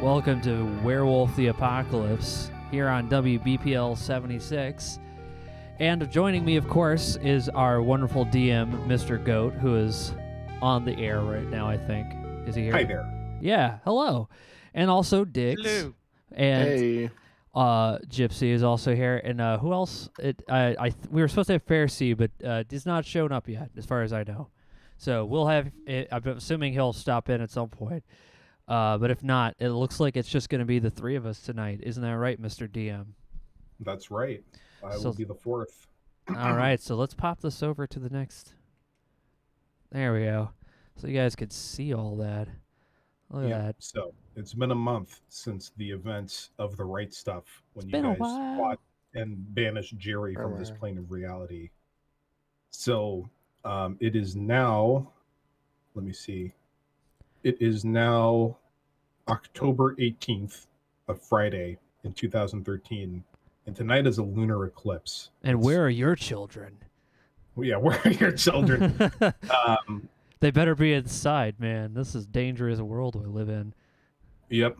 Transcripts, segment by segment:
Welcome to Werewolf the Apocalypse here on WBPL 76. And joining me, of course, is our wonderful DM, Mr. Goat, who is on the air right now, I think. Is he here? Hi there. Yeah, hello. And also Diggs. Hello. And Hey. Gypsy is also here. And who else? We were supposed to have Fair C, but he's not shown up yet, as far as I know. So we'll have it. I'm assuming he'll stop in at some point. But if not, it looks like it's just going to be the three of us tonight. Isn't that right, Mr. DM? That's right. I will be the fourth. All right, so let's pop this over to the next. There we go. So you guys could see all that. Look at that. So it's been a month since the events of The Right Stuff when It's you been a guys while. fought and banished Jerry from this plane of reality. So it is now, let me see. It is now October 18th, a Friday in 2013, and tonight is a lunar eclipse. And where are your children? Yeah, where are your children? They better be inside, man. This is dangerous world we live in. Yep.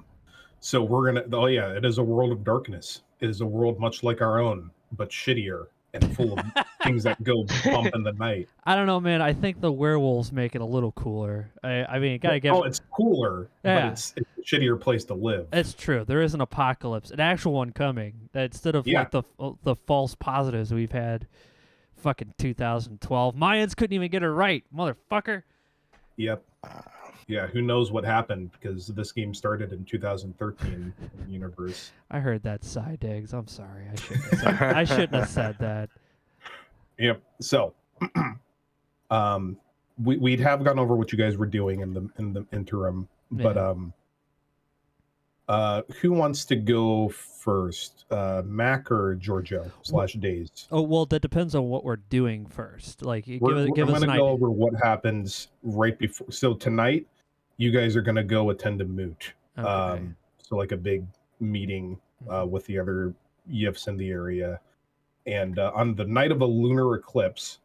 So we're gonna. Oh yeah, it is a world of darkness. It is a world much like our own, but shittier and full of things that go bump in the night. I don't know, man. I think the werewolves make it a little cooler. I mean, gotta get. Oh, it's cooler, Yeah. but it's a shittier place to live. It's true. There is an apocalypse, an actual one coming. That instead of like the false positives we've had, fucking 2012 Mayans couldn't even get it right, motherfucker. Yep. Yeah. Who knows what happened because this game started in 2013 in the universe. I heard that sigh, Diggs. I'm sorry. I shouldn't have said that. Yep. So, we'd have gone over what you guys were doing in the interim, but who wants to go first, Mac or Giorgio / Days? Oh well, that depends on what we're doing first. Like, give I'm us an going to idea. go over what happens right before. So tonight, you guys are going to go attend a moot. Okay. So like a big meeting with the other YIFs in the area. And on the night of a lunar eclipse,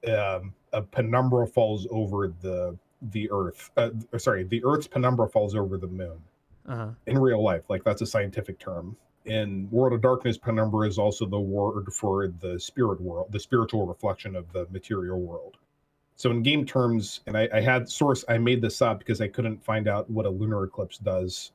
a penumbra falls over the Earth. The Earth's penumbra falls over the moon. In real life, like that's a scientific term. In World of Darkness, penumbra is also the word for the spirit world, the spiritual reflection of the material world. So in game terms, and I made this up because I couldn't find out what a lunar eclipse does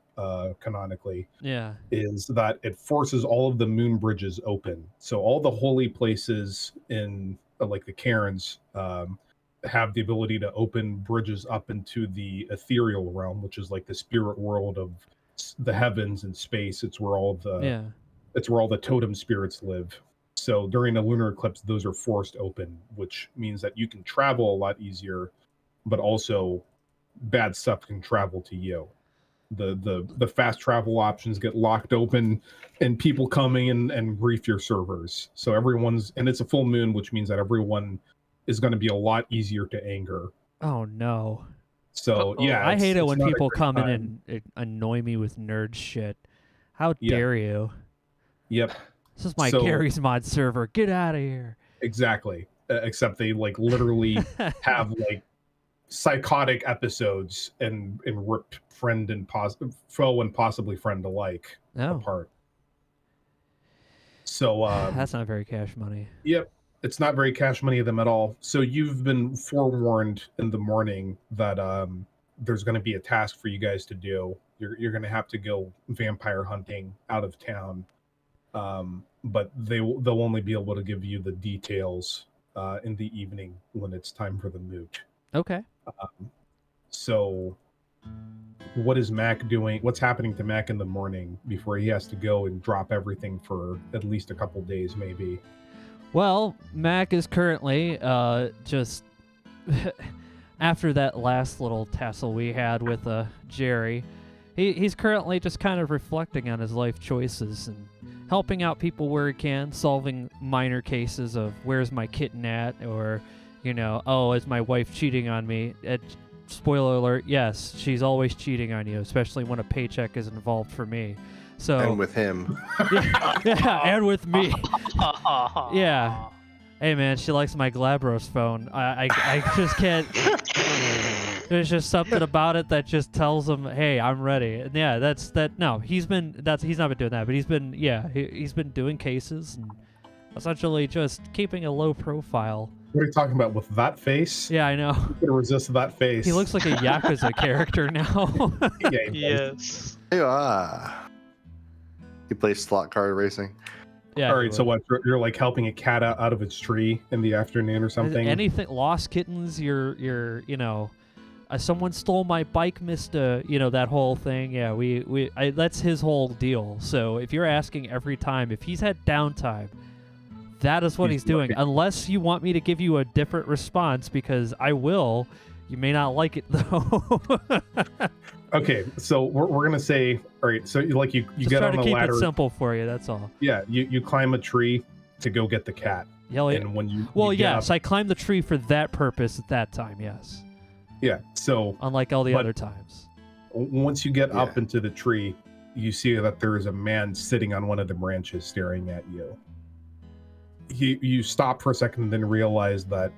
canonically. Yeah. Is that it forces all of the moon bridges open. So all the holy places in like the Cairns, have the ability to open bridges up into the ethereal realm, which is like the spirit world of the heavens and space. It's where all the totem spirits live. So during a lunar eclipse, those are forced open, which means that you can travel a lot easier, but also bad stuff can travel to you. The fast travel options get locked open, and people coming and grief your servers. So and it's a full moon, which means that everyone is going to be a lot easier to anger. Oh no. So yeah, I hate it when not a people great come in time. and annoy me with nerd shit. How Yeah. dare you? Yep. This is my So- Gary's Mod server. Get out of here. Exactly. Except they like literally have like psychotic episodes and rip friend and foe and possibly friend alike No, apart. So that's not very cash money. yep, it's not very cash money of them at all. So you've been forewarned in the morning that there's going to be a task for you guys to do. You're going to have to go vampire hunting out of town, but they'll only be able to give you the details in the evening when it's time for the moot. Okay. So what is Mac doing? What's happening to Mac in the morning before he has to go and drop everything for at least a couple days, maybe? Well, Mac is currently just after that last little tussle we had with Jerry. He's currently just kind of reflecting on his life choices and helping out people where he can, solving minor cases of where's my kitten at, or, oh, is my wife cheating on me? Spoiler alert, yes, she's always cheating on you, especially when a paycheck is involved for me. So And with him. yeah, and with me. Yeah. Hey man, she likes my Glabros phone. I just can't. There's just something about it that just tells him, "Hey, I'm ready." And yeah, that's that. No, he's not been doing that, but he's been doing cases and essentially just keeping a low profile. What are you talking about with that face? Yeah, I know. You could resist that face. He looks like a Yakuza character now. Yeah, he does. Yes. He plays slot card racing. Yeah. All he right, so would. what? You're like helping a cat out of its tree in the afternoon or something? Anything, lost kittens. Someone stole my bike, Mister. That whole thing. Yeah, that's his whole deal. So if you're asking every time, if he's had downtime, that is what he's doing. looking- Unless you want me to give you a different response, because I will. You may not like it though. Okay, so we're gonna say, all right. So you Just get try on to a keep ladder. it simple for you. That's all. Yeah, you climb a tree to go get the cat, Yeah. and when you Well, you get yes, up- I climbed the tree for that purpose at that time. Yes, yeah. So unlike all the But- other times. once you get up Yeah. into the tree, you see that there is a man sitting on one of the branches staring at you. You stop for a second and then realize that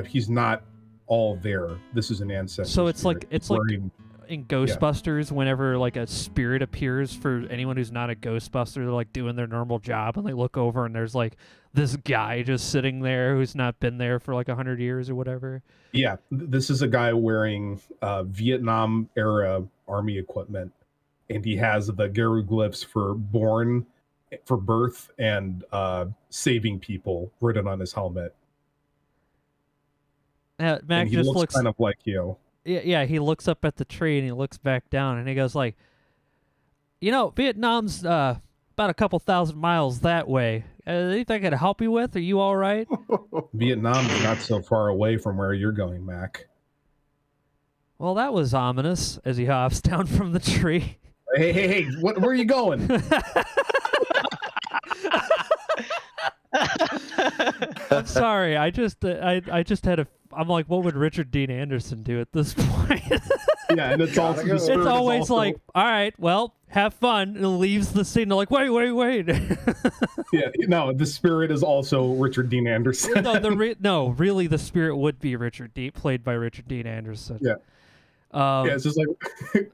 he's not all there. This is an ancestor. So it's like- spirit it's like- wearing- In Ghostbusters, whenever like a spirit appears for anyone who's not a Ghostbuster, they're like doing their normal job, and they look over and there's like this guy just sitting there who's not been there for like 100 years or whatever. Yeah, this is a guy wearing Vietnam era army equipment, and he has the Geruglifs for birth, and saving people written on his helmet. Mac And he just looks looks kind of like you. yeah, he looks up at the tree and he looks back down and he goes like, Vietnam's about a couple thousand miles that way. Anything I can help you with? Are you all right? Vietnam is not so far away from where you're going, Mac. Well, that was ominous as he hops down from the tree. Hey, where are you going? I'm sorry. I just had a. I'm like, what would Richard Dean Anderson do at this point? Yeah, and it's also go. the It's spirit It's is always also- like, all right, well, have fun. And leaves the scene. They're like, wait. yeah, no, the spirit is also Richard Dean Anderson. no, really, the spirit would be Richard Dean, played by Richard Dean Anderson. Yeah. Yeah, it's just like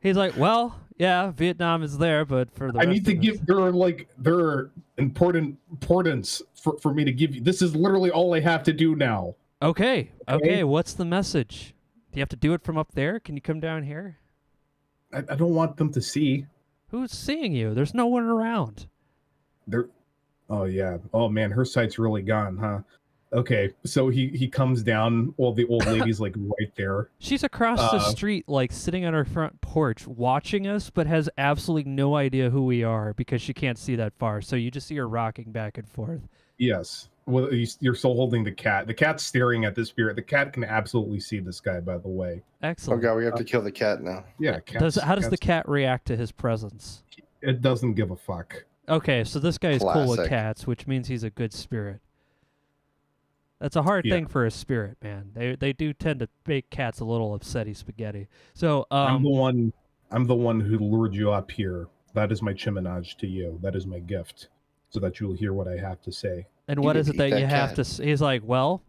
He's like, well, yeah, Vietnam is there, but for the I rest need to of us- give there are importance for me to give you. This is literally all I have to do now. Okay, Okay. what's the message? Do you have to do it from up there? Can you come down here? I don't want them to see. Who's seeing you? There's no one around. They're Oh yeah. Oh man, her sight's really gone, huh? Okay, so he comes down. Well, the old lady's like right there. She's across the street, like sitting on her front porch, watching us, but has absolutely no idea who we are because she can't see that far. So you just see her rocking back and forth. Yes. Well, you're still holding the cat. The cat's staring at the spirit. The cat can absolutely see this guy, by the way. Oh Excellent. god, we have to kill the cat now. Yeah. How does the cat react to his presence? It doesn't give a fuck. Okay, so this guy's cool with Classic. cats, which means he's a good spirit. That's a hard Yeah. thing for a spirit, man. They do tend to make cats a little upsetty spaghetti. So I'm the one who lured you up here. That is my chiminage to you. That is my gift, so that you'll hear what I have to say. and You what get is to it eat that that you have cat. to? He's like, well,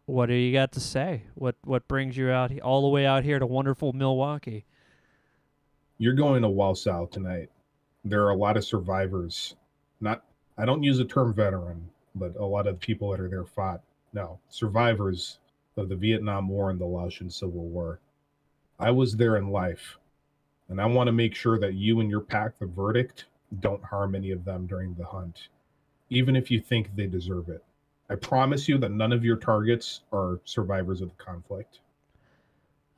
what do you got to say? What brings you out all the way out here to wonderful Milwaukee? You're going to Walsall tonight. There are a lot of survivors. I don't use the term veteran, but a lot of the people that are there fought. No, survivors of the Vietnam War and the Laotian Civil War. I was there in life, and I want to make sure that you and your pack, the Verdict, don't harm any of them during the hunt, even if you think they deserve it. I promise you that none of your targets are survivors of the conflict.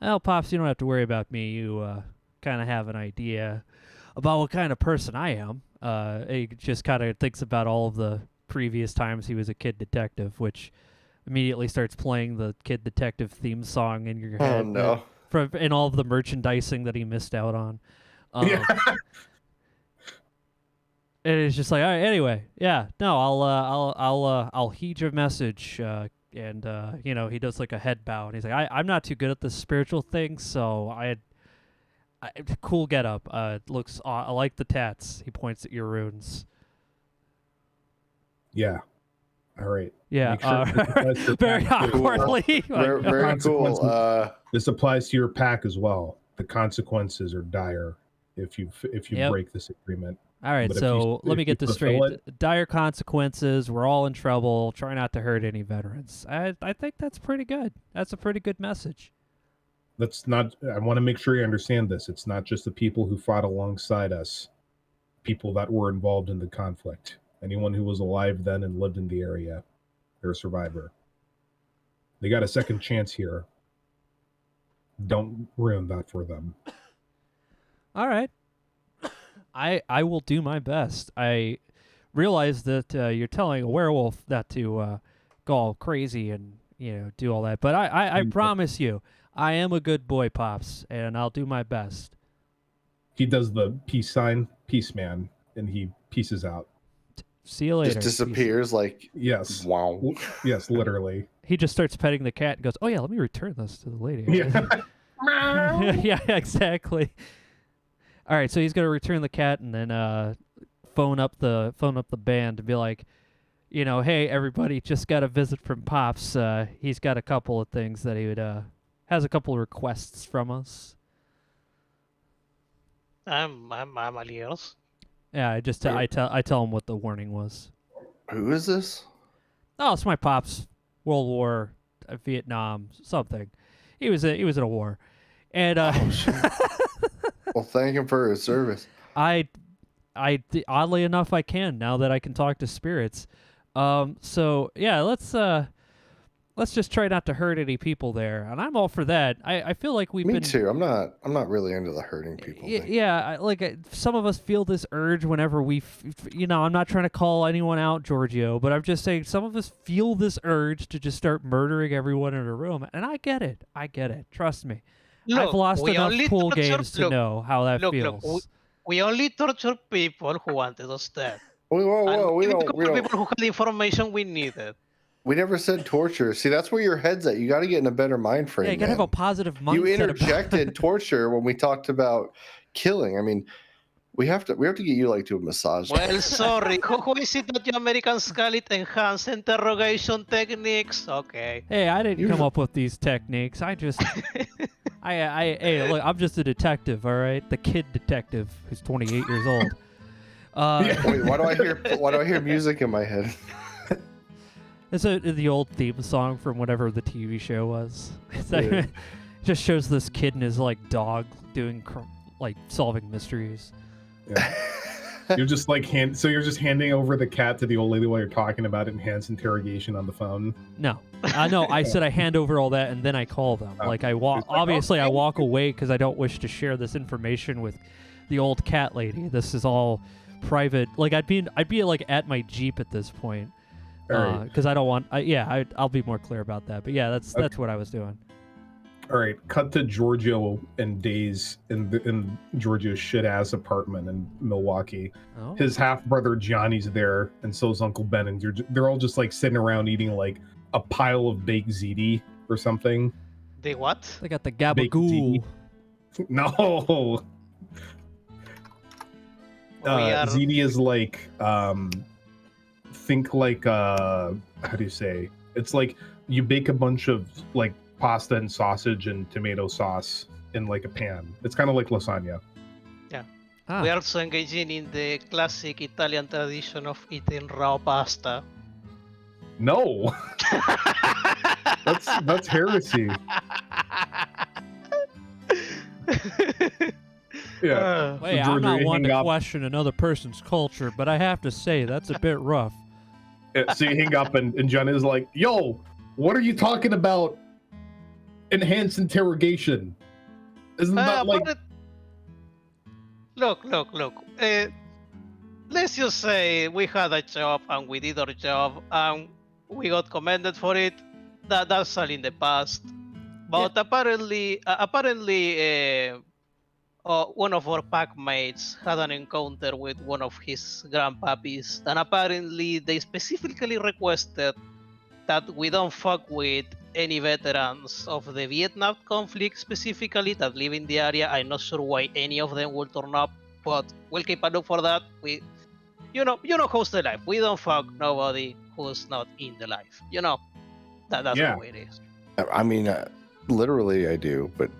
Well, Pops, you don't have to worry about me. You kind of have an idea about what kind of person I am. He just kind of thinks about all of the previous times he was a kid detective, which immediately starts playing the kid detective theme song in your head. Oh no. And all of the merchandising that he missed out on. Yeah. And it's just like, all right, anyway, yeah, no, I'll heed your message. And he does like a head bow, and he's like, I'm not too good at the spiritual thing, so I cool get up. Looks, I like the tats. He points at your runes. Yeah. All right. Yeah, Make sure this applies to very your pack. awkwardly. Very, very cool. Consequences. This applies to your pack as well. The consequences are dire if you Yep. break this agreement. All right, But if so let if me get you this straight. fulfill it- Dire consequences. We're all in trouble. Try not to hurt any veterans. I think that's pretty good. That's a pretty good message. That's not. I want to make sure you understand this. It's not just the people who fought alongside us, people that were involved in the conflict. Anyone who was alive then and lived in the area, they're a survivor. They got a second chance here. Don't ruin that for them. All right. I will do my best. I realize that you're telling a werewolf not to go all crazy and do all that, but I promise you, I am a good boy, Pops, and I'll do my best. He does the peace sign, peace man, and he pieces out. See you later. Just disappears like Yes. wow. Yes, literally. He just starts petting the cat and goes, "Oh yeah, let me return this to the lady." Yeah. Yeah, exactly. All right, so he's gonna return the cat and then phone up the band and be like, hey everybody, just got a visit from Pops. He's got a couple of things that he would has a couple of requests from us. I'm alias. Yeah, I just I tell him what the warning was. Who is this? Oh, it's my pops. World War, Vietnam, something. He was in a war, and Well, thank him for his service. oddly enough, I can now that I can talk to spirits. So yeah, let's just try not to hurt any people there, and I'm all for that. I feel like we've Me been. too. I'm not really into the hurting people thing. Yeah, some of us feel this urge whenever I'm not trying to call anyone out, Giorgio, but I'm just saying some of us feel this urge to just start murdering everyone in a room, and I get it. Trust me. I've lost we enough only pool torture- games to know how that feels. We only torture people who wanted us dead. Whoa, we And don't. people who had the information we needed. We never said torture. See, that's where your head's at. You got to get in a better mind frame. Yeah, you gotta have man. a positive mindset. You about interjected torture when we talked about killing. I mean, we have to get you like to a massage. Well, sorry. Who is it that you Americans call it enhanced interrogation techniques? Okay. Hey, I didn't You- come up with these techniques. I just, hey, look, I'm just a detective, all right? The kid detective who's 28 years old. Wait, why do I hear music in my head? It's the old theme song from whatever the TV show was. It's like, Yeah. it just shows this kid and his like dog doing solving mysteries. Yeah. You're just like you're just handing over the cat to the old lady while you're talking about enhanced interrogation on the phone. No, no. I said I hand over all that and then I call them. Like I walk. It's like, Obviously, I okay. walk away because I don't wish to share this information with the old cat lady. This is all private. Like I'd be like at my Jeep at this point All because I don't want. I'll be more clear about that. But yeah, that's what I was doing. All right, cut to Giorgio and Days in Giorgio's shit ass apartment in Milwaukee. Oh. His half brother Johnny's there, and so's Uncle Ben, and they're all just like sitting around eating like a pile of baked ziti or something. The what? They got the Baked gabagool. ziti. No, We are- ziti is like think like how do you say? It's like you bake a bunch of like pasta and sausage and tomato sauce in like a pan. It's kind of like lasagna. Ah. We are also engaging in the classic Italian tradition of eating raw pasta. No, that's heresy. Yeah. Wait, So I'm not Giorgio, one hang to up. question another person's culture, but I have to say that's a bit rough. So you hang up, and John is like, "Yo, what are you talking about? Enhanced interrogation? Isn't that like?" but look. Let's just say we had a job and we did our job and we got commended for it. That's all in the past. But apparently, one of our pack mates had an encounter with one of his grandpuppies, and apparently they specifically requested that we don't fuck with any veterans of the Vietnam conflict specifically that live in the area. I'm not sure why any of them will turn up, but we'll keep a look for that. You know who's the life. We don't fuck nobody who's not in the life. That's Yeah. the way it is. I mean, literally, I do, but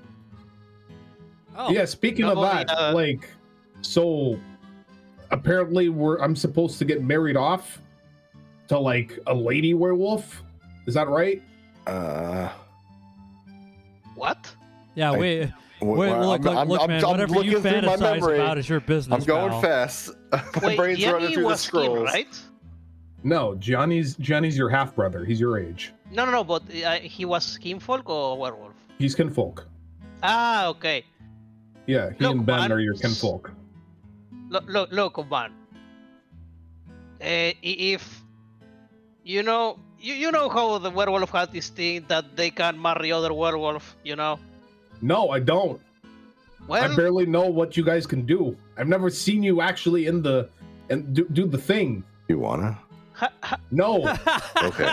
Oh, Yeah. Speaking of Nobody, that, like, so apparently I'm supposed to get married off to like a lady werewolf. Is that right? What? yeah. Wait, well, look, man. Whatever you looking through my fantasize memory. about is your business. I'm going pal. fast. My Wait, brain's running Yanni through the was him, scrolls. right? No, Johnny's your half brother. He's your age. No, but he was kinfolk or werewolf? He's kinfolk. Ah, okay. Yeah, he Look, and Ben man. are your kinfolk. Look, man. If you know how the werewolf has this thing that they can marry other werewolf, No, I don't. Well, I barely know what you guys can do. I've never seen you actually do the thing. You wanna? No. Okay.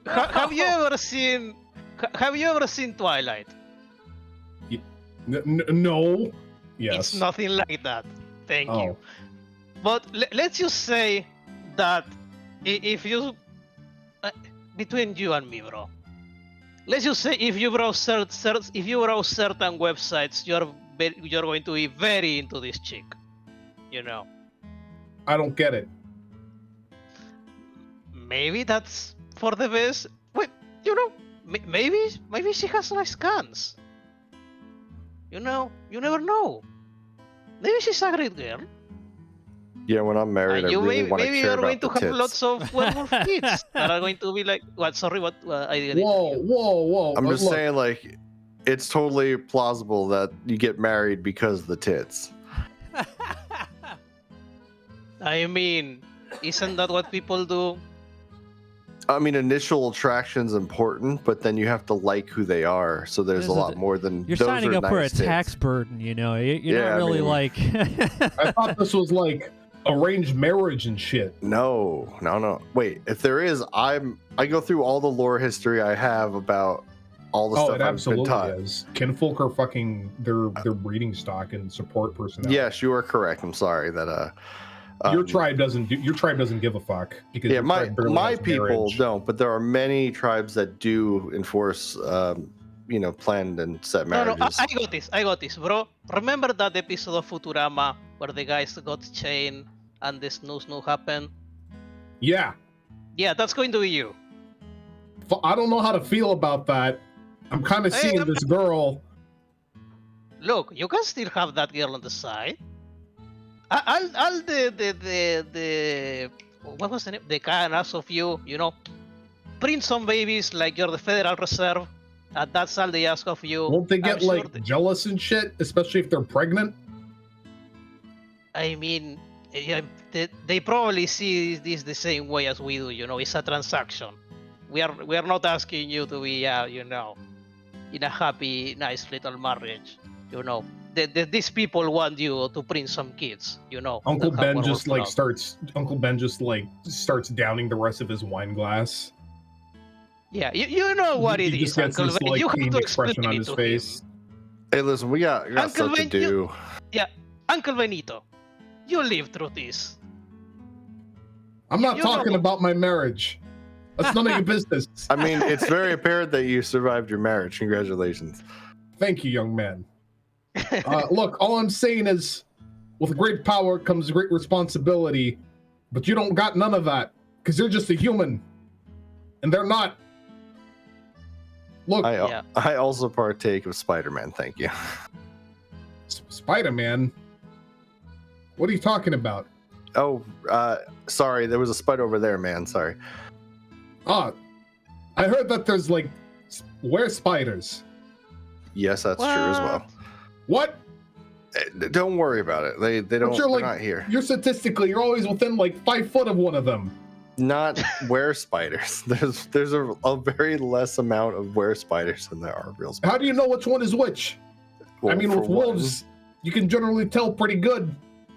have you ever seen? Have you ever seen Twilight? No. Yes. It's nothing like that. Thank Oh. you. But let's just say that if you between you and me, bro. Let's just say if you browse certain websites, you're going to be very into this chick. I don't get it. Maybe that's for the best. Wait, maybe she has nice guns. You never know. Maybe she's a great girl. Yeah, when I'm married, I You really want to maybe care you're going about to the have tits. lots of werewolf kids that are going to be like, what? Sorry, what? I didn't. Whoa. I'm just Look, saying, like, it's totally plausible that you get married because of the tits. I mean, isn't that what people do? I mean, initial attraction's important, but then you have to like who they are. So there's a lot more than You're those signing are up for a nice tits. tax burden, You're Yeah, not I really mean- like. I thought this was like arranged marriage and shit. No. Wait, if there is, I go through all the lore history I have about all the Oh, stuff it I've been absolutely taught. is. Kinfolk are fucking their breeding stock and support personnel. Yes, you are correct. I'm sorry that Your tribe doesn't give a fuck because Yeah, your my tribe barely my has people marriage. don't, but there are many tribes that do enforce, planned and set No, marriages. I got this, bro. Remember that episode of Futurama where the guys got chained and the snoo happened? Yeah. Yeah, that's going to be you. I don't know how to feel about that. I'm kind of Hey, seeing I'm- this girl. Look, you can still have that girl on the side. All the what was the name? The can ask of you, print some babies like you're the Federal Reserve. That's all they ask of you. Won't they I'm get sure like jealous and shit, especially if they're pregnant? I mean, yeah, they probably see this the same way as we do. It's a transaction. We are not asking you to be, in a happy, nice little marriage. These people want you to print some kids. Uncle that have Ben just werewolf blood. starts downing the rest of his wine glass. Yeah, you know what it He is, just gets Uncle this Ben. like You have pain to expression explain on it his to face. him. Hey, listen, we got Uncle stuff to Ben, do. Uncle Benito, you lived through this. I'm not You know- talking about my marriage. That's none of your business. I mean, it's very apparent that you survived your marriage. Congratulations. Thank you, young man. Look, all I'm saying is, with great power comes great responsibility, but you don't got none of that because you're just a human, and they're not. Look, I also partake of Spider-Man. Thank you. Spider-Man. What are you talking about? Oh, sorry. There was a spider over there, man. Sorry. I heard that there's like spiders. Yes, that's true as well. What? Don't worry about it. They don't. You're They're not here. You're you're always within like 5 foot of one of them. Not were spiders. There's a very less amount of were spiders than there are real spiders. How do you know which one is which? Well, I mean, with wolves, you can generally tell pretty good.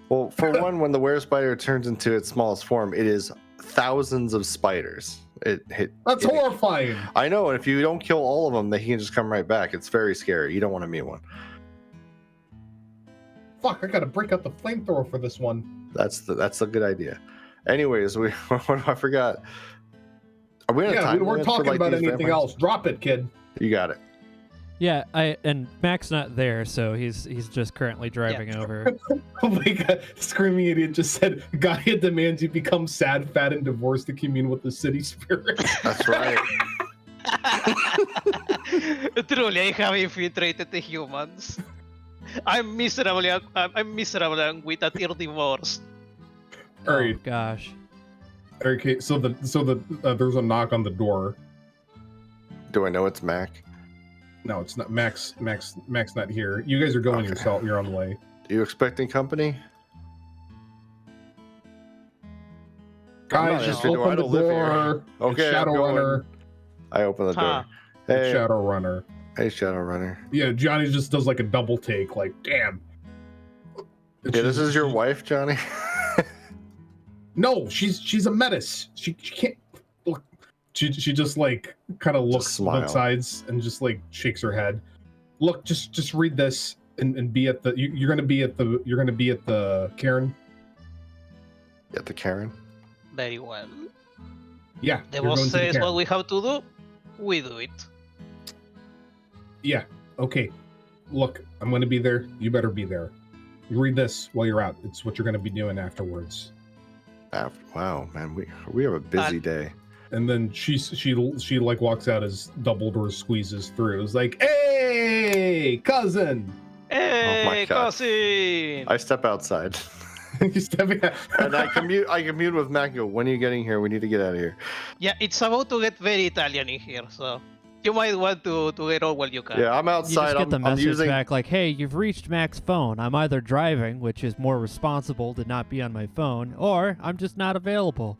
Well, for one, when the were spider turns into its smallest form, it is thousands of spiders. That's horrifying. I know, and if you don't kill all of them, they can just come right back. It's very scary. You don't want to meet one. Fuck! I gotta break out the flamethrower for this one. That's a good idea. Anyways, I forgot. Are we? We weren't talking about anything else. Drop it, kid. You got it. Yeah, and Mac's not there, so he's just currently driving over. Oh my god! Screaming idiot just said, "Gaia demands you become sad, fat, and divorced to commune with the city spirit." That's right. Truly, I have infiltrated the humans. I'm miserable and with a tear divorce. All right. Oh, gosh. Okay, so there's a knock on the door. Do I know it's Mac? No, it's not. Mac's not here. You guys are going yourself. You're on the way. Are you expecting company? Guys, just open the door. Okay, Shadowrunner. I open the door. Hey, Shadowrunner. Hey, Shadowrunner. Yeah, Johnny just does like a double take, like, damn. Yeah, this is your wife, Johnny? No, she's a menace. She can't look. She just like kind of looks both sides and just like shakes her head. Look, just read this and be at the. You're gonna be at the Karen. At the Karen. Very well. Yeah. The boss says what we have to do. We do it. Yeah. Okay. Look, I'm gonna be there. You better be there. You read this while you're out. It's what you're gonna be doing afterwards. Wow, man, we have a busy day. And then she like walks out as Dumbledore squeezes through. It's like, hey, cousin. Hey, cousin. I step outside. You stepping out. And I commune with Mac and go, when are you getting here? We need to get out of here. Yeah, it's about to get very Italian in here, so you might want to get all while you can. Yeah, I'm outside. You just get the message back like, hey, you've reached Mac's phone. I'm either driving, which is more responsible to not be on my phone, or I'm just not available.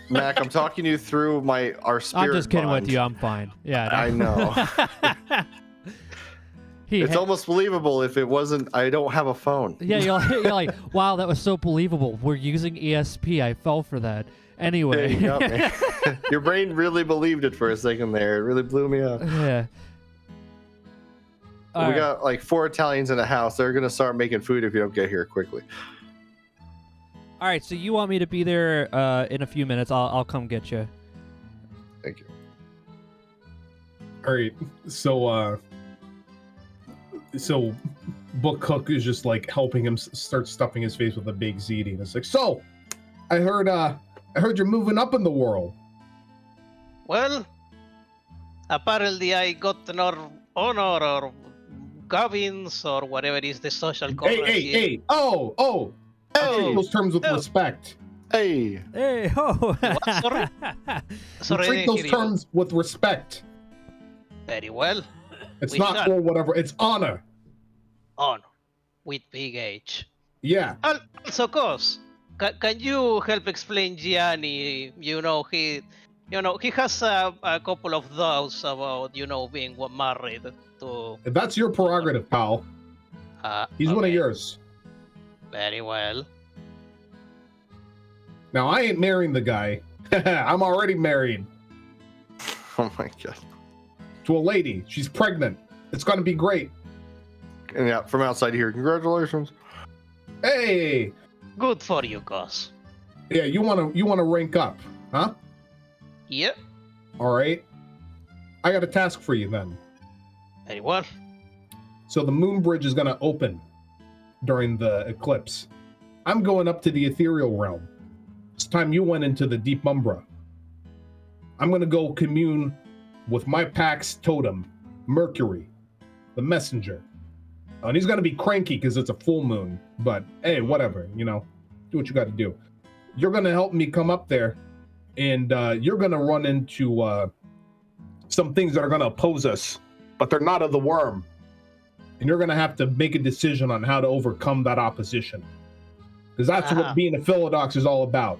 Mac, I'm talking you through our spirit I'm just kidding bond. with you. I'm fine. Yeah. I know. It's almost believable if it wasn't. I don't have a phone. Yeah, you're like, wow, that was so believable. We're using ESP. I fell for that. Anyway. There you go, your brain really believed it for a second there. It really blew me up. Yeah. We got like 4 Italians in a house. They're gonna start making food if you don't get here quickly. All right, so you want me to be there in a few minutes? I'll come get you. Thank you. All right, so Book Cook is just like helping him start stuffing his face with a big ziti, and it's like, so I heard you're moving up in the world. Well, apparently I got an honor or cabins or whatever is the social Hey, currency. hey! Oh! Treat those terms with Oh. respect. Hey, Hey, ho! What? Sorry? Sorry, I Treat didn't those hear you. terms with respect. Very well. It's We not shall. for whatever. It's honor. On with big H. Yeah. Also, Cos, can you help explain Gianni? He has a couple of doubts about being married to. That's your prerogative, pal. He's one of Okay, yours. Very well. Now, I ain't marrying the guy. I'm already married oh my god. to a lady. She's pregnant. It's going to be great. And yeah, from outside here, congratulations. Hey! Good for you, Cos. Yeah, you want to rank up, huh? Yep. All right. I got a task for you then. Very well. So the moon bridge is going to open during the eclipse. I'm going up to the ethereal realm. It's time you went into the deep umbra. I'm going to go commune with my pack's totem, Mercury, the messenger. And he's going to be cranky because it's a full moon. But hey, whatever, do what you got to do. You're going to help me come up there, and you're going to run into some things that are going to oppose us, but they're not of the worm. And you're going to have to make a decision on how to overcome that opposition. Because that's what being a Philodox is all about.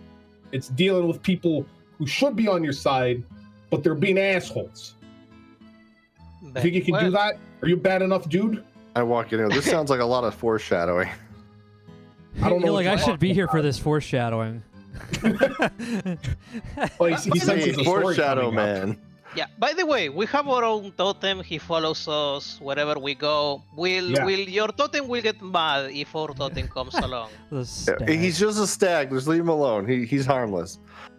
It's dealing with people who should be on your side, but they're being assholes. You think you can do that? Are you bad enough, dude? I walk in here. This sounds like a lot of foreshadowing. I don't know You're what like, I you're should be talking here for this foreshadowing. Well, he senses Hey, the story foreshadow coming up. man. Yeah. By the way, we have our own totem. He follows us wherever we go. Will your totem will get mad if our totem comes along? The stag. He's just a stag. Just leave him alone. He's harmless.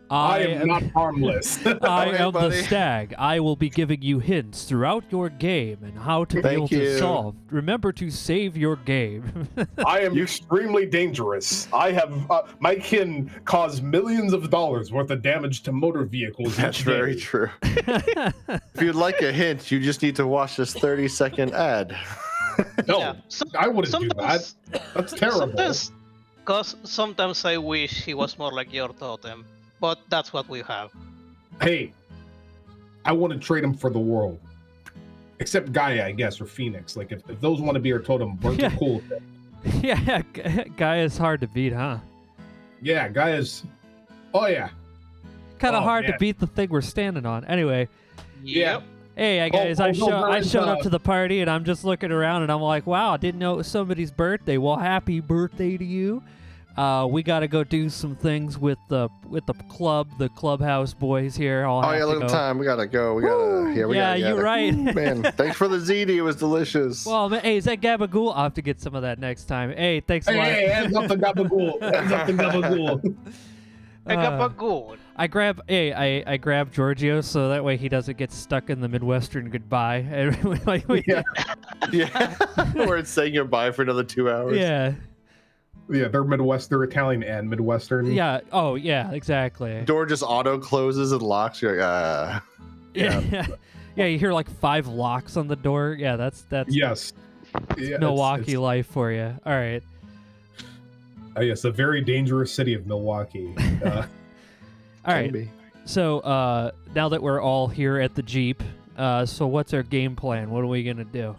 I am not harmless. I Okay, am buddy. the stag. I will be giving you hints throughout your game and how to be Thank able to you. solve. Remember to save your game. I am extremely dangerous. I have my kin cause millions of dollars worth of damage to motor vehicles. That's each very day. true. If you'd like a hint, you just need to watch this 30-second ad. No, Yeah. I wouldn't do that. That's terrible. Sometimes I wish he was more like your totem, but that's what we have. Hey, I wouldn't trade him for the world. Except Gaia, I guess, or Phoenix. Like, if those want to be our totem, we're Yeah. cool with it. Yeah, guy is hard to beat, huh? Yeah, Gaia's. Oh, yeah. Kind of Oh, hard to man. beat the thing we're standing on. Anyway, Yep. hey guys, Oh, I no, there is, showed up to the party and I'm just looking around and I'm like, wow, I didn't know it was somebody's birthday. Well, happy birthday to you. We got to go do some things with the clubhouse boys here. All Oh have yeah, to look at go. the time. We gotta go. Yeah, you're right. Man, thanks for the ziti. It was delicious. Well, man, hey, is that Gabagool? I'll have to get some of that next time. Hey, thanks a lot. Hey, hands up the gabagool. Hands up the gabagool. I got a good. I grab Giorgio so that way he doesn't get stuck in the Midwestern goodbye. Yeah. Yeah, we're saying goodbye for another 2 hours. Yeah. Yeah, they're Midwest. They're Italian and Midwestern. Yeah. Oh, yeah, exactly. Door just auto closes and locks. You're like, Yeah. Yeah, you hear like 5 locks on the door. Yeah, that's Yes. Yeah, Milwaukee life for you. All right. Yes, a very dangerous city of Milwaukee. All right. maybe. So now that we're all here at the Jeep, so what's our game plan? What are we gonna do?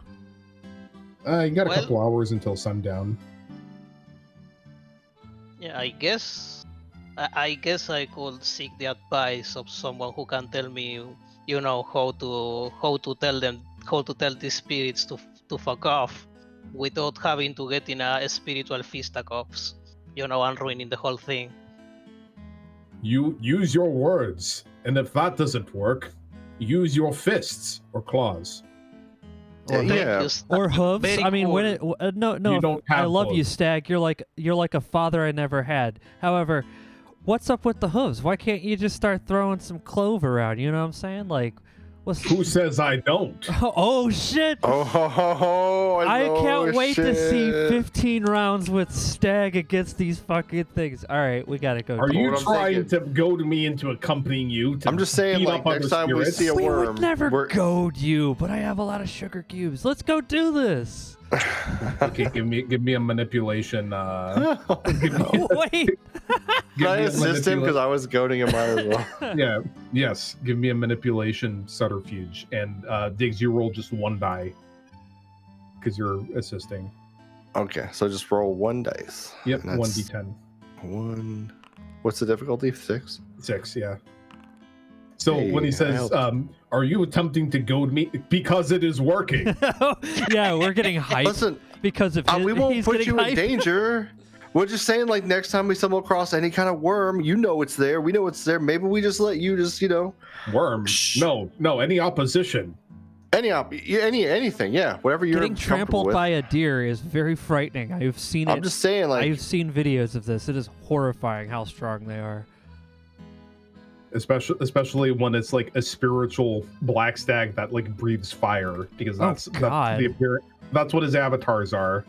You got a Well- couple hours until sundown. Yeah, I guess I could seek the advice of someone who can tell me, how to tell these spirits to fuck off without having to get in a spiritual fisticuffs, and ruining the whole thing. You use your words, and if that doesn't work, use your fists or claws. Yeah. Or hooves? Very I mean, cool. when no, You don't I have love you, hooves. Stag. You're like a father I never had. However, what's up with the hooves? Why can't you just start throwing some clove around? You know what I'm saying? Like, Who says I don't? Oh shit! I can't wait to see 15 rounds with Stag against these fucking things. All right, we gotta go. Are you what I'm trying to goad me into accompanying you? I'm just saying, beat like, up other next time we spirits? see a We worm, would never we're- goad you, but I have a lot of sugar cubes. Let's go do this. Okay, give me a manipulation. Wait. Can I assist him because I was goading him out as well? Yeah. Yes. Give me a manipulation subterfuge, and Diggs, you roll just one die because you're assisting. Okay, so just roll 1 dice. Yep. And that's 1d10. 1. What's the difficulty? 6. 6. Yeah. So Hey, when he I says, helped. "Are you attempting to goad me?" Because it is working. Yeah, we're getting hyped Listen, because of his, we won't he's put getting you in hyped. danger. We're just saying, like, next time we stumble across any kind of worm, you know it's there. We know it's there. Maybe we just let you just, Worm. Shh. No. Any opposition. anything. Yeah, whatever you're Getting comfortable trampled with. by a deer is very frightening. I've seen I'm it. just saying, like, I've seen videos of this. It is horrifying how strong they are. Especially when it's like a spiritual black stag that like breathes fire, because that's God. that's what his avatars are.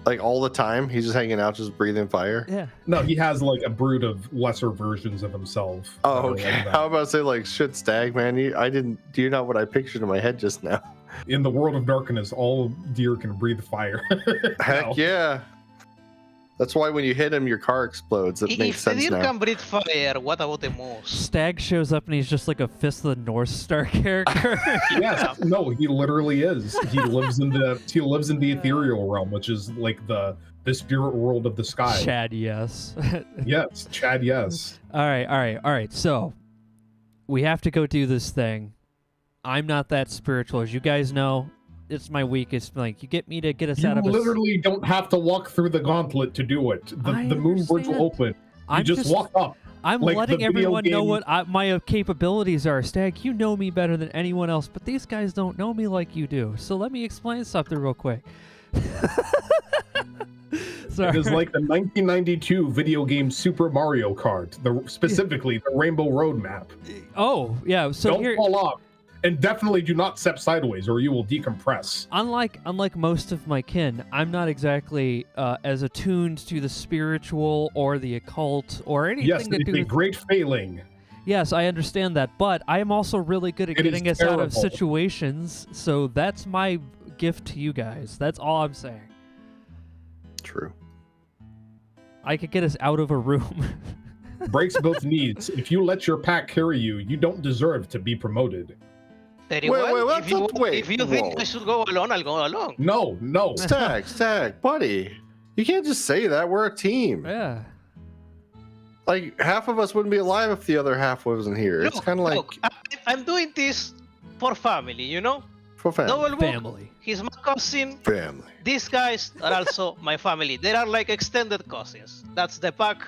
like all the time, he's just hanging out, just breathing fire. Yeah. No, he has like a brood of lesser versions of himself. Oh, that are okay. like that. How about to say, like, shit, stag, man? You're not what I pictured in my head just now. In the world of darkness, all deer can breathe fire. Heck No. yeah. That's why when you hit him, your car explodes. It makes If the sense deer now. can breathe fire, what about the moose? Stag shows up and he's just like a Fist of the North Star character. Yes, no, he literally is. He lives in the ethereal realm, which is like the spirit world of the sky. Chad, yes. Yes, Chad, yes. All right. So we have to go do this thing. I'm not that spiritual, as you guys know. It's my weakest link. You get me to get us You out of a. literally don't have to walk through the gauntlet to do it. The moon bridge will understand. open. You I'm just walk up. I'm like letting the video everyone know game- what my capabilities are. Stag, you know me better than anyone else, but these guys don't know me like you do. So let me explain something real quick. Sorry. It is like the 1992 video game Super Mario Kart, specifically the Rainbow Road map. Oh, yeah. So Don't here, fall off, and definitely do not step sideways, or you will decompress. unlike most of my kin, I'm not exactly as attuned to the spiritual or the occult or anything Yes, to it's do a with. great failing. Yes, I understand that, but I am also really good at It is getting us out of terrible. situations. So that's my gift to you guys. That's all I'm saying. True. I could get us out of a room. Breaks both knees. If you let your pack carry you, you don't deserve to be promoted. Very Wait, well. wait, if you think whoa. I should go alone, I'll go alone. No. Stag, buddy. You can't just say that. We're a team. Yeah. Like, half of us wouldn't be alive if the other half wasn't here. It's kind of like Look, I'm doing this for family, you know? for family. Double book, Family. he's my cousin. Family. These guys are also my family. They are like extended cousins. That's the pack.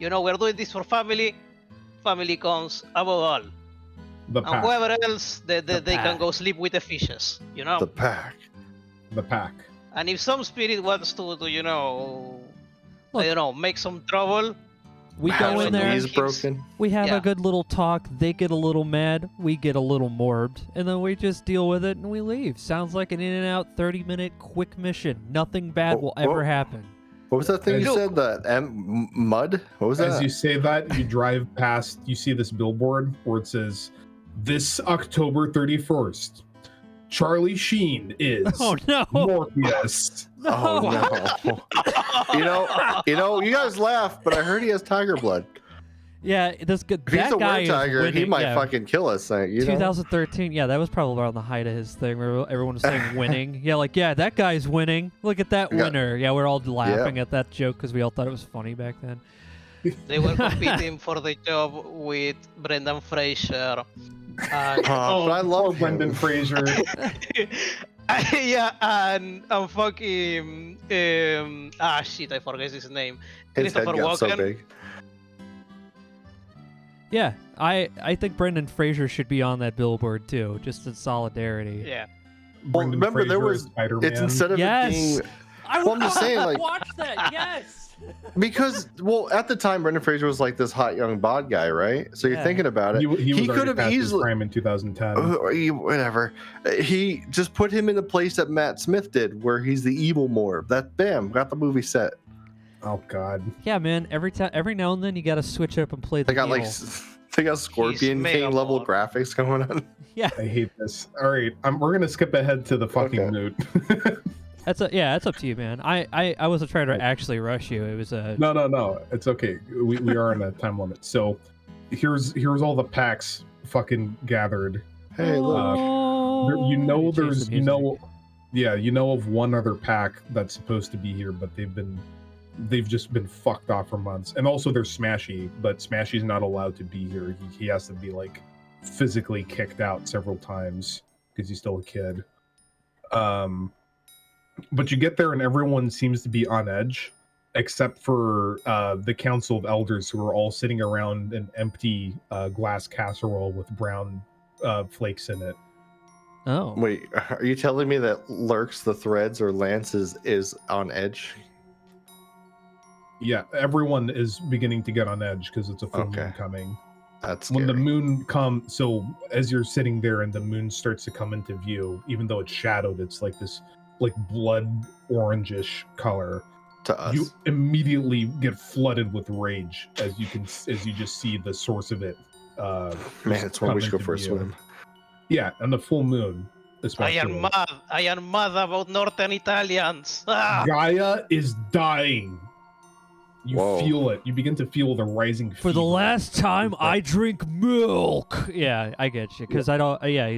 You know, we're doing this for family. Family comes above all. The And pack. whoever else, they can pack. go sleep with the fishes, you know? The pack. The pack. And if some spirit wants to you know, Look. I don't know, make some trouble, We Have go in some there. knees broken. We have Yeah. a good little talk. They get a little mad. We get a little morbed. And then we just deal with it and we leave. Sounds like an in and out 30-minute quick mission. Nothing bad will ever happen. What was that thing you Look. said? The mud? What was As that? you say that, you drive past, you see this billboard where it says, "This October 31st, Charlie Sheen is Oh, no. Morpheus." Oh no! you guys laugh, but I heard he has tiger blood. Yeah, that's good. If he's That a guy were is tiger, he winning. might Yeah. fucking kill us. 2013, yeah, that was probably around the height of his thing where everyone was saying winning. Yeah, like, yeah, that guy's winning. Look at that Yeah. winner. Yeah, we're all laughing at that joke because we all thought it was funny back then. they were competing for the job with Brendan Fraser. And, But I love poor him. Brendan Fraser. yeah, and fucking shit, I forget his name. His head Christopher got so Walken. big. Yeah, I think Brendan Fraser should be on that billboard too, just in solidarity. Yeah. Well, Brendan remember, there Fraser was- as Spider-Man. It's instead of Yes. it being I Well, I'm just saying, like, watch that. Yes. because, well, at the time, Brendan Fraser was like this hot young bod guy, right? So you're Yeah. thinking about it. He was could already have past his easily, prime in 2010. whatever. He just put him in the place that Matt Smith did, where he's the evil Morb. That, bam, got the movie set. Oh God. Yeah, man. Every now and then you gotta switch it up and play the They got heel. they got Scorpion mega King level mod. graphics going on. Yeah. I hate this. All right, we're gonna skip ahead to the fucking Okay. moot. That's up to you, man. I wasn't trying to actually rush you. It was a No, it's okay. We are on a time limit. So here's all the packs fucking gathered. Hey, look. You know, Change there's some music. you know of one other pack that's supposed to be here, but they've just been fucked off for months. And also there's Smashy, but Smashy's not allowed to be here. He has to be like physically kicked out several times because he's still a kid. But you get there and everyone seems to be on edge, except for the Council of Elders, who are all sitting around an empty glass casserole with brown flakes in it. Oh. Wait, are you telling me that Lurks the Threads or Lance is on edge? Yeah, everyone is beginning to get on edge because it's a full moon coming. That's when the scary. moon comes. So as you're sitting there and the moon starts to come into view, even though it's shadowed, it's like this like blood orangish color. To us. You immediately get flooded with rage as you just see the source of it. Man, it's when we should go come for a into view. swim. Yeah, and the full moon. I Especially. am mad. I am mad about Northern Italians. Ah! Gaia is dying. You Whoa. feel it. You begin to feel the rising For the fever. last time, I drink milk. Yeah, I get you. Because I don't. Yeah,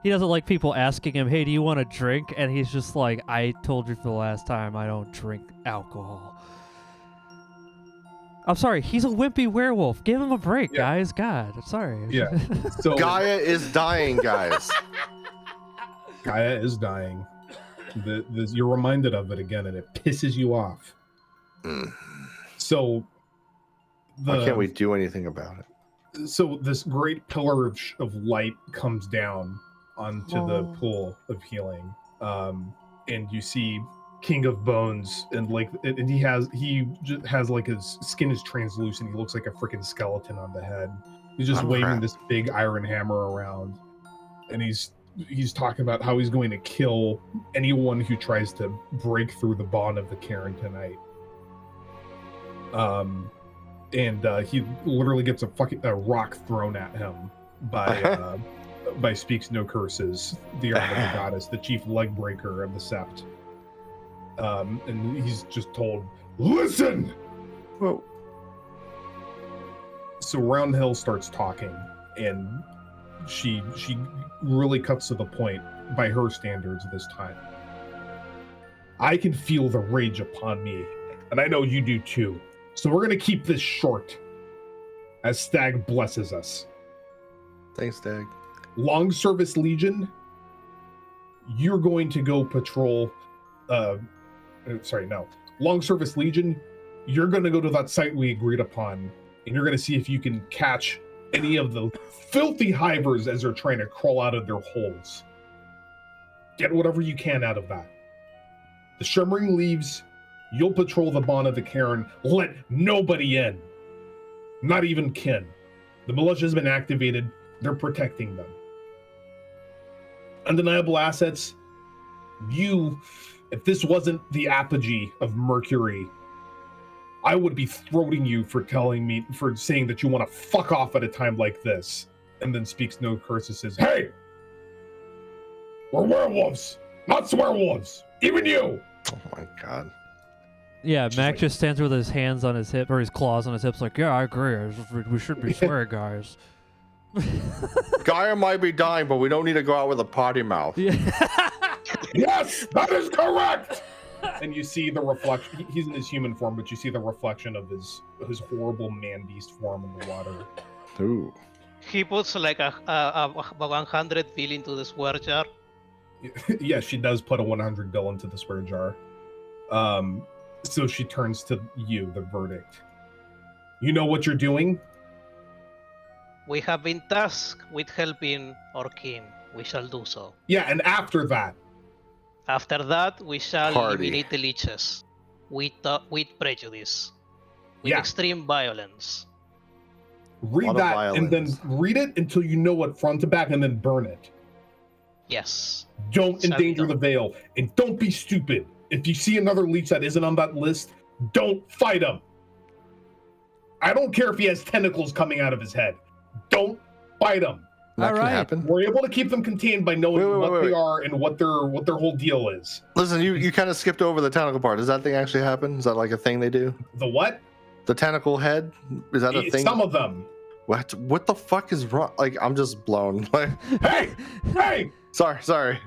he doesn't like people asking him, "Hey, do you want a drink?" And he's just like, "I told you for the last time, I don't drink alcohol." I'm sorry. He's a wimpy werewolf. Give him a break, Yeah. guys. God, I'm sorry. Yeah. So Gaia is dying, guys. Gaia is dying. You're reminded of it again, and it pisses you off. Mm. So Why can't we do anything about it? So this great pillar of light comes down onto the pool of healing, and you see King of Bones, and like, and he just has like his skin is translucent. He looks like a freaking skeleton on the head. He's just Oh, waving crap. this big iron hammer around, and he's talking about how he's going to kill anyone who tries to break through the bond of the Cairn tonight. And he literally gets a rock thrown at him by Speaks No Curses, the arm of the goddess, the chief leg breaker of the Sept. And he's just told, "Listen!" Whoa. So Roundhill starts talking, and she really cuts to the point by her standards this time. I can feel the rage upon me, and I know you do too. So we're going to keep this short as Stag blesses us. Thanks, Stag. Long Service Legion, you're going to go patrol. Long Service Legion, you're going to go to that site we agreed upon, and you're going to see if you can catch any of the filthy hivers as they're trying to crawl out of their holes. Get whatever you can out of that. The Shimmering leaves. You'll patrol the bond of the Cairn. Let nobody in. Not even kin. The militia's been activated. They're protecting them. Undeniable assets. If this wasn't the apogee of Mercury, I would be throating you for saying that you want to fuck off at a time like this. And then Speaks No Curses, says, "Hey! We're werewolves, not swearwolves. Even you!" Oh my god. Yeah, Just Mac like- just stands with his hands on his hip or his claws on his hips, like, "Yeah, I agree. We should be swearing, guys." Gaia might be dying, but we don't need to go out with a potty mouth. Yeah. Yes, that is correct. And you see the reflection. He's in his human form, but you see the reflection of his horrible man beast form in the water. Ooh. He puts like a 100 bill into the swear jar. Yeah, she does put a 100 bill into the swear jar. So she turns to you, the verdict. You know what you're doing? We have been tasked with helping our king. We shall do so. Yeah, and after that, After that, we shall Party. eliminate the leeches with prejudice, with Yeah. extreme violence. Read Lot of that and then violence. read it until you know it front to back and then burn it. Yes. Don't Shall be endanger done. the veil. And don't be stupid. If you see another leech that isn't on that list, don't fight him. I don't care if he has tentacles coming out of his head. Don't fight him. That can Alright. happen. We're able to keep them contained by knowing what they Wait. are and what their whole deal is. Listen, you kind of skipped over the tentacle part. Does that thing actually happen? Is that like a thing they do? The what? The tentacle head? Is that a thing? Some of them. What the fuck is wrong? Like, I'm just blown. Like, Hey! sorry.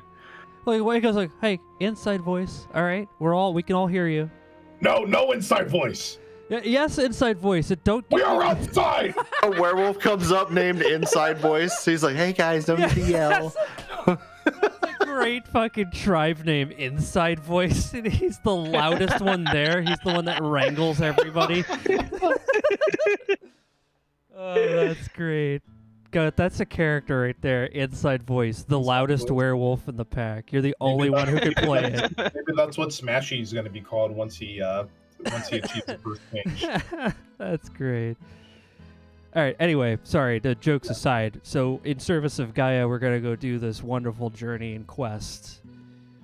Like, he goes like, hey, inside voice. All right, we can all hear you. No inside voice. Yes, inside voice. It don't. We are outside. A werewolf comes up named Inside Voice. He's like, hey guys, don't need to yell. Great fucking tribe name, Inside Voice. And he's the loudest one there. He's the one that wrangles everybody. Oh, that's great. God, that's a character right there. Inside Voice, the loudest Voice. werewolf in the pack. You're the only one who could play it. Maybe that's what Smashy is going to be called once he achieves the first change. That's great. All right. Anyway, sorry. The jokes aside. So, in service of Gaia, we're gonna go do this wonderful journey and quest.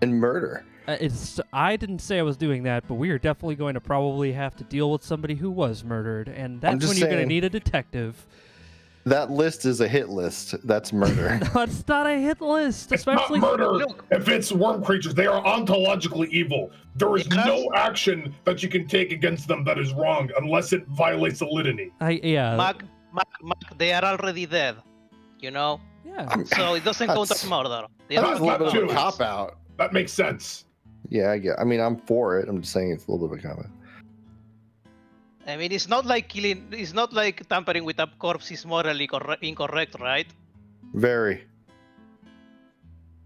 And murder. I didn't say I was doing that, but we are definitely going to probably have to deal with somebody who was murdered, and that's just when you're gonna saying. need a detective. That list is a hit list. That's murder. No, it's not a hit list, It's especially. not murder. Look. If it's worm creatures, they are ontologically evil. There is Because- no action that you can take against them that is wrong unless it violates the litany. Yeah. Mac, they are already dead. You know? Yeah. So it doesn't count as That's- murder. They are That's a Not- little not bit of a two. cop out. That makes sense. Yeah, I mean, I'm for it. I'm just saying it's a little bit of a cop out. I mean, it's not like killing. It's not like tampering with a corpse is morally incorrect, right? Very.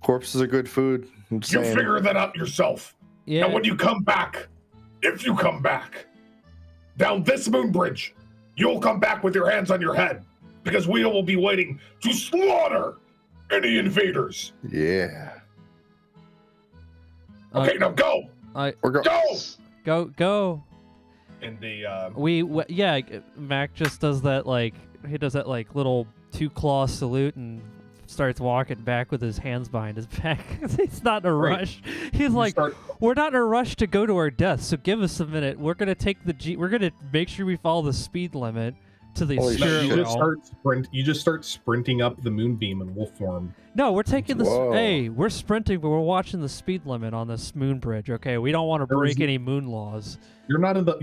Corpses are good food. I'm just You saying. figure that out yourself. Yeah. And when you come back, if you come back, down this moon bridge, you'll come back with your hands on your head. Because we will be waiting to slaughter any invaders. Yeah. Okay, now go! We're going. Go. And they Yeah, Mac just does that he does that little two-claw salute and starts walking back with his hands behind his back. He's not in a Right. rush. He's like, start, we're not in a rush to go to our death, so give us a minute. We're gonna take we're gonna make sure we follow the speed limit to the Holy spirit shit. realm. you just start sprinting up the moonbeam in wolf form. No, we're taking this. Whoa. Hey, we're sprinting, but we're watching the speed limit on this moon bridge. Okay, we don't want to There was- break any moon laws. You're not in the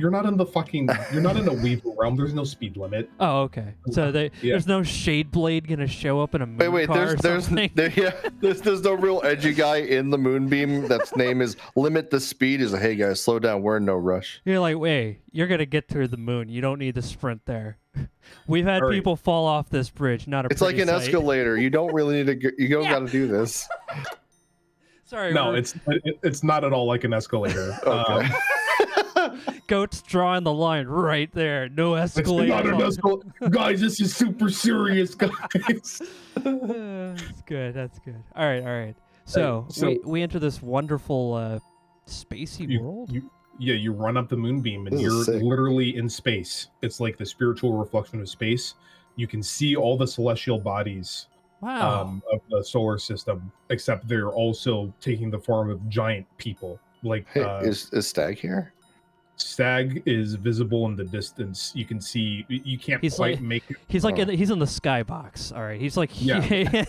Weaver realm. There's no speed limit. Oh, okay. So there's no shade blade gonna show up in a moon Wait, car or there's something? there's no real edgy guy in the moonbeam that's name is limit the speed. Is like, hey guys, slow down. We're in no rush. You're like, wait, you're gonna get to the moon. You don't need to sprint there. We've had All right. people fall off this bridge. Not a. It's like pretty an sight. escalator. You don't really need to. You don't Yeah. got to do this. Sorry, No, we're- it's not at all like an escalator. Okay. Goat's drawing the line right there. No It's escalator. not an escalator. Guys, this is super serious, guys. That's good. That's good. All right. So, so- we enter this wonderful spacey world. You run up the moonbeam and This is you're sick. literally in space. It's like the spiritual reflection of space. You can see all the celestial bodies Wow. of the solar system, except they're also taking the form of giant people. Like Hey, is Stag here? Stag is visible in the distance. You can see. You can't He's quite like- make it. He's like Oh. he's in the skybox. All right. He's like Yeah.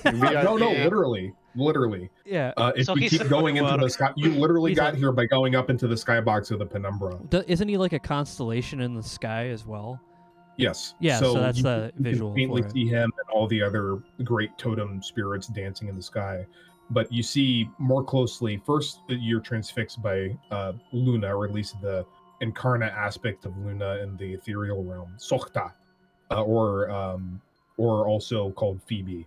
No, VIP. literally. yeah. If So you he's keep going into underwater. the sky, you literally He's got a- here by going up into the skybox of the penumbra. Isn't he like a constellation in the sky as well? Yes. Yeah, so that's you the can visual faintly for it. see him and all the other great totem spirits dancing in the sky. But you see more closely. First, you're transfixed by Luna, or at least the incarnate aspect of Luna in the ethereal realm, Sochta, or also called Phoebe.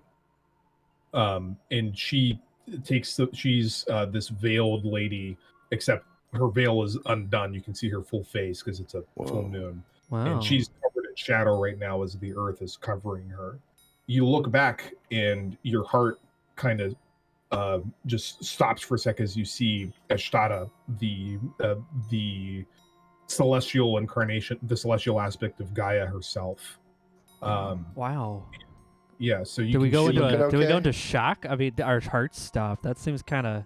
And she's this veiled lady, except her veil is undone. You can see her full face because it's a full Whoa. moon. Wow. And she's covered in shadow right now as the earth is covering her. You look back and your heart kind of just stops for a second as you see Eshtara, the celestial incarnation, the celestial aspect of Gaia herself. Wow. Yeah, so you Do we can go see, into do we go okay? into shock? I mean, our hearts stop. That seems kind of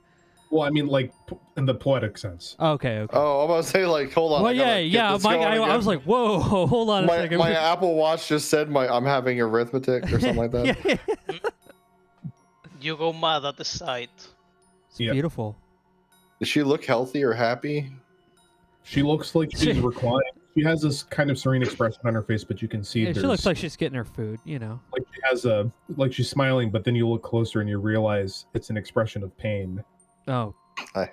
well, I mean, like in the poetic sense. okay. Oh, I'm about to say, like, hold on. Well, I gotta yeah, get yeah. this My, going I again. was like, whoa, hold on a my, second. my Apple Watch just said I'm having arithmetic or something like that. Yeah. You go mad at the sight. It's Yeah. beautiful. Does she look healthy or happy? She looks like she's reclining. She has this kind of serene expression on her face, but you can see Yeah, she there's looks like she's getting her food. You know. like she has a like she's smiling, but then you look closer and you realize it's an expression of pain. Oh, I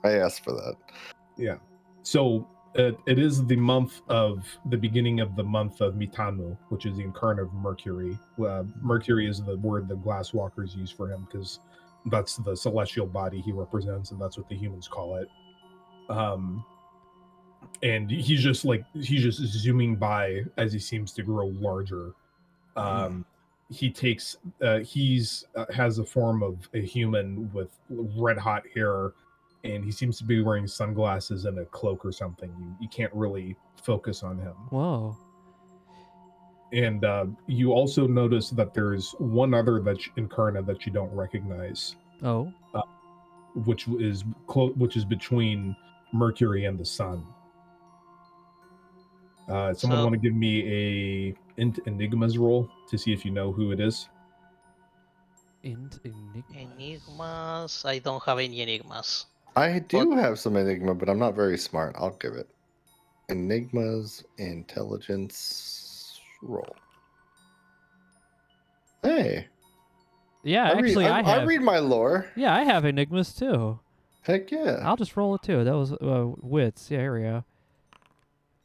asked for that. Yeah. So it is the beginning of the month of Mitanu, which is the incarnate of Mercury. Mercury is the word the glasswalkers use for him because that's the celestial body he represents, and that's what the humans call it. And he's just zooming by as he seems to grow larger. He takes has a form of a human with red hot hair, and he seems to be wearing sunglasses and a cloak or something. You can't really focus on him. whoa. And you also notice that there's one other incarna that you don't recognize, Oh, which is between Mercury and the Sun. Someone So- want to give me a Enigmas roll to see if you know who it is? Enigmas. I don't have any enigmas. I do have some enigma, but I'm not very smart. I'll give it. Enigmas, intelligence, roll. Hey. yeah. I Actually, I have. read my lore. Yeah, I have enigmas too. Heck yeah. I'll just roll it too. That was wits. Yeah, here we go.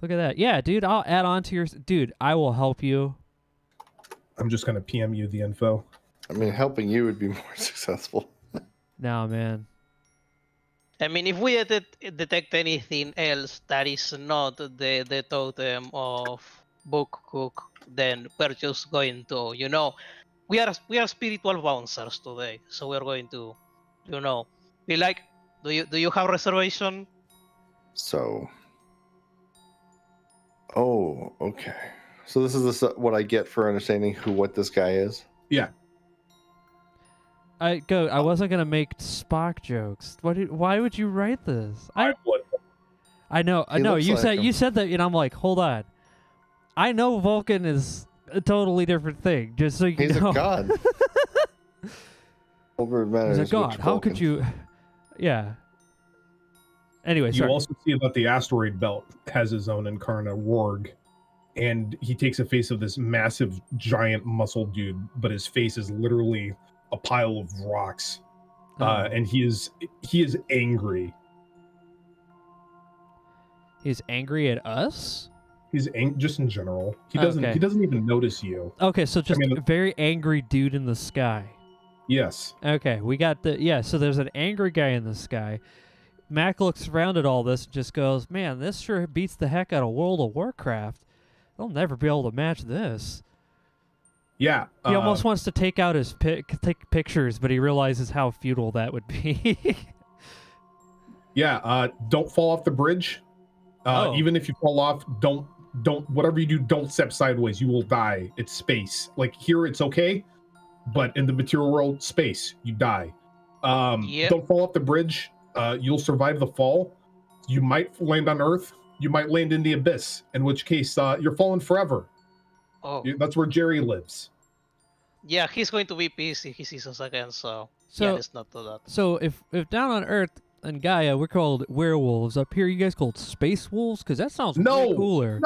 Look at that. Yeah, dude. I'll add on to your. Dude, I will help you. I'm just gonna PM you the info. I mean, helping you would be more successful. No, man. I mean, if we detect anything else that is not the totem of Book Cook, then we're just going to, we are spiritual bouncers today, so we're going to, be like, do you have reservation? So. Oh, okay. So this is what I get for understanding what this guy is. Yeah. I wasn't gonna make Spock jokes. Why would you write this? I know. He looks You like said him. you said that, and I'm like, hold on. I know Vulcan is a totally different thing. Just so you He's know. a god. Over He's a god. How could you? Yeah. Anyway, You sorry. also see that the asteroid belt has his own incarna, Rorg, and he takes a face of this massive, giant muscle dude, but his face is literally a pile of rocks, and he is angry. He's angry at us. He's just in general. He Oh, doesn't. okay. He doesn't even notice you. Okay, so just mean- a very angry dude in the sky. Yes. Okay, we got so there's an angry guy in the sky. Mac looks around at all this and just goes, man, this sure beats the heck out of World of Warcraft. They'll never be able to match this. Yeah. He almost wants to take out his take pictures, but he realizes how futile that would be. Yeah. Don't fall off the bridge. Oh. Even if you fall off, don't. Whatever you do, don't step sideways. You will die. It's space. Like here, it's okay, but in the material world, space, you die. Yep. Don't fall off the bridge. You'll survive the fall. You might land on Earth. You might land in the abyss. In which case, you're falling forever. Oh, That's where Jerry lives. yeah, he's going to be pissed if he sees us again, so yeah, So- let's not do that. So if down on Earth and Gaia we're called werewolves, up here you guys called space wolves? Because that sounds way No, cooler.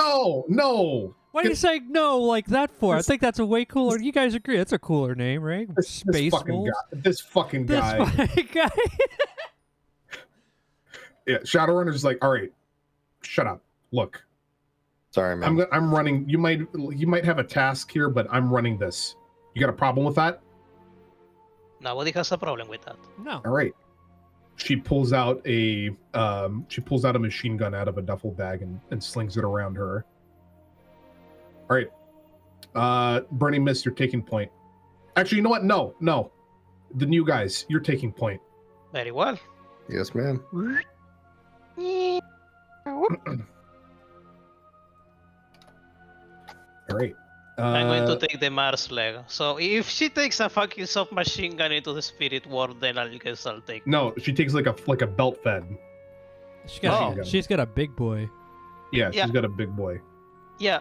no. Why are you saying no like that for? I think that's a way cooler. You guys agree? That's a cooler name, right? This Space fucking wolves. guy. This fucking This guy. fucking guy. Yeah, Shadowrunner's like, all right, shut up. Look, Sorry, man. I'm running. You might have a task here, but I'm running this. You got a problem with that? Nobody has a problem with that. No. All right. She pulls out a machine gun out of a duffel bag and slings it around her. All right. Burning Mist, you're taking point. Actually, you know what? No. the new guys, you're taking point. Very well. Yes, ma'am. All right. I'm going to take the Mars leg. So if she takes a fucking submachine gun into the spirit world, then I guess I'll take. No, she takes like a belt fed. She's got a big boy. Yeah, Yeah. she's got a big boy. Yeah,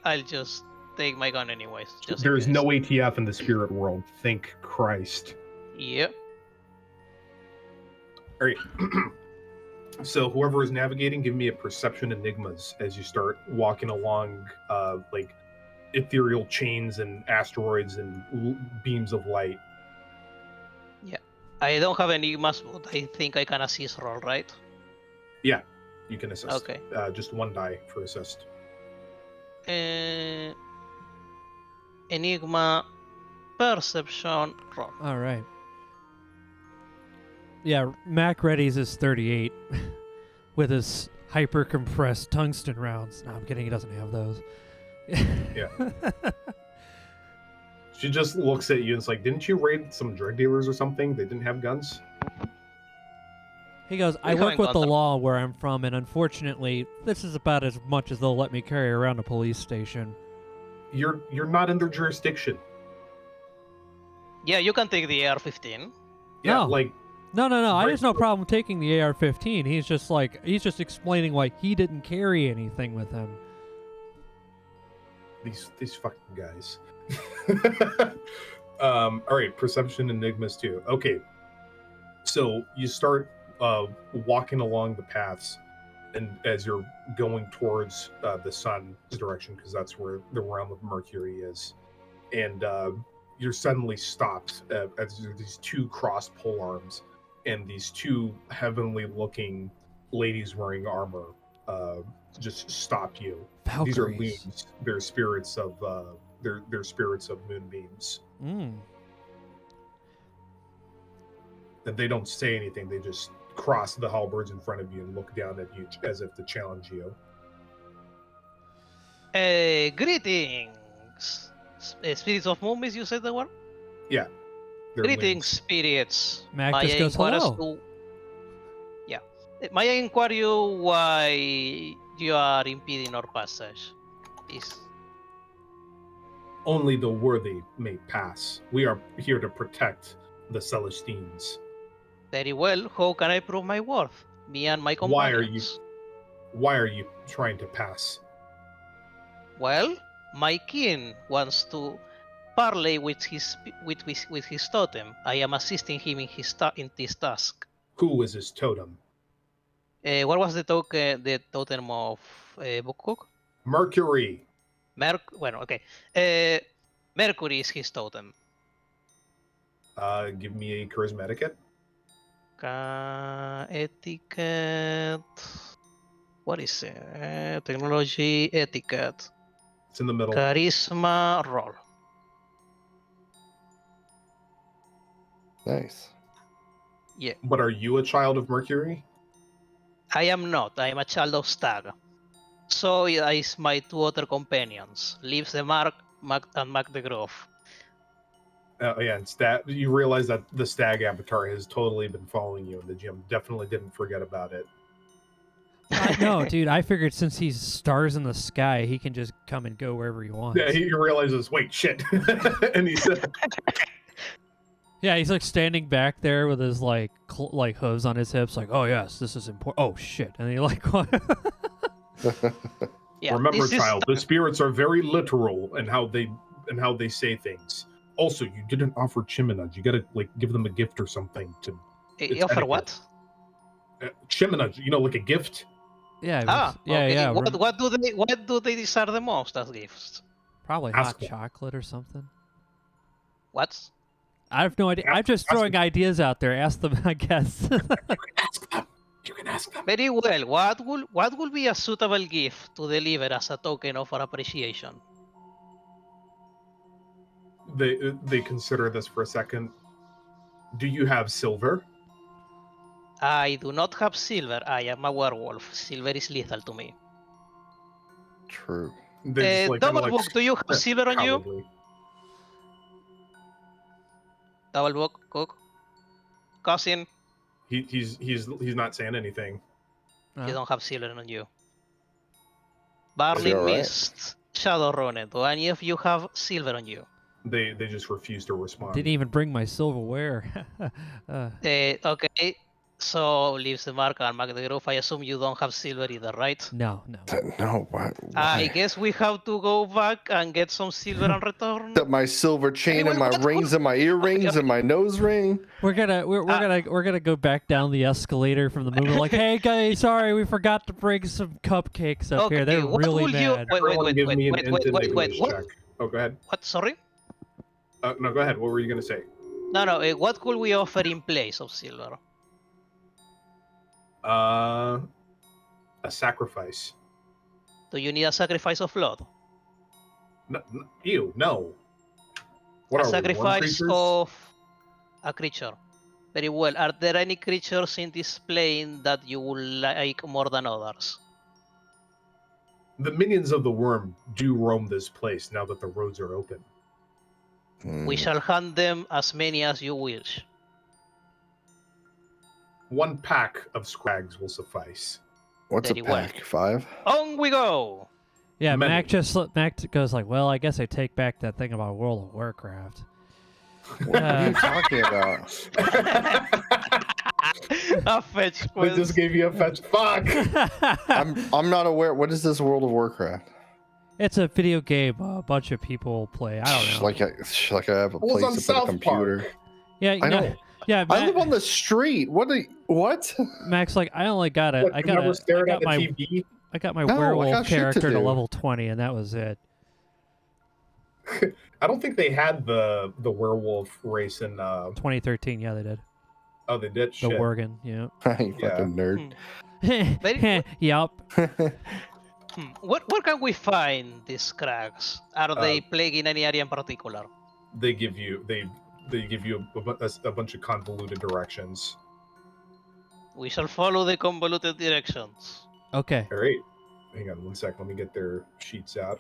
I'll just take my gun anyways. Just There's in no case. ATF in the spirit world. Thank Christ. Yep. All right. So whoever is navigating, give me a perception enigmas as you start walking along, like ethereal chains and asteroids and beams of light. I don't have enigmas, but I think I can assist roll, right? Yeah, you can assist. Okay. Just one die for assist. Enigma, perception, roll. All right. Yeah, Mac readies his 38 with his hyper compressed tungsten rounds. No, I'm kidding. He doesn't have those. Yeah. She just looks at you and is like, "Didn't you raid some drug dealers or something? They didn't have guns." He goes, I We work haven't with got the them. law where I'm from, and unfortunately, this is about as much as they'll let me carry around a police station. You're not in their jurisdiction. Yeah, you can take the AR-15. Yeah, No. like No, I Right. have no problem taking the AR-15. He's just explaining why he didn't carry anything with him. these fucking guys. All right, perception enigmas too. Okay, so you start walking along the paths, and as you're going towards the sun's direction, because that's where the realm of Mercury is, and you're suddenly stopped as these two crossed pole arms and these two heavenly-looking ladies wearing armor just stop you. These are Valkyries. beings. They're spirits of they're spirits of moonbeams. Mm. And they don't say anything. They just cross the halberds in front of you and look down at you as if to challenge you. Greetings. Spirits of movies, you said the word? Yeah. they're Greetings, wings. spirits. Mac May just I goes, inquire as hello. to... Yeah. May I inquire you why you are impeding our passage? Is Only the worthy may pass. We are here to protect the Celestines. very well. How can I prove my worth? Me and my Why are companions. Why are you trying to pass? Well, my king wants to parley with his totem. I am assisting him in in this task. Who is his totem? What was the totem of Bukuk? Mercury. Bueno, okay. Mercury is his totem. Give me a charismatic hit. Etiquette. What is it? Technology, etiquette. It's in the middle. Charisma, roll. Nice. Yeah. But are you a child of Mercury? I am not. I am a child of Stag. So is my two other companions. Leaves the Mark and Mac the Grove. Yeah, and you realize that the stag avatar has totally been following you in the gym. Definitely didn't forget about it. No, dude, I figured since he's stars in the sky, he can just come and go wherever he wants. Yeah, he realizes, wait, shit. And he said, Yeah, he's like standing back there with his like hooves on his hips, like, oh yes, this is important. Oh shit, and he like, Yeah, remember, this is child, the spirits are very literal in how they say things. Also, you didn't offer chiminage. You gotta like give them a gift or something to offer etiquette. what? Chiminage, like a gift. yeah, Okay. yeah. What do they desire the most as gifts? Probably Ask hot them. chocolate or something. What? I have no idea. I'm just Ask throwing them. ideas out there. Ask them, I guess. You can ask them. Very well. What would be a suitable gift to deliver as a token of our appreciation? They consider this for a second. Do you have silver? I do not have silver. I am a werewolf. Silver is lethal to me. True. They just, like, kinda Double like, book, do you have silver on you? probably. Double book, cook. Cousin, He's not saying anything. you don't have silver on you. Is he Burning alright? Mist, Shadowrunner. Do any of you have silver on you? They just refuse to respond. Didn't even bring my silverware. Okay, so leaves the mark and mark the roof. I assume you don't have silver either, right? no. No, why? I guess we have to go back and get some silver and return. My silver chain and my What? rings and my earrings and my nose ring. We're gonna go back down the escalator from the movie. Like, hey guys, sorry, we forgot to bring some cupcakes up here. They're what really would you- mad. Everyone give me an int English What? check. Oh, go ahead. What? Sorry? No, go ahead. What were you gonna say? No. What could we offer in place of silver? A sacrifice. Do you need a sacrifice of blood? No. What A are we, worm sacrifice creatures? of a creature. Very well. Are there any creatures in this plane that you would like more than others? The minions of the worm do roam this place now that the roads are open. We shall hunt them as many as you wish. 1 pack of scrags will suffice. What's a Very well. pack? 5? On we go! Yeah, Many. Mac goes like, well, I guess I take back that thing about World of Warcraft. What are you talking about? A fetch They quest. just gave you a fetch. Fuck! I'm not aware. What is this World of Warcraft? It's a video game a bunch of people play. I don't know. Like I have a Well, it's on place to put a South computer. Park. Yeah, I know. Yeah, I live on the street. What? Mac's like, I only got it. What, you never stared at the my TV? I got my No, I werewolf got shit to character to do. level 20, and that was it. I don't think they had the werewolf race in. 2013, yeah, they did. Oh, they did. The Shit. Worgen, yeah. You fucking nerd. Yup. Where can we find these cracks? Are they plaguing any area in particular? They give you a bunch of convoluted directions. We shall follow the convoluted directions. Okay. All right. Hang on 1 sec. Let me get their sheets out.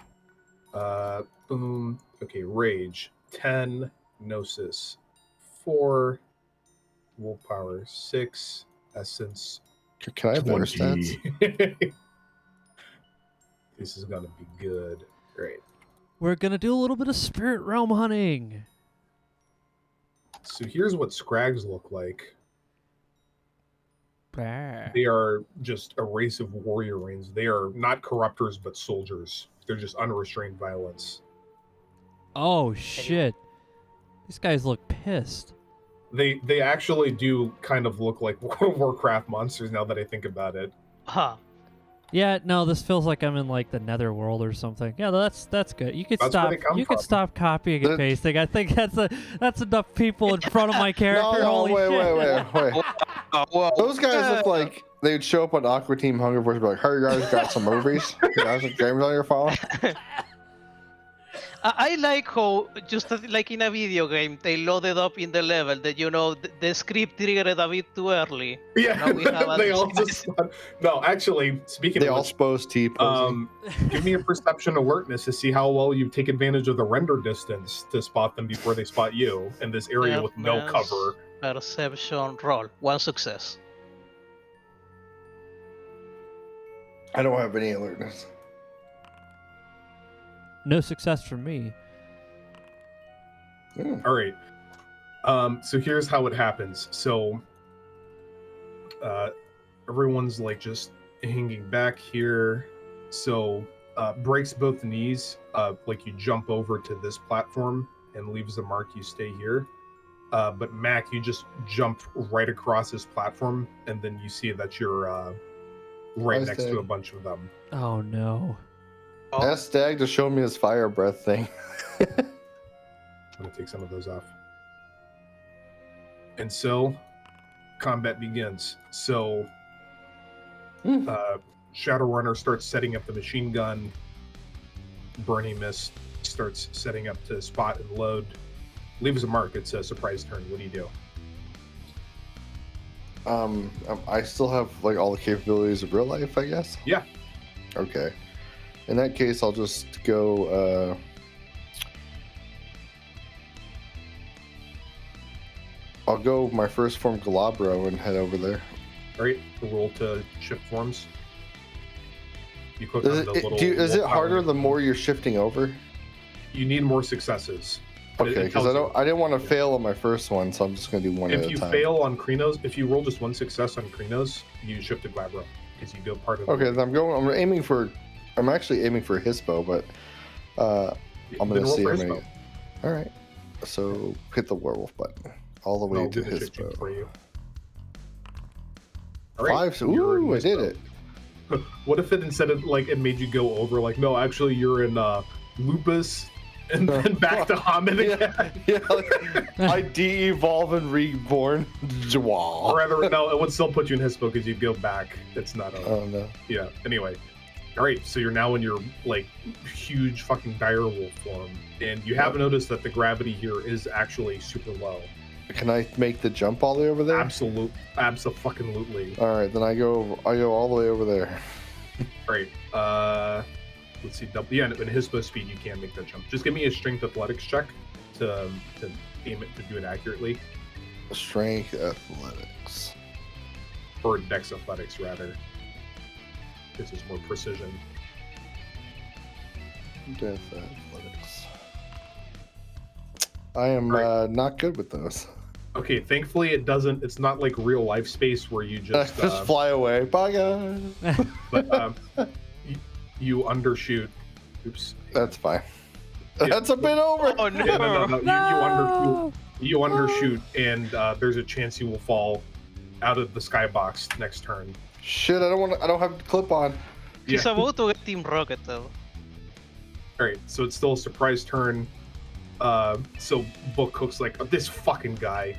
Boom. Okay. Rage 10. Gnosis 4. Willpower 6. Essence Can I have their 20. stats? This is gonna be good. Great. We're gonna do a little bit of spirit realm hunting. So here's what scrags look like. Bah. They are just a race of warrior rains. They are not corruptors, but soldiers. They're just unrestrained violence. Oh shit. These guys look pissed. They actually do kind of look like Warcraft monsters now that I think about it. Huh. Yeah, no, this feels like I'm in like the Netherworld or something. Yeah, that's good. You could That's where stop. they come You could from. stop copying and pasting. I think that's enough people in front of my character. No, Holy shit. wait. Whoa. Those guys look like they'd show up on Aqua Team Hunger Force and be like, hey, you guys got some movies? You guys have games on your phone? I like how, just like in a video game, they loaded up in the level that, the script triggered a bit too early. Yeah, Now we have they a- all just. No, actually, speaking They of all which, supposed T posing. give me a perception alertness to see how well you take advantage of the render distance to spot them before they spot you in this area with no Awareness, cover. Perception roll. 1 success. I don't have any alertness. No success from me. All right. So here's how it happens. So everyone's like just hanging back here. So breaks both knees. Like you jump over to this platform and leaves the mark. You stay here. But Mac, you just jump right across this platform, and then you see that you're right Nice next to tag. a bunch of them. Oh no. Ask Stag to show me his fire breath thing. I'm gonna take some of those off. And so, combat begins. So, Shadowrunner starts setting up the machine gun. Burning Mist starts setting up to spot and load. Leaves a mark. It's a surprise turn. What do you do? I still have like all the capabilities of real life, I guess. Yeah. Okay. In that case, I'll just go. I'll go my first form Galabro and head over there. All right, roll to shift forms. You click Is on the little. is it harder the more you're shifting over? You need more successes. Okay, because I didn't want to fail on my first one, so I'm just gonna do one at a time. If you fail on Krinos, if you roll just one success on Krinos, you shift to Glabro because you go part of. Okay, then I'm actually aiming for Hispo, but I'm gonna see how many. All right, so hit the werewolf button all the way to Hispo. For you. All right, 5. So, ooh, I did it. What if it instead of like it made you go over like no, actually you're in Lupus and then back to Hamid again? Yeah, I de-evolve and reborn. Or rather, no, it would still put you in Hispo because you'd go back. It's not a. Oh no. Yeah. Anyway, all right. So you're now in your like huge fucking direwolf form, and you have noticed that the gravity here is actually super low. Can I make the jump all the way over there? Abso-fucking-lutely. All right, then I go all the way over there. All right. Let's see. Yeah, in Hispo speed, you can make that jump. Just give me a strength athletics check to aim it to do it accurately. Strength athletics. Or dex athletics, rather. This is more precision. Dex athletics. I am not good with those. Okay, thankfully it doesn't. It's not like real life space where you just fly away. Bye guys. But you undershoot. Oops. That's fine. Yeah. That's a bit over. Oh no! No. You undershoot, and there's a chance you will fall out of the skybox next turn. Shit! I don't have clip on. He's about to get Team Rocket though. All right, so it's still a surprise turn. So Book Cook's like, oh, this fucking guy.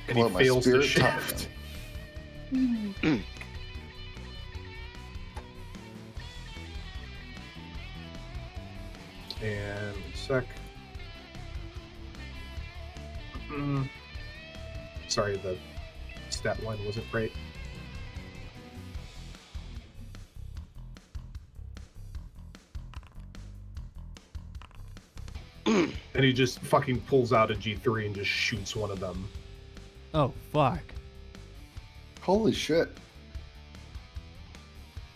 And he fails to shift. And one sec. Sorry, the stat line wasn't right. And he just fucking pulls out a G3 and just shoots one of them. Oh, fuck. Holy shit.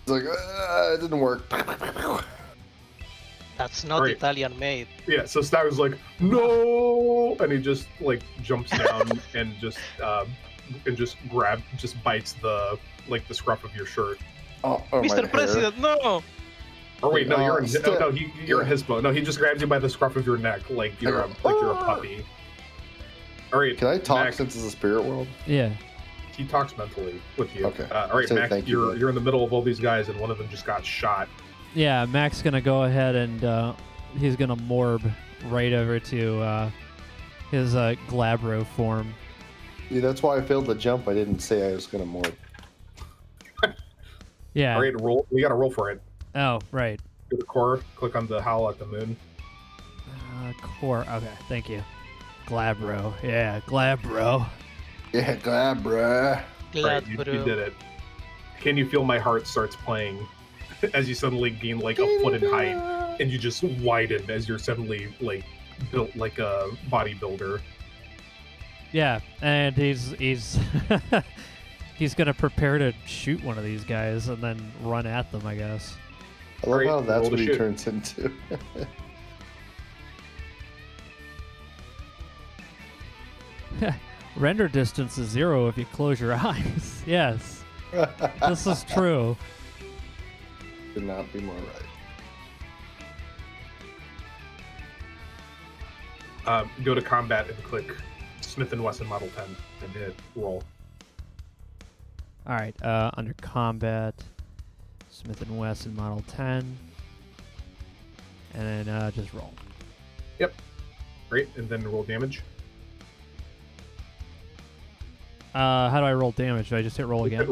It's like, it didn't work. That's not Italian made. Yeah, so Stagger's like, no! And he just, like, jumps down and just bites the scruff of your shirt. Oh, Mr. President, no! Or wait, no, you're in Hispo. No, he just grabs you by the scruff of your neck like you're a puppy. All right. Can I talk Mac, since it's a spirit world? Yeah. He talks mentally with you. Okay. All right, Mac, you're in the middle of all these guys, and one of them just got shot. Yeah, Mac's gonna go ahead and he's gonna morb right over to his Glabro form. Yeah, that's why I failed the jump. I didn't say I was gonna morb. Yeah. All right, roll. We gotta roll for it. Oh, right. Go to core. Click on the Howl at the Moon. Core. Okay, thank you. Glabro. Yeah, Glabro. Yeah, Glabro. Right, you did it. Can you feel my heart starts playing as you suddenly gain like a foot in height, and you just widen as you're suddenly like built like a bodybuilder. Yeah, and he's he's gonna prepare to shoot one of these guys and then run at them, I guess. I love how that's what he turns into. Render distance is 0 if you close your eyes. Yes. This is true. Could not be more right. Go to combat and click Smith & Wesson Model 10 and hit roll. All right, under combat, Smith & Wesson Model 10, and then just roll. Yep. Great, and then roll damage. How do I roll damage? Do I just hit roll again?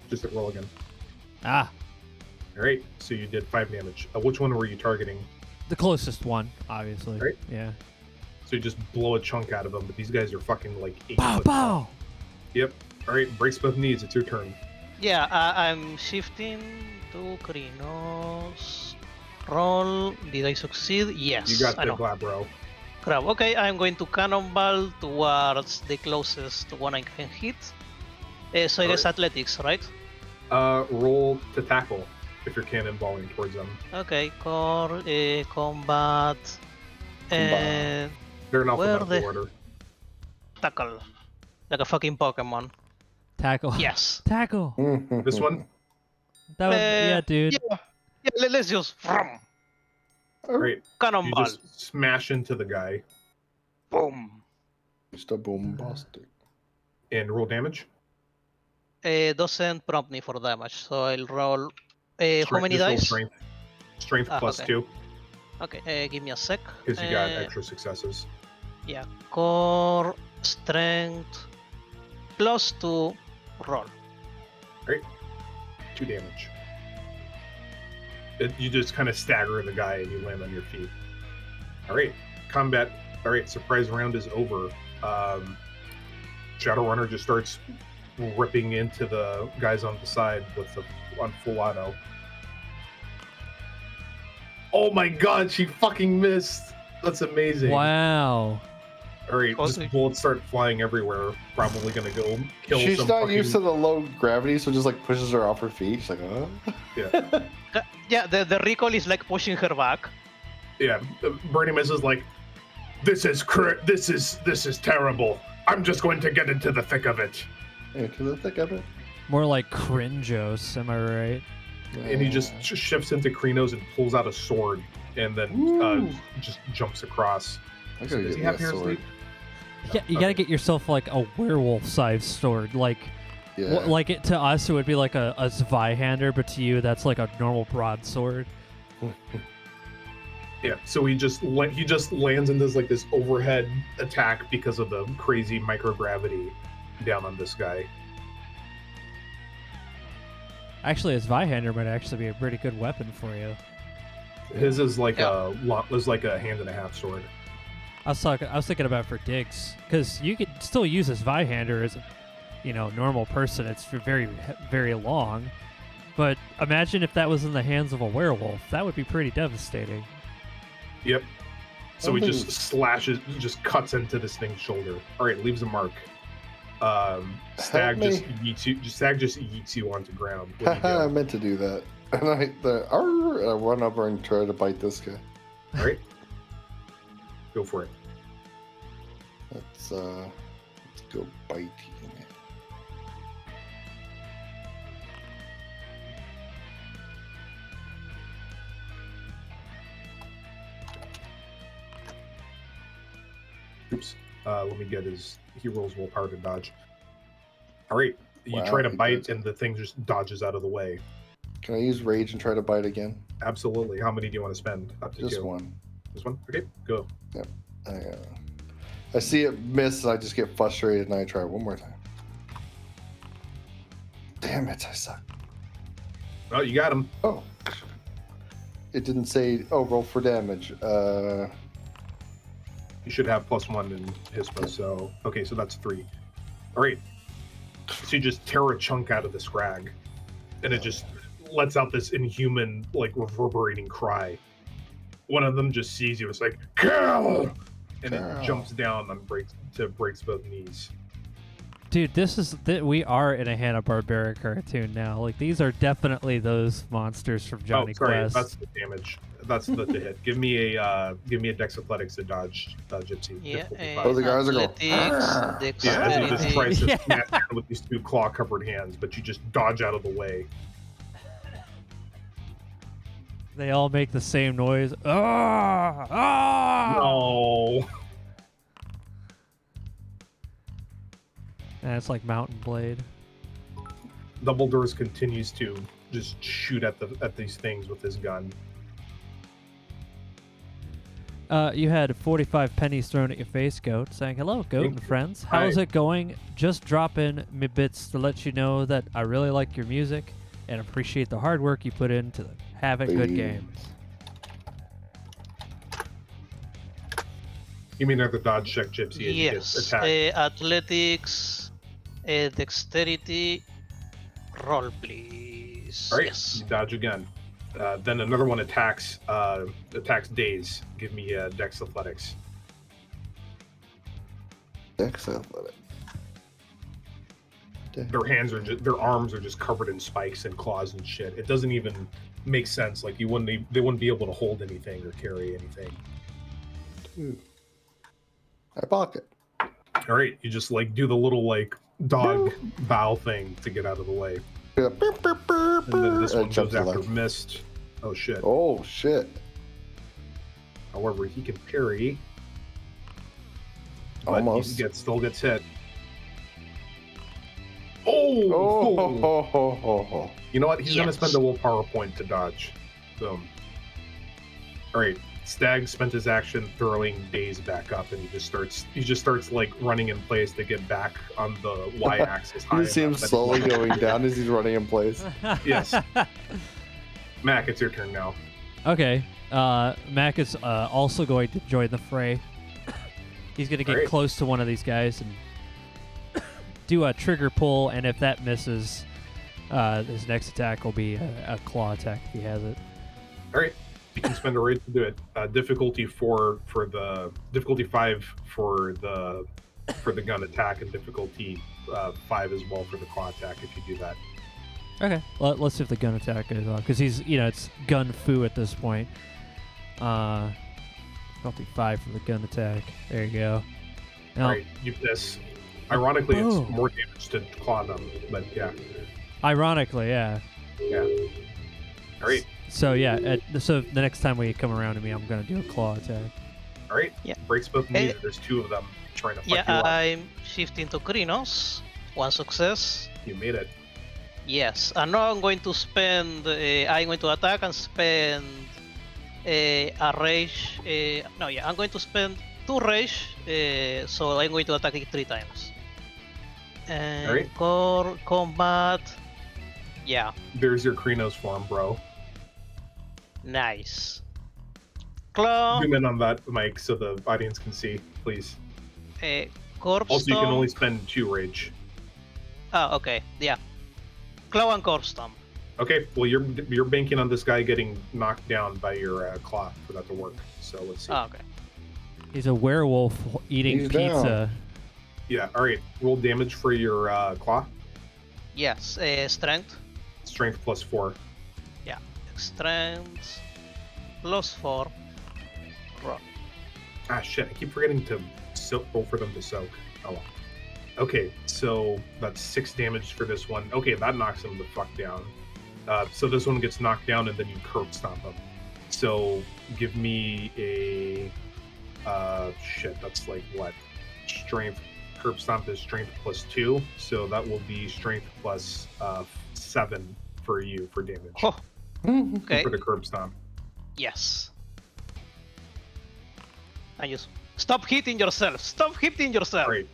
Just hit roll again. Ah. All right, so you did 5 damage. Which one were you targeting? The closest one, obviously. Right. Yeah. So you just blow a chunk out of them, but these guys are fucking like 8 Pow, foot pow! tall. Yep. All right, brace both knees. It's your turn. Yeah, I'm shifting to Krinos. Roll. Did I succeed? Yes. You got the Glabro. Crap. Okay, I'm going to cannonball towards the closest one I can hit. So it is athletics, right? Roll to tackle if you're cannonballing towards them. Okay, core, combat, and They're in where alphabetical the- order. tackle. Like a fucking Pokemon. Tackle. Yes. Tackle. This one? That was, yeah, dude. Yeah, let's just Great. You cannonball. just smash into the guy Boom. Just a bombastic. and roll damage. Doesn't prompt me for damage, so I'll roll. How many Just roll dice? Strength. Strength plus okay. 2, Okay, give me a sec. because you got extra successes. Yeah, core, strength, plus 2, roll. 2 damage. You just kind of stagger the guy and you land on your feet. All right, combat. All right, surprise round is over. Shadowrunner just starts ripping into the guys on the side on full auto. Oh my god, she fucking missed. That's amazing. Wow. All right, just bullets start flying everywhere. Probably gonna go kill She's some not fucking... used to the low gravity, so just like pushes her off her feet. She's like, Yeah. Yeah, the recoil is like pushing her back. Yeah, Bernimus is like, this is terrible. I'm just going to get into the thick of it. into the thick of it. More like cringeos, am I right? And he just shifts into Krinos and pulls out a sword, and then just jumps across. I So gotta does get he me have a hair sword. sleep? Yeah, you gotta get yourself like a werewolf-sized sword. Like, Yeah. like it to us, it would be like a Zweihander, but to you, that's like a normal broadsword. Yeah. So he just lands and does like this overhead attack because of the crazy microgravity down on this guy. Actually, a Zweihander might actually be a pretty good weapon for you. His is like a hand and a half sword. I was thinking about for digs, because you could still use a Zweihander as a, normal person. It's very, very long. But imagine if that was in the hands of a werewolf. That would be pretty devastating. Yep. So he just cuts into this thing's shoulder. All right, leaves a mark. Stag just yeets you onto ground. What do you I do? meant to do that. And I run over and try to bite this guy. All right, go for it. Let's go biting. Oops. Let me get his. He rolls willpower to dodge. All right, you Wow, try to he bite, did. and the thing just dodges out of the way. Can I use rage and try to bite again? Absolutely. How many do you want to spend? Up to Just 2. one. This one. Okay, go. I see it miss, and I just get frustrated, and I try one more time. Damn it, I suck. Oh, you got him. Oh. It didn't say, roll for damage. You should have +1 in Hispo. So okay, so that's 3. All right. So you just tear a chunk out of the scrag, and it just lets out this inhuman, like, reverberating cry. One of them just sees you. It's like, kill! And it jumps down and breaks both knees. Dude, we are in a Hanna-Barbera cartoon now. Like, these are definitely those monsters from Johnny Quest. That's the damage. That's the hit. Give me a Dex Athletics to dodge Gypsy. Yeah, Difficulty Oh, the guys are going, athletics, Yeah, as he just dexterity. tries to Yeah. smash down with these 2 claw-covered hands, but you just dodge out of the way. They all make the same noise. Ah! Ah! No. And it's like Mountain Blade. Dumbledore continues to just shoot at these things with his gun. You had 45 pennies thrown at your face, Goat, saying, "Hello, Goat and friends. How's Hi. it going? Just dropping me bits to let you know that I really like your music and appreciate the hard work you put into have a good game." You mean another dodge check, Gypsy, as you Yes, get attacked. athletics, dexterity, roll please. All right, Yes. you dodge again. Then another one attacks Daze. Give me Dex Athletics. Dex athletic. Their arms are just covered in spikes and claws and shit. It doesn't even make sense. Like they wouldn't be able to hold anything or carry anything. I pocket. All right, you just like do the little like dog bow thing to get out of the way. And And then this one goes after Mist. Oh shit. Oh shit. However, he can parry. But Almost. he still gets hit. Oh! You know what? He's gonna spend a willpower point to dodge. Boom. Alright. Stag spent his action throwing Daze back up, and he just starts like running in place to get back on the y-axis. You see him slowly going down as he's running in place. Yes. Mac, it's your turn now. Okay. Mac is also going to join the fray. He's going to get close to one of these guys and do a trigger pull, and if that misses, his next attack will be a claw attack if he has it. All right. You can spend a rage to do it. Difficulty 4 for the difficulty 5 for the gun attack, and difficulty 5 as well for the claw attack if you do that. Okay, let's see if the gun attack is on, because he's, it's gun fu at this point. Difficulty 5 for the gun attack. There you go. Now, all right, you miss. Ironically, it's more damage to claw them, but yeah. Ironically, yeah. Yeah. All right. So yeah, so the next time we come around to me, I'm gonna do a claw attack. All right. Yeah. Breaks both knees. There's 2 of them trying to fuck you up. I'm shifting to Krinos. 1 success. You made it. Yes, and now I'm going to spend. I'm going to attack and spend a rage. I'm going to spend 2 rage. So I'm going to attack it 3 times. And Alright. core combat. Yeah, There's your Krinos form, bro. nice. Claw. Zoom in on that, Mike, so the audience can see, please. Corpse Also, you can Stomp. only spend 2 rage. Oh, okay. Yeah. Claw and Corpse Stomp. Okay, well, you're banking on this guy getting knocked down by your claw for that to work. So let's see. Oh, okay. He's a werewolf eating He's pizza. down. Yeah, all right. Roll damage for your claw. Yes. Strength. Strength plus 4. Yeah. Strength plus 4. Roll. Ah, shit. I keep forgetting to roll for them to soak. Oh, well. Okay, so that's 6 damage for this one. Okay, that knocks him the fuck down. So this one gets knocked down, and then you curb stomp him. So give me a... shit, that's like what? Strength. Curb stomp is strength plus 2, so that will be strength plus 7 for you for damage. Oh, okay. For the curb stomp. Yes. And just stop hitting yourself. Stop hitting yourself. All right,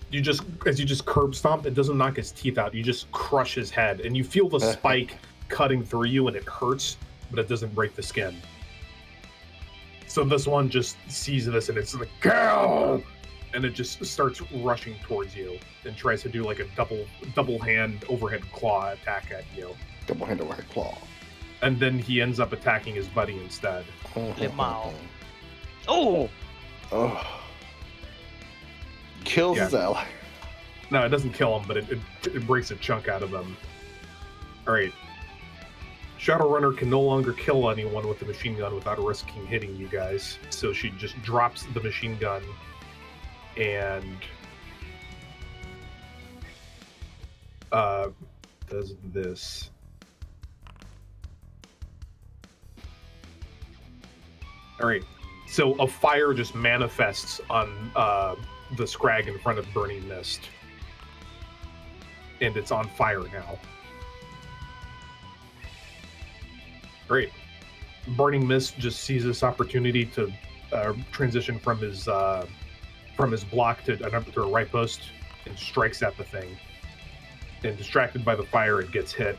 as you just curb stomp, it doesn't knock his teeth out. You just crush his head, and you feel the spike cutting through you, and it hurts, but it doesn't break the skin. So this one just sees this, and it's like, "Go!" And it just starts rushing towards you and tries to do like a double hand overhead claw attack at you. Double hand overhead claw. And then he ends up attacking his buddy instead. Lemao. Oh! Oh. Kills his ally. No, it doesn't kill him, but it breaks a chunk out of him. All right. Shadowrunner can no longer kill anyone with the machine gun without risking hitting you guys. So she just drops the machine gun and does this. All right. So a fire just manifests on the scrag in front of Burning Mist. And it's on fire now. Great. Burning Mist just sees this opportunity to transition from his block to a right post and strikes at the thing. And distracted by the fire, it gets hit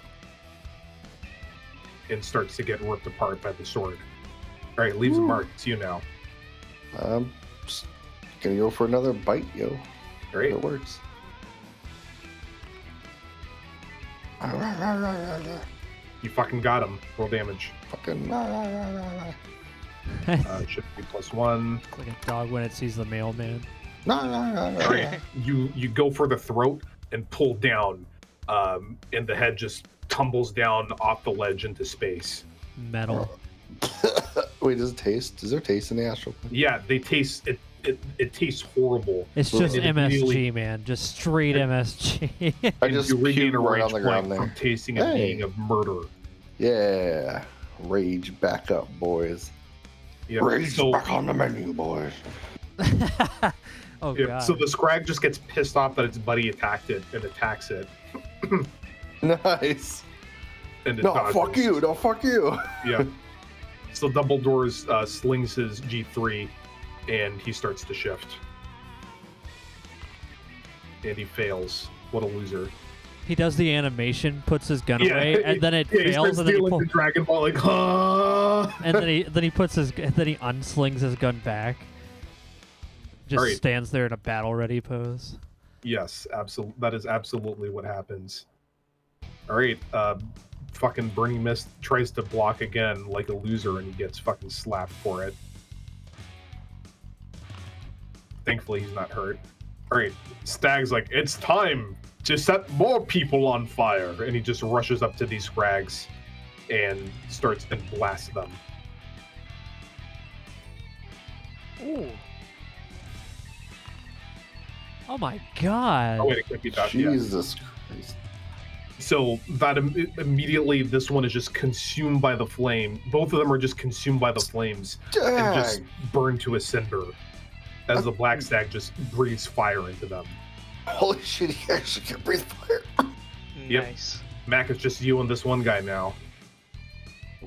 and starts to get ripped apart by the sword. All right, leaves a mark. It's you now. Just gonna go for another bite, yo. Great. It works. You fucking got him. Roll damage. Fucking. Should be +1. It's like a dog when it sees the mailman. No. You go for the throat and pull down, and the head just tumbles down off the ledge into space. Metal. Wait, does it taste? Is there taste in the astral plane? Yeah, they taste it. It tastes horrible. It's just It MSG, immediately- man. Just straight MSG. I and just you regain a puked right rage on the point ground from there. tasting and Hey. being of murder. Yeah, rage back up, boys. Yeah. Rage So, back on the menu, boys. Oh yeah, god. so the scrag just gets pissed off that its buddy attacked it and attacks it. Nice. And it No, dodges. fuck you. No, fuck you. Yeah. So Dumbledore's slings his G3 and he starts to shift. And he fails. What a loser. He does the animation, puts his gun Yeah, away, and then it Yeah, he fails, starts and then he dealing pull, the Dragon Ball like, and then he puts his then he unslings his gun back. Just Alright. stands there in a battle ready pose. Yes, absolutely. That is absolutely what happens. All right, fucking Burning Mist tries to block again like a loser, and he gets fucking slapped for it. Thankfully, he's not hurt. All right, Stag's like, it's time to set more people on fire, and he just rushes up to these scrags and starts and blasts them. Ooh. Oh my god. Oh wait, it could be that. Yeah. Jesus Christ. So that immediately, this one is just consumed by the flame. Both of them are just consumed by the flames and just Dang. burned to a cinder as the black stag just breathes fire into them. Holy shit, he actually can breathe fire. Yep. Nice. Mac, it's just you and this one guy now.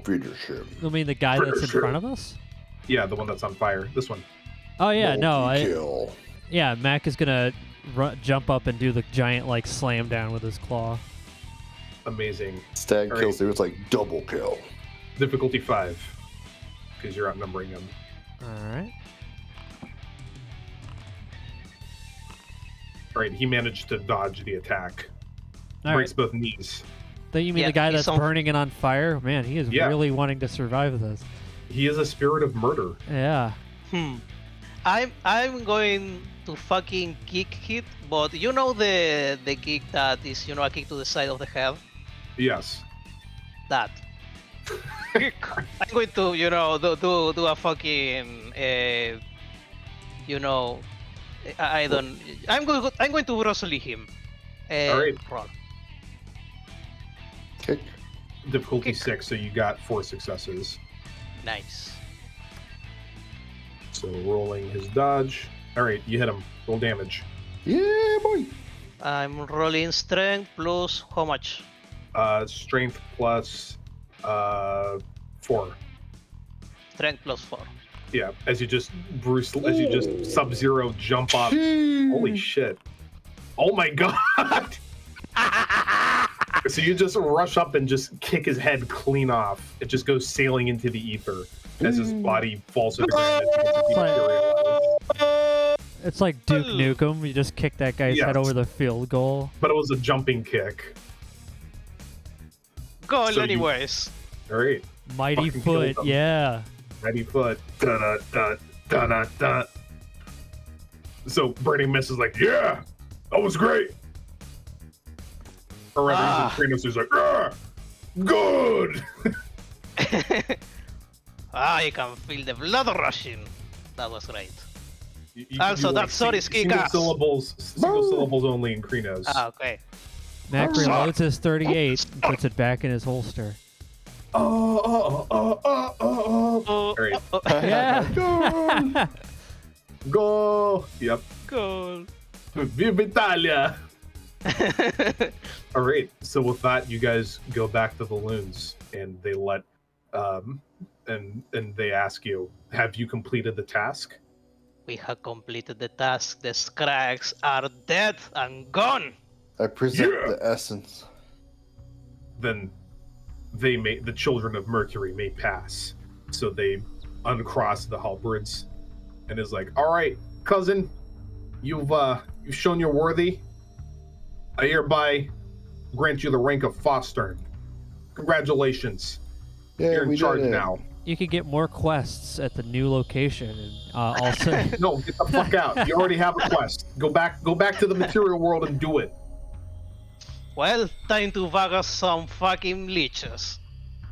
Leadership. You mean the guy that's in Sure. front of us? Yeah, the one that's on fire. This one. Oh yeah, no, Kill. yeah. Mac is gonna jump up and do the giant like slam down with his claw. Amazing. Stag All kills. It was like double kill. Difficulty 5. Because you're outnumbering him. All right. Alright, he managed to dodge the attack. All Breaks right. both knees. Then you mean Yeah, the guy he's that's on- burning and on fire? Man, he is Yeah. really wanting to survive this. He is a spirit of murder. Yeah. I'm going to fucking kick it, but you know the kick that is a kick to the side of the head. Yes. That. I'm going to do a fucking I don't. I'm going to wrestle him. Alright. Roll. Kick. Difficulty Kick. 6, so you got 4 successes. Nice. So rolling his dodge. Alright, you hit him. Roll damage. Yeah, boy. I'm rolling strength plus how much? Strength plus 4. Strength plus 4. Yeah, as you just Sub-Zero jump up. Holy shit. Oh my god! So you just rush up and just kick his head clean off. It just goes sailing into the ether as his body falls to the ground. and begins to deteriorate. It's like Duke Nukem. You just kick that guy's head Yes. over the field goal. But it was a jumping kick. Goal, So you- anyways. Alright. Mighty Fucking foot, killed him. yeah. Ready foot. Da da da da da. So Burning Mist is like, yeah, that was great. Or rather, Kratos is like, yeah, good. I can feel the blood rushing. That was great. You Also, do, that sword is kick-ass. Single syllables only in Kratos. Okay. Mac Suck. reloads his 38 and puts it back in his holster. Alright. Yeah. Go. Yep. Goal. Viva Italia. All right. So with that, you guys go back to the loons, and they let, and they ask you, have you completed the task? We have completed the task. The Scrags are dead and gone. I present Yeah. the essence. Then the children of Mercury may pass. So they uncross the halberds, and is like, all right, cousin, you've shown you're worthy. I hereby grant you the rank of Fostern. Congratulations. Yeah, You're in we charge did it. now. you could get more quests at the new location, and also. No, get the fuck out. You already have a quest. Go back to the material world and do it. Well, time to bag some fucking leeches.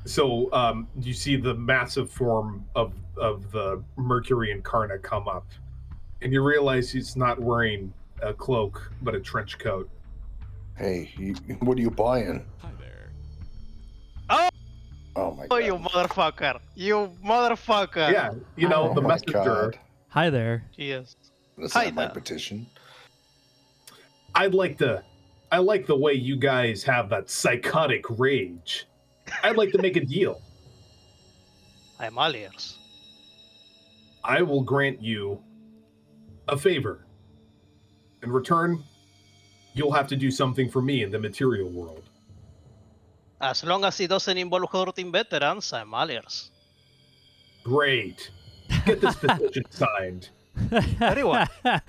So you see the massive form of the Mercury Incarnate come up, and you realize he's not wearing a cloak but a trench coat. Hey, what are you buying? Hi there. Oh my Oh, god. you motherfucker! You motherfucker! Yeah, you know, the my messenger. God. Hi there. Yes. That's Hi not my there. petition. I like the way you guys have that psychotic rage. I'd like to make a deal. I'm all ears. I will grant you a favor. In return, you'll have to do something for me in the material world. As long as it doesn't involve hurting veterans, I'm all ears. Great. Get this petition signed. Very well. As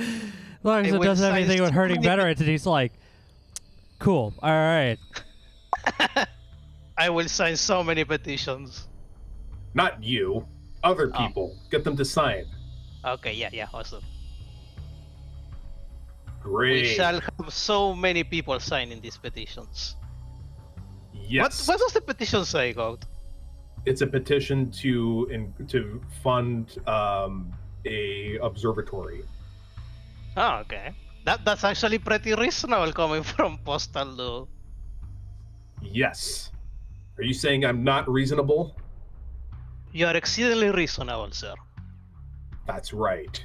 long as It it will doesn't have sign anything with so hurting many veterans, and he's like, cool, all right. I will sign so many petitions. Not you. Other Oh. people. Get them to sign. Okay, yeah, awesome. Great. We shall have so many people signing these petitions. Yes. What does the petition say, God? It's a petition to fund a observatory. Oh, okay. That's actually pretty reasonable coming from Postal, though. Yes. Are you saying I'm not reasonable? You are exceedingly reasonable, sir. That's right.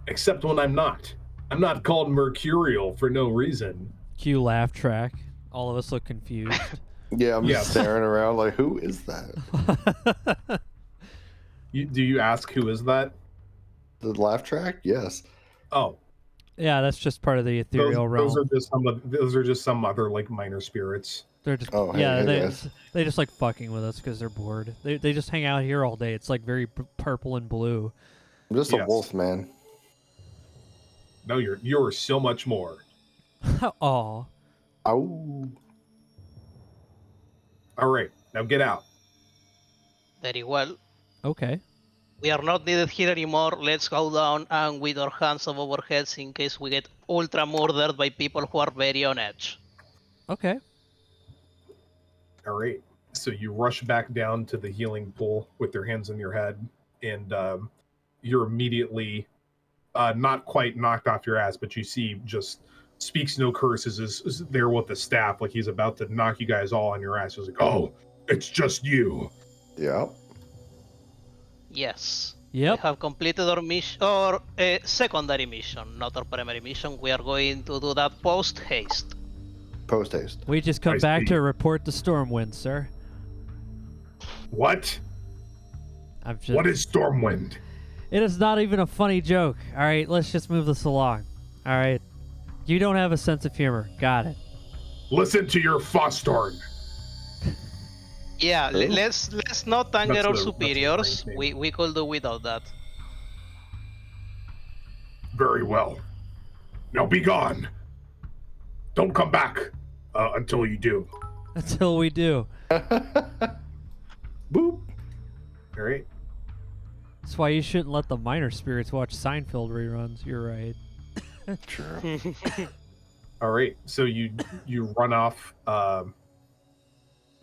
Except when I'm not. I'm not called Mercurial for no reason. Cue laugh track. All of us look confused. Yeah, I'm just Yeah. staring around like, who is that? Do you ask who is that? The laugh track? Yes. Oh, Yeah, that's just part of the ethereal realm. those are just some other like minor spirits. They're just Oh, hey, yeah, hey, they guys. they just like fucking with us because they're bored. They just hang out here all day. It's like very purple and blue. I'm just a Yes. wolf, man. No, you're so much more. Aw. Ow. All right, now get out. Very well. Okay. We are not needed here anymore. Let's go down and with our hands above our heads in case we get ultra murdered by people who are very on edge. Okay. All right. So you rush back down to the healing pool with your hands on your head, and you're immediately not quite knocked off your ass, but you see just Speaks No Curses is there with the staff, like he's about to knock you guys all on your ass. He's like, "Oh, it's just you." Yeah. Yes. Yep. We have completed our mission, or a secondary mission, not our primary mission. We are going to do that post haste. Post haste. We just come I back see. to report the Stormwind, sir. What? I'm just. What is Stormwind? It is not even a funny joke. All right, let's just move this along. All right. You don't have a sense of humor. Got it. Listen to your Fostorn. Yeah, Who? let's not anger That's our the superiors. strange name. We could do without that. Very well. Now be gone. Don't come back until you do. Until we do. Boop. All right. That's why you shouldn't let the minor spirits watch Seinfeld reruns. You're right. True. All right. So you run off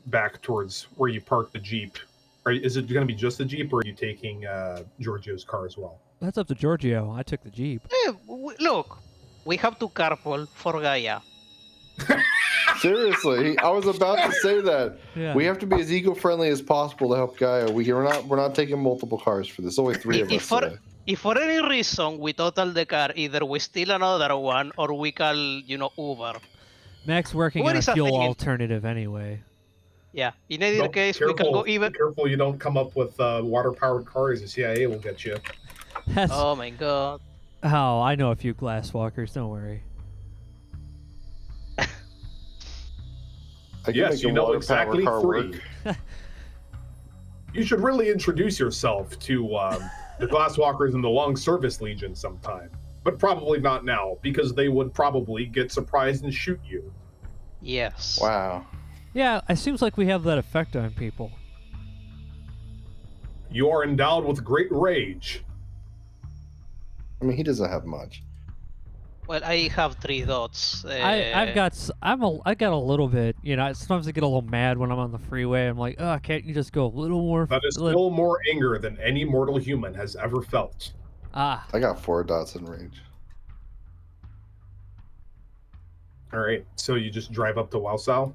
back towards where you parked the Jeep. Is it going to be just the Jeep, or are you taking Giorgio's car as well? That's up to Giorgio. I took the Jeep. Look, we have to carpool for Gaia. Seriously, I was about to say that. Yeah. We have to be as eco-friendly as possible to help Gaia. We're not taking multiple cars for this. Only three of us today. If for any reason we total the car, either we steal another one or we call, Uber. Mac's working What on a is that fuel thing in- alternative anyway. Yeah, in either Nope, case, we can go even. Careful you don't come up with water-powered cars. The CIA will get you. That's, Oh my god. oh, I know a few glasswalkers. Don't worry. I can Yes, make you a know water exactly power car three. work. You should really introduce yourself to the Glasswalkers and the Long Service Legion sometime. But probably not now, because they would probably get surprised and shoot you. Yes. Wow. Yeah, it seems like we have that effect on people. You are endowed with great rage. I mean, he doesn't have much. Well, I have 3 dots. I got a little bit. You know, sometimes I get a little mad when I'm on the freeway. I'm like, oh, can't you just go a little more? That is still more anger than any mortal human has ever felt. Ah. I got 4 dots in rage. All right, so you just drive up to Walsall?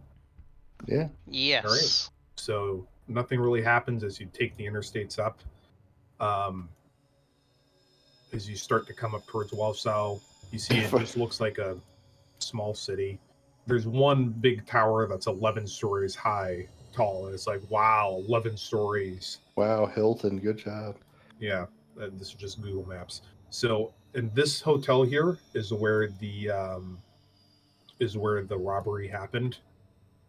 Yeah. Yes. All right. So nothing really happens as you take the interstates up. As you start to come up towards Walsall, you see it just looks like a small city. There's one big tower that's 11 stories tall, and it's like, wow, 11 stories. Wow, Hilton, good job. Yeah, this is just Google Maps. So, in this hotel here is where the robbery happened,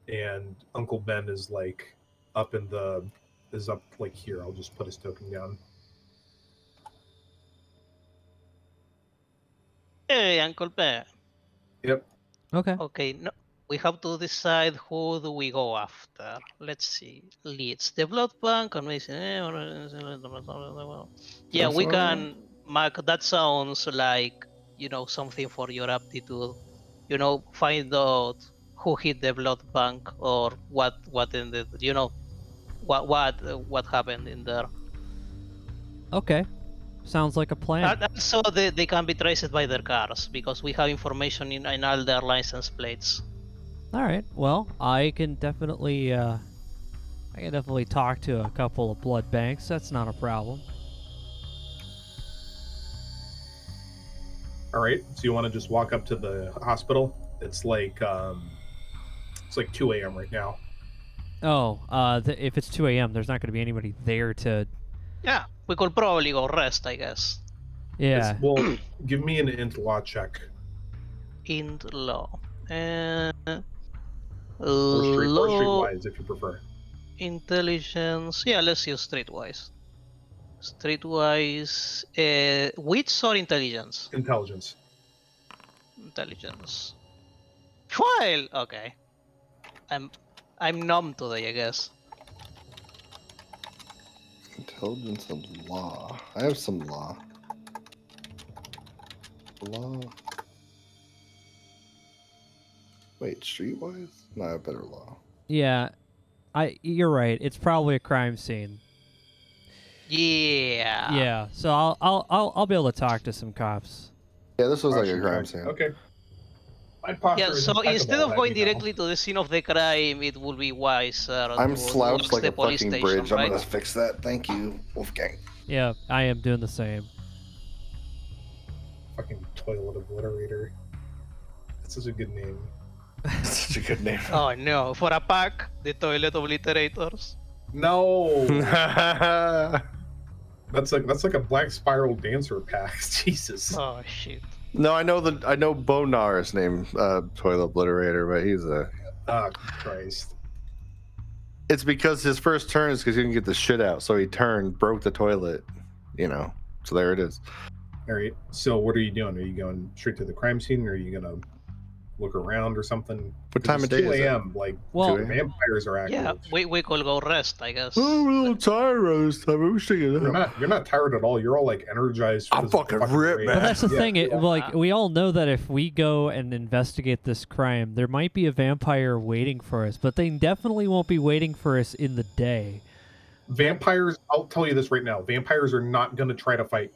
and Uncle Ben is like up like here. I'll just put his token down. Hey, Uncle Ben. Yep. Okay. Okay, no, we have to decide who do we go after. Let's see. Leads. The blood bank. Yeah, we can mark. That sounds like, something for your aptitude. Find out who hit the blood bank or what ended. What happened in there. Okay. Sounds like a plan. So they can be traced by their cars because we have information in all their license plates. All right. Well, I can definitely talk to a couple of blood banks. That's not a problem. All right. So you want to just walk up to the hospital? It's like 2 a.m. right now. Oh, if it's 2 a.m., there's not going to be anybody there to. Yeah, we could probably go rest, I guess. Yeah. Well, give me an int law check. Int law. Or Law, streetwise, if you prefer. Intelligence. Yeah, let's use streetwise. Streetwise. Wits or intelligence? Intelligence. Intelligence. Well, okay. I'm numb today, I guess. Intelligence and law. I have some law. Law. Wait, streetwise? No, I have better law. Yeah. You're right. It's probably a crime scene. Yeah. Yeah. So I'll be able to talk to some cops. Yeah, this was like a crime scene. Okay. Yeah, so instead of going directly to the scene of the crime, it would be wiser. I'm slouched like a fucking station, bridge. right? I'm gonna fix that. Thank you, Wolfgang. Yeah, I am doing the same. Fucking toilet obliterator. That's such a good name. Such a good name. Oh no, for a pack, the toilet obliterators. No. That's like a Black Spiral Dancer pack. Jesus. Oh shit. No, I know Bonar's name, Toilet Obliterator, but he's a. Oh Christ. It's because his first turn is because he didn't get the shit out, so he turned, broke the toilet, So there it is. All right. So what are you doing? Are you going straight to the crime scene, or are you gonna look around or something? What time of day is it? 2 a.m. Like, Well, the vampires are active. Yeah, we could go rest, I guess. Oh, I'm a little tired of this time. I wish I could. You're not tired at all. You're all like energized. I'm fucking ripped, rage. man. But that's the Yeah. thing. Like we all know that if we go and investigate this crime, there might be a vampire waiting for us, but they definitely won't be waiting for us in the day. Vampires. I'll tell you this right now. Vampires are not going to try to fight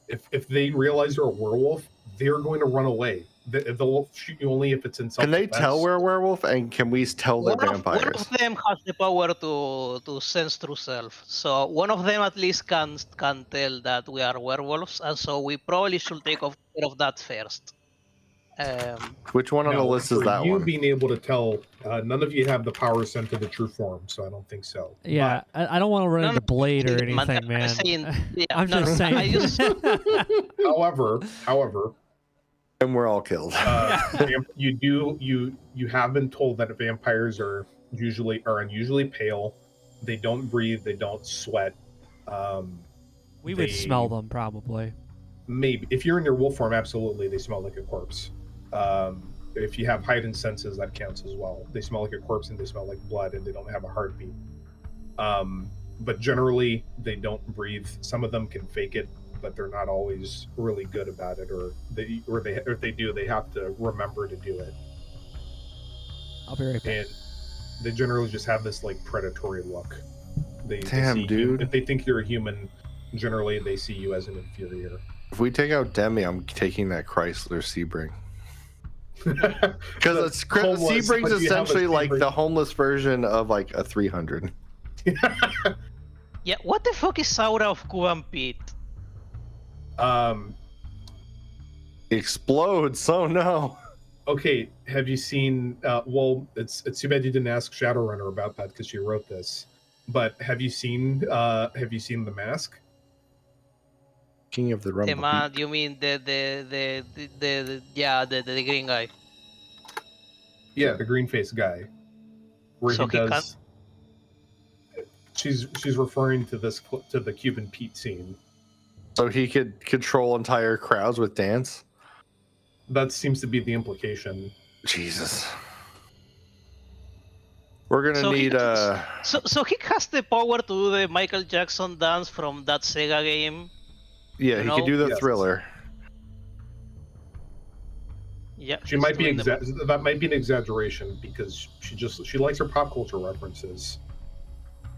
you. If they realize you're a werewolf, they're going to run away. They'll shoot you only if it's in self-defense. Can they tell we're a werewolf, and can we tell they're vampires? One of them has the power to sense through self. So one of them at least can tell that we are werewolves, and so we probably should take care of that first. Which one on the list is that you one? being able to tell, none of you have the power sent to the true form, so I don't think so. Yeah, I don't want to run into Blade or anything, man. I'm just saying. However, and we're all killed. You have been told that vampires are unusually pale. They don't breathe. They don't sweat. We would smell them probably. Maybe if you're in your wolf form, absolutely, they smell like a corpse. If you have heightened senses, that counts as well. They smell like a corpse and they smell like blood and they don't have a heartbeat. but generally they don't breathe. Some of them can fake it, but they're not always really good about it, or if they do, they have to remember to do it. I'll be right back. And they generally just have this like predatory look. Damn, see dude. if they think you're a human, generally they see you as an inferior. If we take out Demi, I'm taking that Chrysler Sebring. Because Sebring's essentially like the homeless version of like a 300. Yeah, what the fuck is Aura of Cuban Pete? Explodes. Oh no. Okay, have you seen? Well, it's too bad you didn't ask Shadowrunner about that because she wrote this. But have you seen the mask? King of the Rumble. The man, you mean the green guy? Yeah, the green face guy. Where So he he does. She's referring to the Cuban Pete scene. So he could control entire crowds with dance? That seems to be the implication. Jesus. We're gonna So need So he has the power to do the Michael Jackson dance from that Sega game. Yeah, he could do the Yes. Thriller. Yeah. She might be that might be an exaggeration because she likes her pop culture references.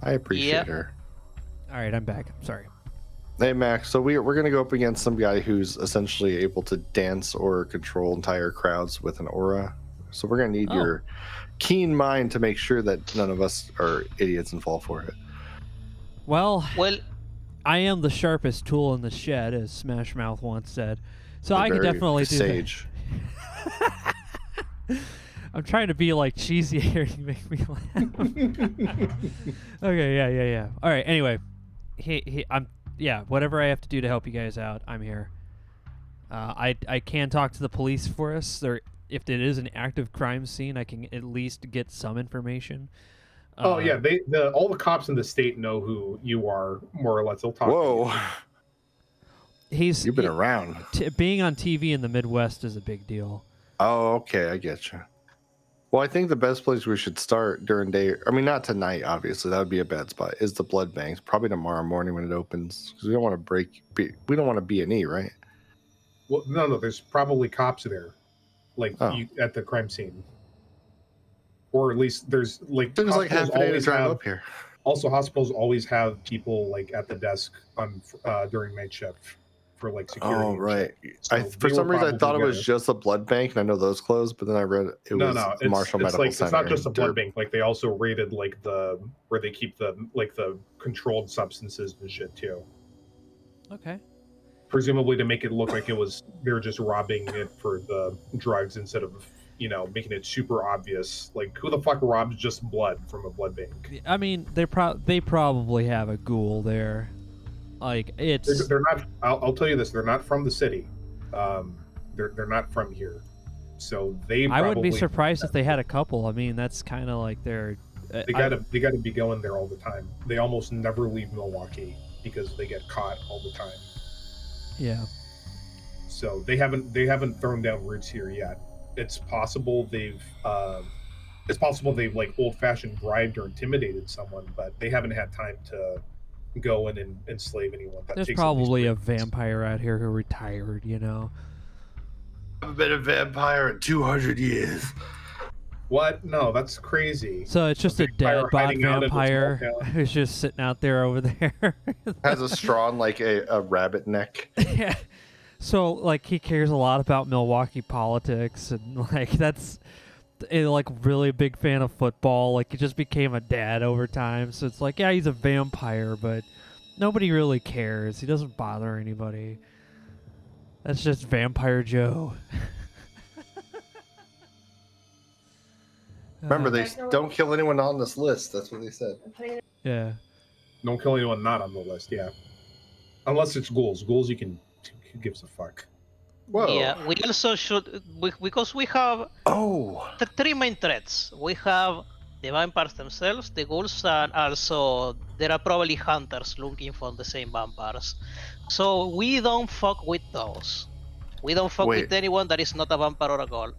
I appreciate Yeah. her. All right, I'm back. Sorry. Hey Max, so we're gonna go up against some guy who's essentially able to dance or control entire crowds with an aura. So we're gonna need your keen mind to make sure that none of us are idiots and fall for it. Well, Well, I am the sharpest tool in the shed, as Smash Mouth once said. So I could Very definitely do sage. that. I'm trying to be like cheesy here. You make me laugh. Okay, yeah. All right. Anyway, whatever I have to do to help you guys out, I'm here. I can talk to the police for us. If it is an active crime scene, I can at least get some information. Oh yeah, all the cops in the state know who you are, more or less. They'll talk. Whoa. You've been around. Being on TV in the Midwest is a big deal. Oh, okay, I get you. Well, I think the best place we should start during day, I mean, not tonight, obviously, that would be a bad spot, is the blood banks. Probably tomorrow morning when it opens, because we don't want to we don't want to B&E, right? Well, no, there's probably cops there, like at the crime scene, or at least there's like. It was like half a day to drive up here. Also, hospitals always have people like at the desk on during night shift for like security. Oh, right. So for some reason, I thought it was just a blood bank, and I know those closed, but then I read it was Marshall Medical Center. It's not just a blood bank. Like they also raided like where they keep the controlled substances and shit too. Okay. Presumably to make it look like they were just robbing it for the drugs instead of making it super obvious. Like who the fuck robs just blood from a blood bank? I mean, they probably have a ghoul there. Like it's they're not. I'll tell you this: they're not from the city. They're not from here, so they. I wouldn't be surprised if they had a couple. I mean, that's kind of like their. They gotta be going there all the time. They almost never leave Milwaukee because they get caught all the time. Yeah. So they haven't thrown down roots here yet. It's possible they've like old-fashioned bribed or intimidated someone, but they haven't had time to go in and enslave anyone. There's probably a vampire out here who retired, I've been a vampire in 200 years. What? No, that's crazy. So it's just a dead body vampire who's just sitting out there over there. Has a straw and like a rabbit neck. Yeah. So like he cares a lot about Milwaukee politics and like that's like really big fan of football. Like he just became a dad over time. So it's like, yeah, he's a vampire, but nobody really cares. He doesn't bother anybody. That's just Vampire Joe. Remember, they don't kill anyone on this list. That's what they said. Yeah. Don't kill anyone not on the list. Yeah. Unless it's ghouls. Ghouls, who gives a fuck? Whoa. Yeah, we also should because we have the three main threats. We have the vampires themselves, the ghouls, and also there are probably hunters looking for the same vampires. So we don't fuck with those. We don't fuck with anyone that is not a vampire or a ghoul.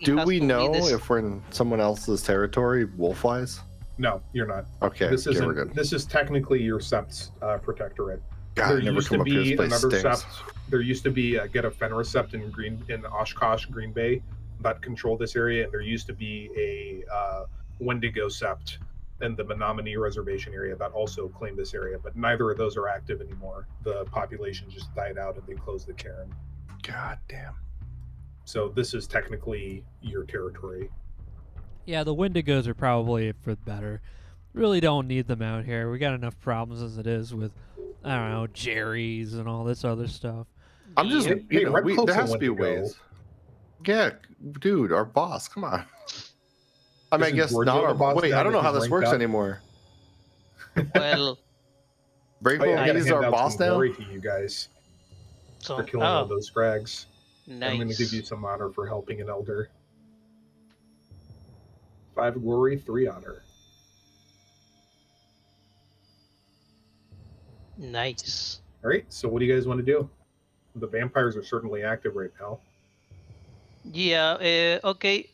Do we know if we're in someone else's territory, wolf-wise? No, you're not. Okay, This we're isn't. good. This is technically your Sept's protectorate. God, There never used come to up here. This be place another stinks. Sept. There used to be get a Fenris Sept in Oshkosh, Green Bay, that controlled this area, and there used to be a Wendigo Sept in the Menominee Reservation area that also claimed this area, but neither of those are active anymore. The population just died out, and they closed the cairn. God damn. So this is technically your territory. Yeah, the Wendigos are probably for the better. Really don't need them out here. We got enough problems as it is with, I don't know, Jerry's and all this other stuff. I'm just, Hey, you know, Red Cloak's there a has to be Wendigo. ways. Yeah, dude, our boss. Come on. I mean, I Isn't guess Giorgio not the our boss boss. Wait, now I don't that know how he's this ranked works up? anymore. Well, Breakable, I gotta he's hand our out boss some now. glory to you guys so for killing all those scrags. nice. I'm going to give you some honor for helping an elder. 5 glory, 3 honor. Nice. All right, so what do you guys want to do? The vampires are certainly active right now. Yeah. Okay.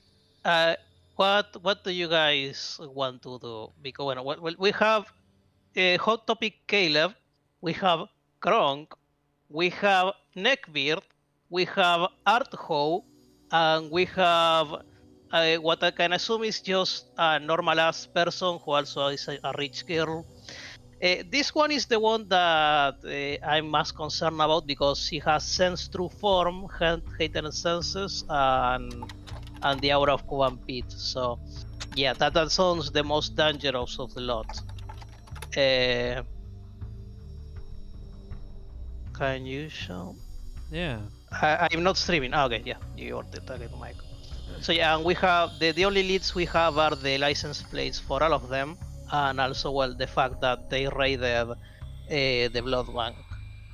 What do you guys want to do? Because well, we have Hot Topic Caleb, we have Kronk, we have Neckbeard, we have Artho, and we have what I can assume is just a normal ass person who also is a rich girl. This one is the one that I'm most concerned about because she has sense through form, heightened senses, and the aura of Kuban Pit. So, yeah, that sounds the most dangerous of the lot. Can you show? Yeah. I'm not streaming. Oh, okay, yeah, you are talking to Mike. So yeah, and we have the only leads we have are the license plates for all of them, and also well the fact that they raided the blood bank.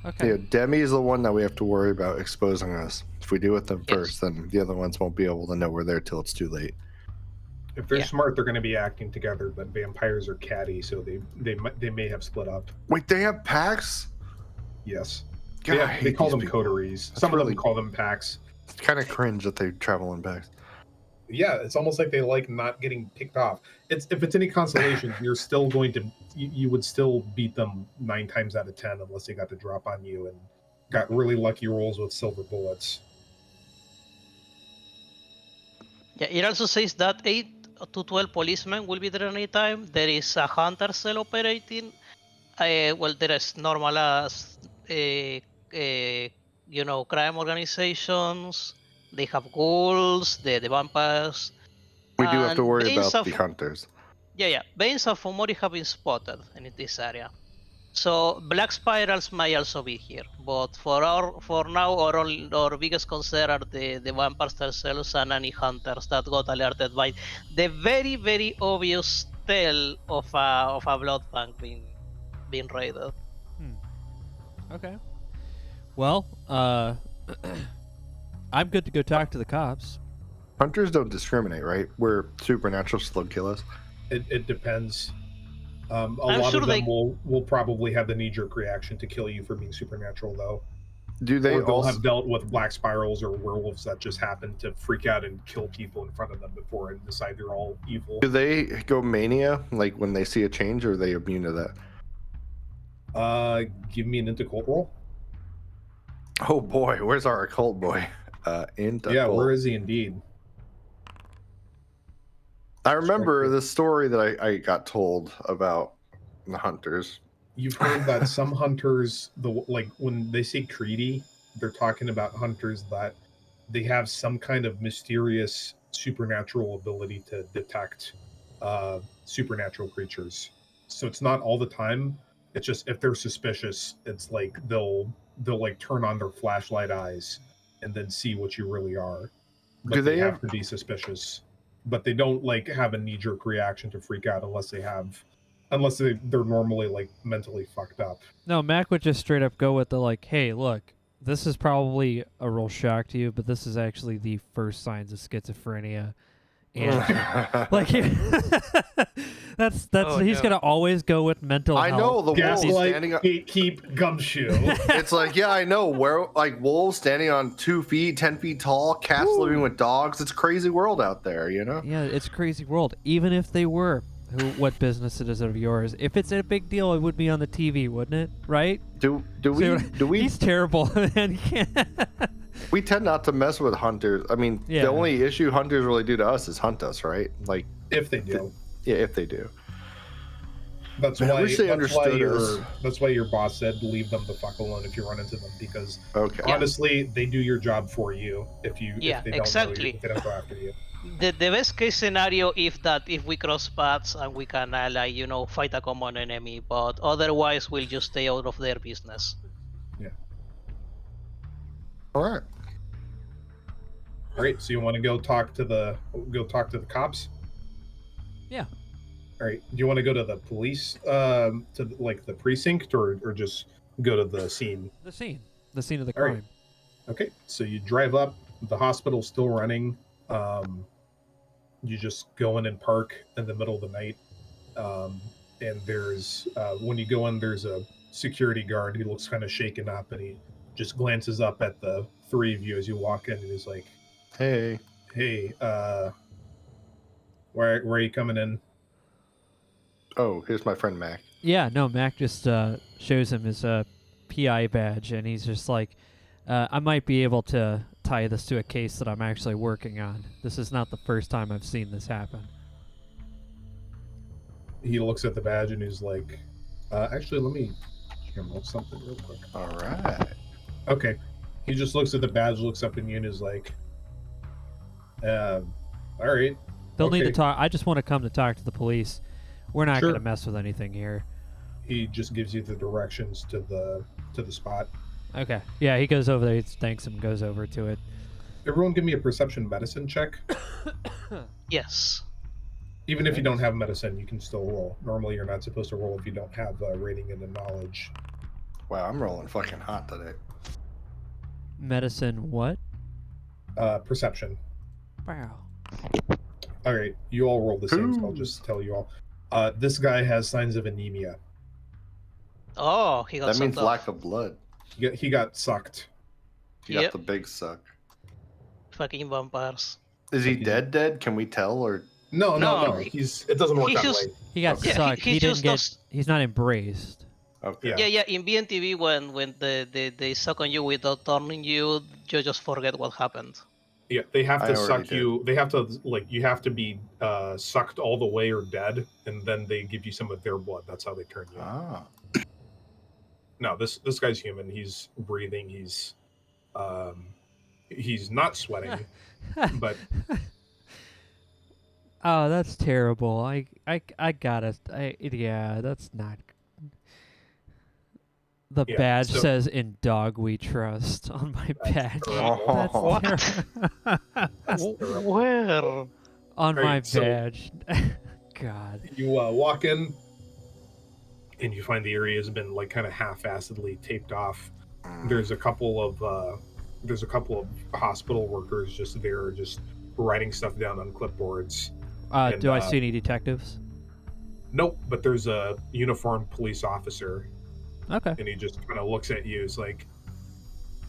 Okay. Yeah, Demi is the one that we have to worry about exposing us. If we do it them Yes. first, then the other ones won't be able to know we're there till it's too late. If they're Yeah. smart, they're going to be acting together, but vampires are catty, so they may have split up. Wait, they have packs? Yes. God, I They hate call these them people. coteries. That's Some of really- them call them packs. It's kind of cringe that they travel in packs. Yeah, it's almost like they like not getting picked off. If it's any consolation, you're still going to you would still beat them 9 times out of 10 unless they got the drop on you and got really lucky rolls with silver bullets. Yeah, it also says that 8 to 12 policemen will be there anytime. There is a hunter cell operating. Well, there is normal as crime organizations. They have ghouls, the vampires. We do have to And worry Veins about of- the hunters. Yeah. Veins of Omori have been spotted in this area. So black spirals may also be here, but for now, our biggest concern are the vampires themselves and any hunters that got alerted by the very, very obvious tale of a blood bank being raided. Okay. Well, I'm good to go talk to the cops. Hunters don't discriminate, right? We're supernatural, so they'll kill us. It depends. A I'm lot sure of they- them will probably have the knee-jerk reaction to kill you for being supernatural, though. Do they Or they'll also? have dealt with black spirals or werewolves that just happen to freak out and kill people in front of them before and decide they're all evil. Do they go mania like when they see a change, or are they immune to that? Give me an occult roll. Oh boy, where's our occult boy? Into Yeah, occult. where is he indeed? I remember Strike the story that I got told about the hunters. You've heard that some hunters, when they say treaty, they're talking about hunters that they have some kind of mysterious supernatural ability to detect supernatural creatures. So it's not all the time. It's just if they're suspicious, it's like they'll like turn on their flashlight eyes and then see what you really are. But Do they have have- to be suspicious? But they don't like have a knee-jerk reaction to freak out unless they're normally like mentally fucked up. No, Mac would just straight up go with the like, hey, look, this is probably a real shock to you, but this is actually the first signs of schizophrenia. And like that's Oh, he's no. gonna always go with mental I health. know the wolves Gaslight, standing up. gatekeep, gumshoe. It's like, yeah, I know. Where like wolves standing on 2 feet, 10 feet tall, cats living with dogs. It's a crazy world out there, you know. Yeah, it's a crazy world. Even if they were what business it is of yours. If it's a big deal, it would be on the TV, wouldn't it? Right? Do we He's terrible, and he can't. we tend not to mess with hunters. I mean, Yeah. the only issue hunters really do to us is hunt us, right? Like, If they do. yeah, if they do. That's Man, I why. wish they understood us. That's why your boss said leave them the fuck alone if you run into them, because Okay. honestly, they do your job for you. If Yeah, they don't know you, exactly. if they don't go after you. The best case scenario if we cross paths and we can fight a common enemy, but otherwise we'll just stay out of their business. All right. All right. So you want to go talk to the cops? Yeah. All right. Do you want to go to the police, to like the precinct, or just go to the scene? The scene of the All right. crime. Okay. So you drive up. The hospital's still running. You just go in and park in the middle of the night. And there's when you go in, there's a security guard. He looks kind of shaken up, and he just glances up at the three of you as you walk in, and he's like, Hey. "Hey, where are you coming in?" Oh, here's my friend Mac. Yeah, no, Mac just shows him his PI badge, and he's just like, I might be able to tie this to a case that I'm actually working on. This is not the first time I've seen this happen. He looks at the badge and he's like, "Actually, let me promote something real quick." All right. Okay. He just looks at the badge, looks up at you, and is like, "All right." They'll need to Okay. talk. I just want to come to talk to the police. We're not Sure. going to mess with anything here. He just gives you the directions to the spot. Okay. Yeah, he goes over there, he thanks him, goes over to it. Everyone, give me a perception medicine check. Yes. Even if you don't have medicine, you can still roll. Normally, you're not supposed to roll if you don't have a rating in the knowledge. Wow, I'm rolling fucking hot today. Medicine what? Perception. Wow. All right, you all roll the same, so I'll Ooh. just tell you all. This guy has signs of anemia. Oh, he got That means sucked lack off. of blood. He got sucked. He Yep. got the big suck. Fucking vampires. Is he Okay. dead? Can we tell, or No. No, It doesn't work he that just- way. He got Okay. Yeah, sucked. he He didn't just get. does- He's not embraced. okay? Yeah. Yeah. In BNTV, when they suck on you without turning you, you just forget what happened. Yeah, they have I to already suck you. They have to you have to be sucked all the way or dead, and then they give you some of their blood. That's how they turn you. Ah. No, this guy's human. He's breathing. He's not sweating, but Oh, that's terrible. I got it. Yeah, that's not. The Yeah, badge so- says "In dog we trust" on my badge. Oh. That's terrible. Where? On my Alright, so- badge. God. you walk in, and you find the area has been like kind of half-assedly taped off. There's a couple of hospital workers just there, just writing stuff down on clipboards. And, Do I see any detectives? Nope, but there's a uniformed police officer, Okay. and he just kind of looks at you. He's like,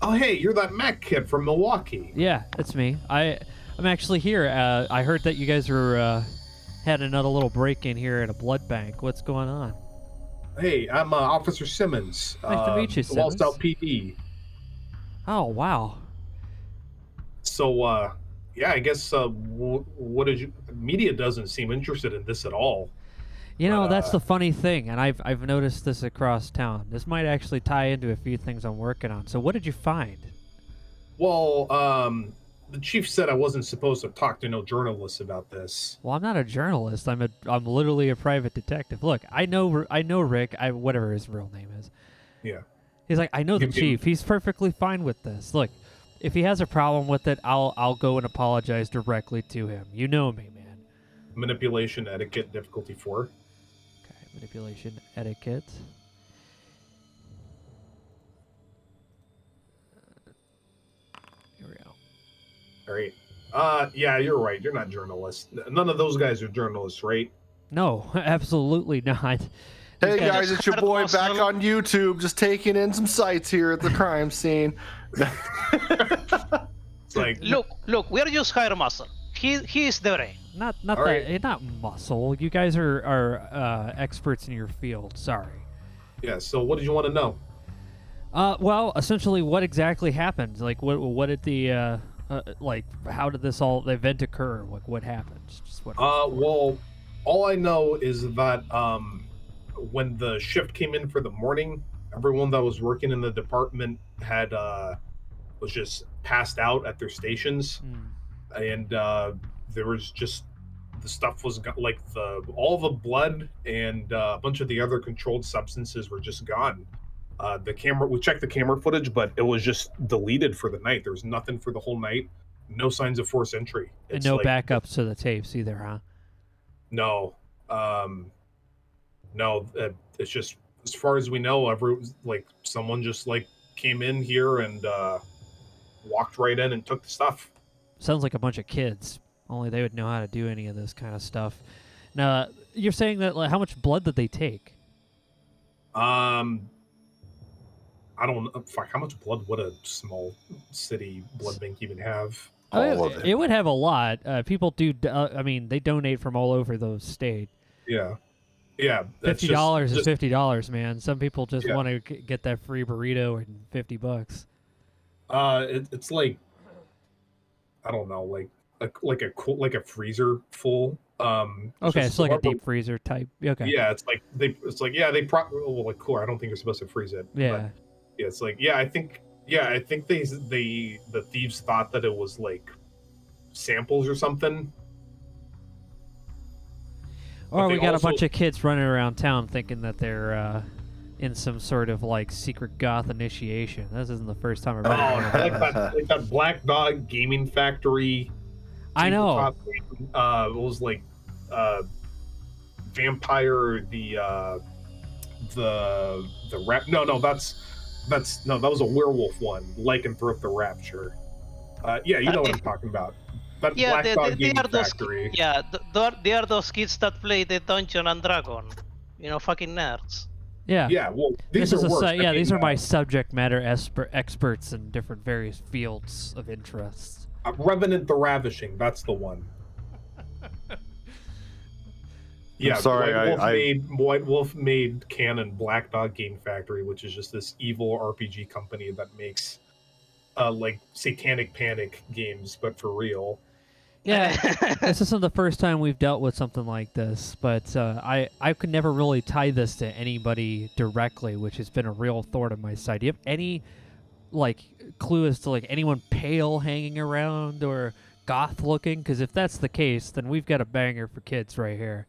"Oh, hey, you're that Mac kid from Milwaukee." Yeah, it's me. I'm actually here. I heard that you guys were had another little break in here at a blood bank. What's going on? Hey, I'm Officer Simmons. Nice to meet you, Wall Simmons. South PD. Oh wow. So, yeah, I guess what did you? Media doesn't seem interested in this at all. You know, that's Uh, the funny thing, and I've noticed this across town. This might actually tie into a few things I'm working on. So what did you find? Well, the chief said I wasn't supposed to talk to no journalists about this. Well, I'm not a journalist. I'm literally a private detective. Look, I know Rick. Whatever his real name is. Yeah. He's like, I know the You can- chief. He's perfectly fine with this. Look, if he has a problem with it, I'll go and apologize directly to him. You know me, man. Manipulation, etiquette, difficulty 4. Okay, manipulation, etiquette. Here we go. All right. Yeah, you're right. You're not journalists. None of those guys are journalists, right? No, absolutely not. Hey These guys, it's your boy back on YouTube, just taking in some sights here at the crime scene. It's like, Look, we're just hire muscle. He is the brain. not All that right. not muscle. You guys are experts in your field. Sorry. Yeah. So what did you want to know? Well, essentially, what exactly happened? Like, what did the like, how did the event occur? Like, what happened? Just what. Well, all I know is that when the shift came in for the morning, everyone that was working in the department had was just passed out at their stations, and there was just the stuff was like all the blood and a bunch of the other controlled substances were just gone. The camera, we checked the camera footage, but it was just deleted for the night. There was nothing for the whole night. No signs of force entry. And It's no like backups to the tapes either, huh? no, no. It's just as far as we know, like someone just like came in here and walked right in and took the stuff. Sounds like a bunch of kids. Only they would know how to do any of this kind of stuff. Now, you're saying that like, how much blood did they take? I don't know. Fuck, how much blood would a small city blood bank even have? All of it. It would have a lot. People do. I mean, they donate from all over the state. Yeah, yeah. $50 is just $50, man. Some people just Yeah. want to get that free burrito and $50. It's like I don't know, like a freezer full. Okay, just so like a whoever- deep freezer type. Okay. Yeah, it's like they probably well, like cool. I don't think you're supposed to freeze it. Yeah. But yeah, it's like I think the thieves thought that it was like samples or something. Or they we got also- a bunch of kids running around town thinking that they're in some sort of like secret goth initiation. This isn't the first time I've Oh, heard of that. like that Black Dog Gaming Factory. I know. It was like vampire the rap. No, that was a werewolf one. Lycanthrope the Rapture. Yeah, you know what I'm talking about. That Yeah, Black Dog they Gaming are those. Factory. Yeah, they are those kids that play the Dungeon and Dragon. You know, fucking nerds. Yeah. Yeah, well, these This are is worse. I these mean, are my subject matter experts in different various fields of interest. Revenant the Ravishing. That's the one. Yeah, sorry, White Wolf made canon Black Dog Game Factory, which is just this evil RPG company that makes like Satanic Panic games, but for real. Yeah, this isn't the first time we've dealt with something like this, but I could never really tie this to anybody directly, which has been a real thorn in my side. Do you have any like clue as to like anyone pale hanging around or goth looking? Because if that's the case, then we've got a banger for kids right here.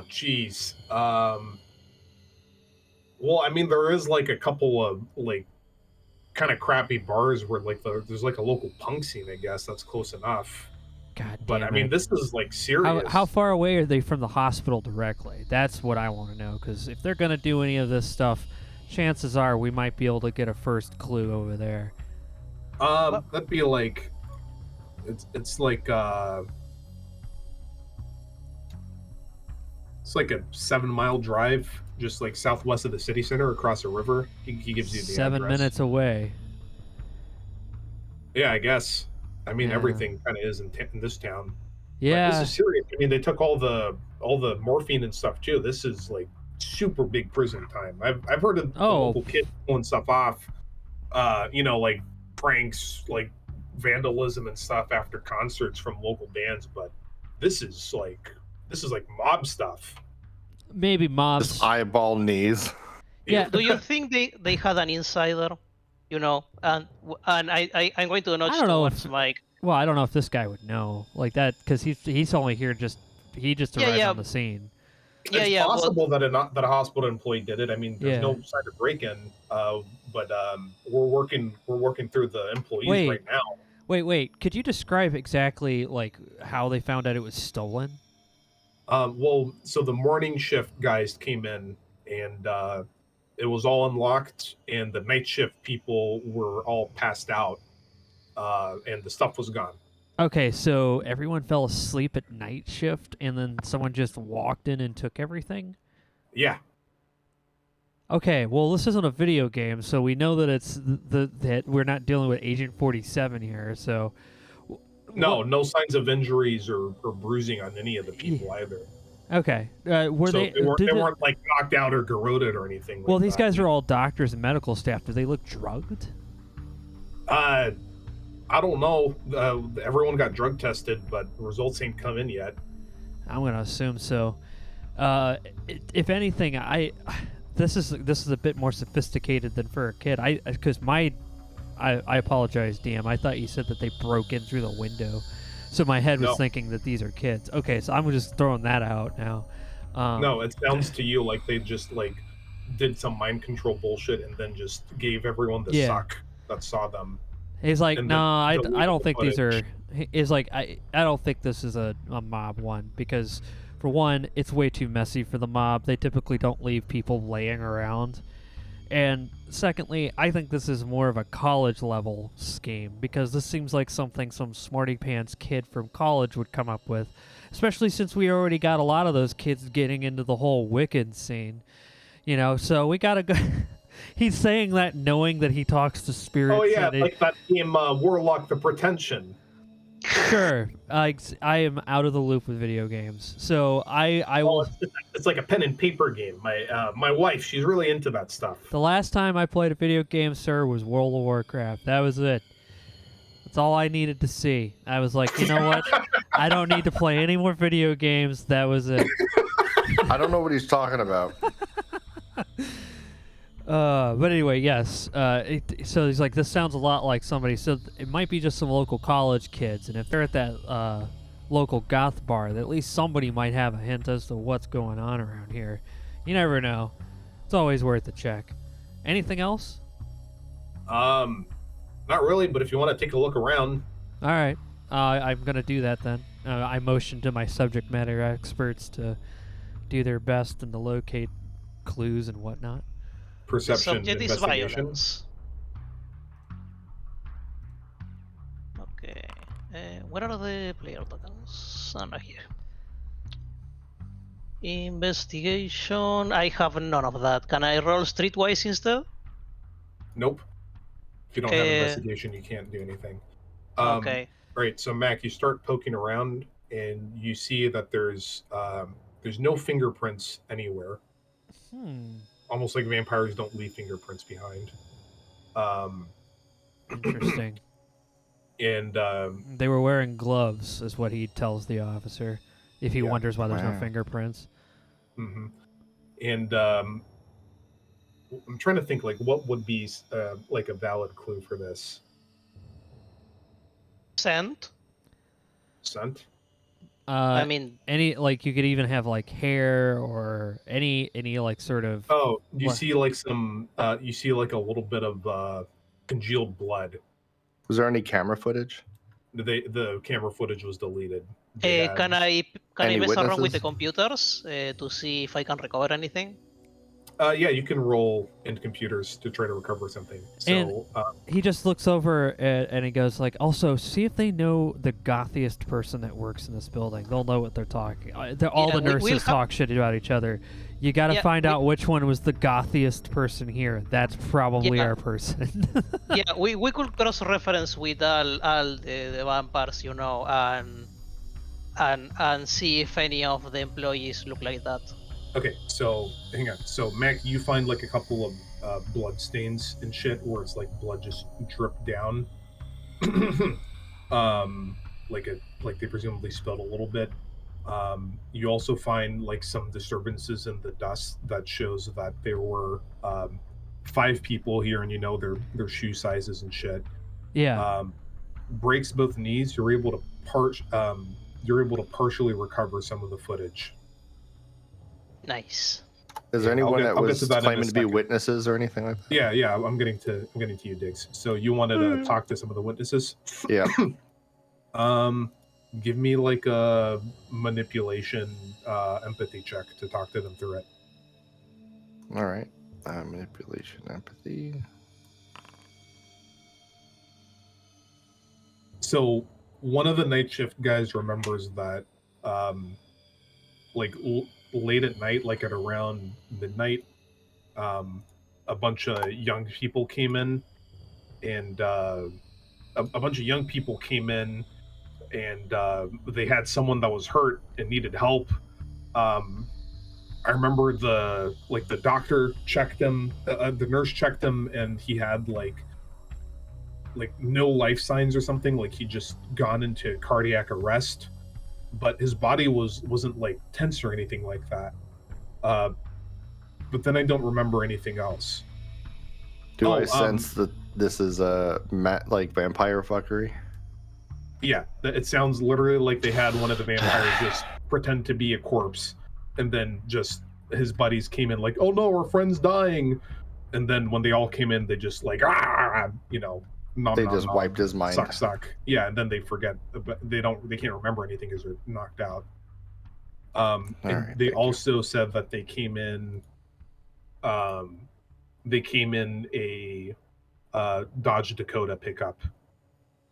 Geez. Well, I mean, there is like a couple of like kind of crappy bars where like there's like a local punk scene, I guess that's close enough. God But damn I mean, it. this is like serious. How far away are they from the hospital directly? That's what I want to know, because if they're going to do any of this stuff, chances are we might be able to get a first clue over there. That'd be like, it's like it's like a 7-mile drive, just like southwest of the city center, across a river. He gives you the 7 address. minutes away. Yeah, I guess. I mean, Yeah. everything kind of is in this town. Yeah. But this is serious. I mean, they took all the morphine and stuff too. This is like super big prison time. I've heard of local kids pulling stuff off. You know, like pranks, like vandalism and stuff after concerts from local bands. But this is like mob stuff. Maybe mobs. Just eyeball knees. Yeah. Do you think they had an insider? You know, and I'm going to nudge I don't know towards if- Mike. Well, I don't know if this guy would know like that, because he's only here he just arrived Yeah. on the scene. Yeah, It's yeah, well- possible that a hospital employee did it. I mean, there's no sign of break-in, but we're working through the employees right now. Wait. Could you describe exactly like how they found out it was stolen? Well, so the morning shift guys came in, and it was all unlocked, and the night shift people were all passed out, and the stuff was gone. Okay, so everyone fell asleep at night shift, and then someone just walked in and took everything? Yeah. Okay, well, this isn't a video game, so we know that it's that we're not dealing with Agent 47 here. So, No, no signs of injuries or bruising on any of the people either. Okay. Were So they? they weren't like knocked out or garroted or anything. Well, like these that. guys are all doctors and medical staff. Do they look drugged? I don't know. Everyone got drug tested, but results ain't come in yet. I'm gonna assume so. If anything, this is a bit more sophisticated than for a kid. I apologize, DM. I thought you said that they broke in through the window, so my head was thinking that these are kids. Okay, so I'm just throwing that out now. No, it sounds to you like they just like did some mind control bullshit and then just gave everyone the suck that saw them. He's like, no, I don't think footage. these are. He's like, I don't think this is a mob one because, for one, it's way too messy for the mob. They typically don't leave people laying around, and secondly, I think this is more of a college level scheme because this seems like something some smarty pants kid from college would come up with, especially since we already got a lot of those kids getting into the whole Wiccan scene, So we gotta go. He's saying that knowing that he talks to spirits. Oh yeah, like that game Warlock the Pretension. Sure, I am out of the loop with video games, so I will. It's like a pen and paper game. My wife, she's really into that stuff. The last time I played a video game, sir, was World of Warcraft. That was it. That's all I needed to see. I was like, you know what? I don't need to play any more video games. That was it. I don't know what he's talking about. But anyway, yes. So he's like, this sounds a lot like somebody. So it might be just some local college kids, and if they're at that local goth bar, at least somebody might have a hint as to what's going on around here. You never know. It's always worth a check. Anything else? Not really. But if you want to take a look around, all right. I'm gonna do that then. I motion to my subject matter experts to do their best and to locate clues and whatnot. Perception, Subject is investigation. violence. Okay. Where are the player tokens? Not here. Investigation. I have none of that. Can I roll streetwise instead? Nope. If you don't have investigation, you can't do anything. Okay. Right. So Mac, you start poking around, and you see that there's no fingerprints anywhere. Almost like vampires don't leave fingerprints behind. Interesting. And they were wearing gloves, is what he tells the officer. If he wonders why there's no fingerprints. Mm-hmm. And I'm trying to think, like, what would be like a valid clue for this? Scent. Scent. I mean, any like you could even have like hair or any like sort of. Oh, you see like some. You see like a little bit of congealed blood. Was there any camera footage? The camera footage was deleted. Can I mess around with the witnesses? computers to see if I can recover anything? Yeah, you can roll into computers to try to recover something. So And he just looks over and he goes like, also see if they know the gothiest person that works in this building. They'll know what they're talking. All the nurses talk shit about each other. You got to find out which one was the gothiest person here. That's probably our person. Yeah, we could cross-reference with all the vampires, and see if any of the employees look like that. Okay, so hang on. So Mac, you find like a couple of blood stains and shit, where it's like blood just dripped down, like they presumably spilled a little bit. You also find like some disturbances in the dust that shows that there were 5 people here, and their shoe sizes and shit. Yeah. Breaks both knees. You're able to partially recover some of the footage. Nice. Is there anyone that was that claiming to be witnesses or anything like that? Yeah. I'm getting to you, Diggs. So you wanted to talk to some of the witnesses? Yeah. Give me like a manipulation, empathy check to talk to them through it. All right. Manipulation, empathy. So one of the night shift guys remembers that, late at night, like at around midnight, a bunch of young people came in, and a bunch of young people came in and they had someone that was hurt and needed help. I remember the doctor checked him, the nurse checked him, and he had like no life signs or something. Like he just gone into cardiac arrest, but his body wasn't like tense or anything like that. But then I don't remember anything else. Do I sense that this is a like vampire fuckery? Yeah, it sounds literally like they had one of the vampires just pretend to be a corpse, and then just his buddies came in like, oh no, our friend's dying, and then when they all came in, they just like They just wiped his mind. Suck. Yeah, and then they forget. They can't remember anything because they're knocked out. They also said that they came in. They came in a Dodge Dakota pickup.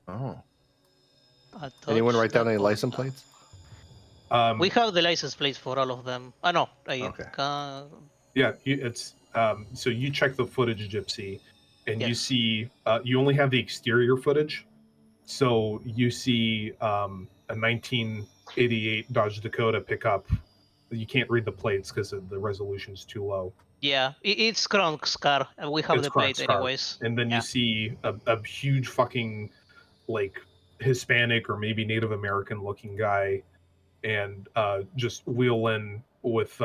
Oh. Anyone write down any license plates? We have the license plates for all of them. No. Yeah, it's so you check the footage, Gypsy, and you see you only have the exterior footage. So you see a 1988 Dodge Dakota pickup. You can't read the plates because the resolution's too low. Yeah, it's Kronk's car, and we have the plate anyways. And then you see a huge fucking like Hispanic or maybe Native American looking guy, and just wheel in with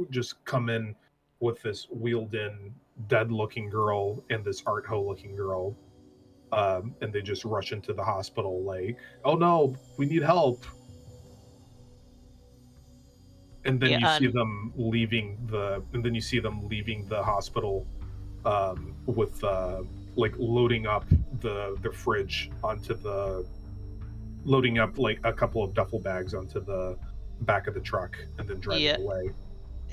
just come in with this wheeled in dead looking girl and this art hoe looking girl, and they just rush into the hospital like, oh no, we need help. And then you see them leaving the hospital with like loading up the fridge loading up like a couple of duffel bags onto the back of the truck and then driving away.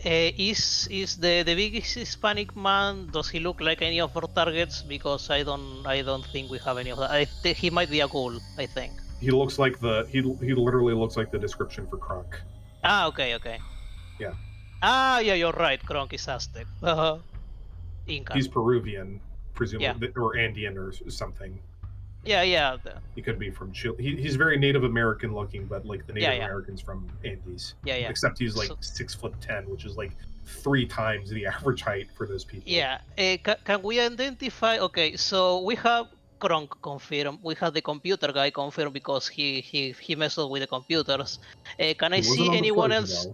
Is the biggest Hispanic man? Does he look like any of our targets? Because I don't think we have any of that. I think he might be a ghoul. I think he looks like he literally looks like the description for Kronk. Okay. Yeah. Yeah, you're right. Kronk is Aztec. Inca. He's Peruvian, presumably, or Andean or something. Yeah. He could be from Chile. He's very Native American looking, but like the Native Americans from Andes. Yeah. Except he's like 6'10", which is like 3 times the average height for those people. Yeah. Can we identify? Okay, so we have Kronk confirmed. We have the computer guy confirmed because he messed with the computers. Can I see anyone else?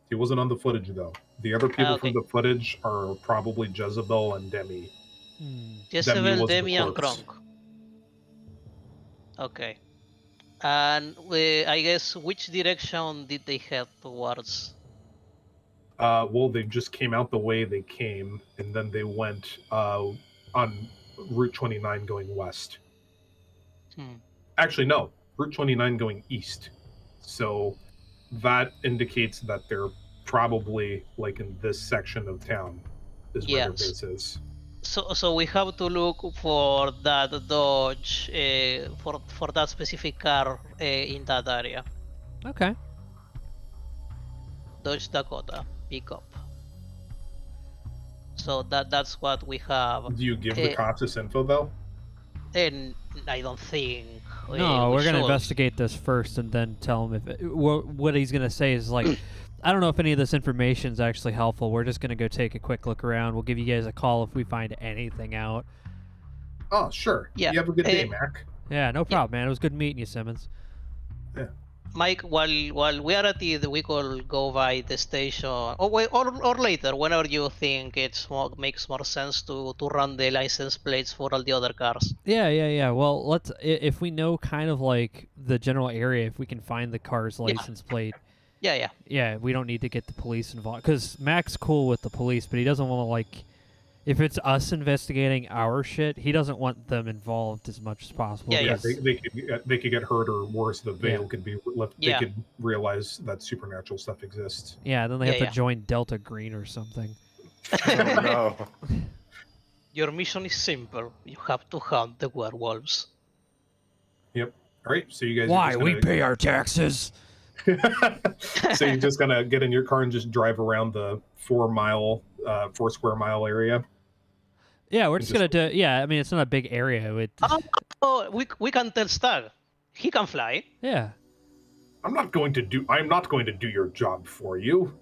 He wasn't on the footage though. The other people from the footage are probably Jezebel and Demi. Jezebel, Demi, and Kronk. Okay. And I guess which direction did they head towards? Well, they just came out the way they came, and then they went on Route 29 going west. Actually, no, Route 29 going east. So that indicates that they're probably like in this section of town is where their base is. So we have to look for that Dodge for that specific car in that area. Okay. Dodge Dakota pickup. So that's what we have. Do you give the cops this info though? And I don't think. No, we're gonna investigate this first and then tell him if what he's gonna say is like. I don't know if any of this information is actually helpful. We're just gonna go take a quick look around. We'll give you guys a call if we find anything out. Oh, sure. Yeah. You have a good day, Mac. Yeah, no problem, man. It was good meeting you, Simmons. Yeah. Mike, while we are at it, we could go by the station, or later, whenever you think makes more sense to run the license plates for all the other cars. Yeah. Well, let's if we know kind of like the general area, if we can find the car's license plate. Yeah, we don't need to get the police involved because Mac's cool with the police, but he doesn't want to like. If it's us investigating our shit, he doesn't want them involved as much as possible. Yeah, they could get hurt or worse. The veil could be left. They could realize that supernatural stuff exists. Yeah, then they have to join Delta Green or something. Oh, no. Your mission is simple. You have to hunt the werewolves. Yep. All right. So you guys. Why we pay our taxes? So you're just gonna get in your car and just drive around the 4 square mile area. Yeah, we're And just gonna do. Yeah, I mean it's not a big area. Oh, we can tell Stag. He can fly. Yeah. I'm not going to do your job for you.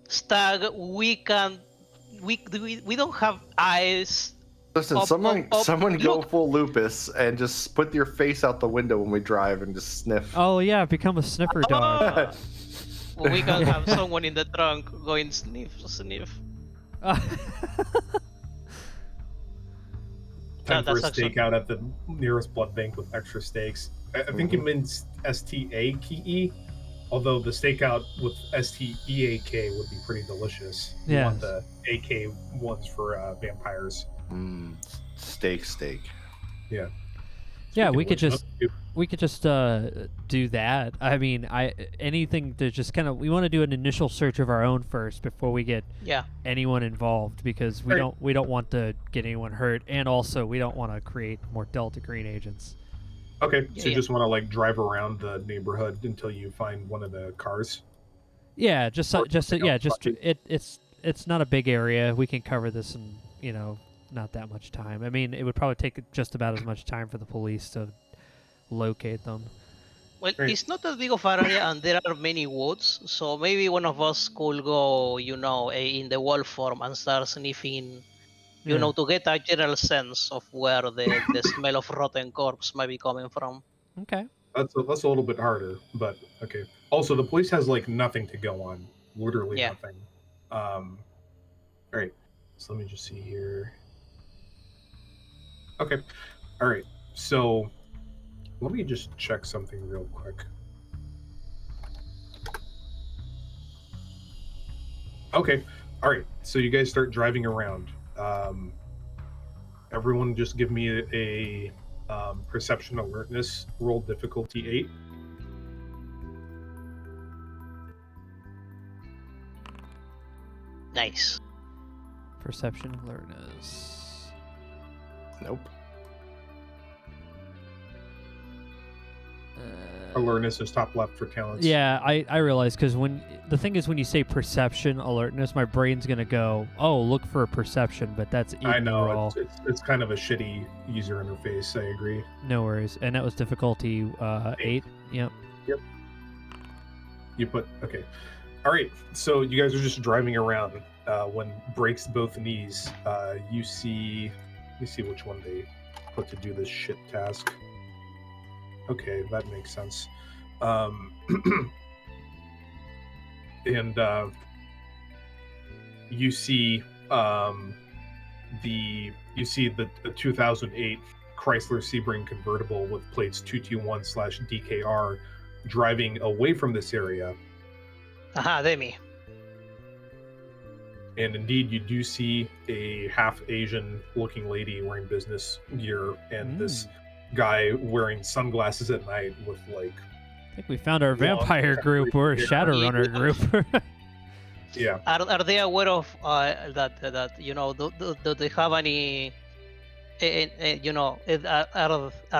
Stag, we don't have eyes. Listen, Up, someone up, up. go Look. full lupus and just put your face out the window when we drive and just sniff. Oh yeah, become a sniffer dog. We can have someone in the trunk going sniff. Time for a that's actually- stakeout at the nearest blood bank with extra steaks. I think it means STAKE, although the stakeout with STEAK would be pretty delicious. You Yes. want the AK ones for vampires. Steak. Yeah, Speaking we of could which, just do that. I mean, anything to just kind of we want to do an initial search of our own first before we get Yeah. anyone involved because Right. we don't want to get anyone hurt, and also we don't want to create more Delta Green agents. Okay, so you Yeah. just want to like drive around the neighborhood until you find one of the cars. Yeah, Or something else about it's not a big area. We can cover this in not that much time. I mean, it would probably take just about as much time for the police to locate them. Well, Right. it's not that big of an area, and there are many woods. So maybe one of us could go, in the wolf form and start sniffing. Yeah. To get a general sense of where the smell of rotten corpse might be coming from. Okay. That's a little bit harder, but okay. Also, the police has like nothing to go on, literally Yeah. nothing. All right. So let me just see here. Okay. All right. So let me just check something real quick. Okay. All right. So you guys start driving around. Everyone, just give me a perception alertness roll difficulty 8. Nice. Perception alertness. Nope. Alertness is top left for talents. Yeah, I realize because when the thing is when you say perception alertness, my brain's gonna go, oh, look for a perception, but that's I know ignorant. it's kind of a shitty user interface. I agree. No worries, and that was difficulty 8. Yep. You put okay. All right. So you guys are just driving around. When breaks both knees, you see. Let me see which one they put to do this shit task. Okay, that makes sense. And you see the 2008 Chrysler Sebring convertible with plates 221/DKR driving away from this area. Aha, Demi. And indeed, you do see a half Asian looking lady wearing business gear and this guy wearing sunglasses at night with like. I think we found our Long vampire group or a yeah. Shadowrunner group. Yeah. Are they aware of that do they have any are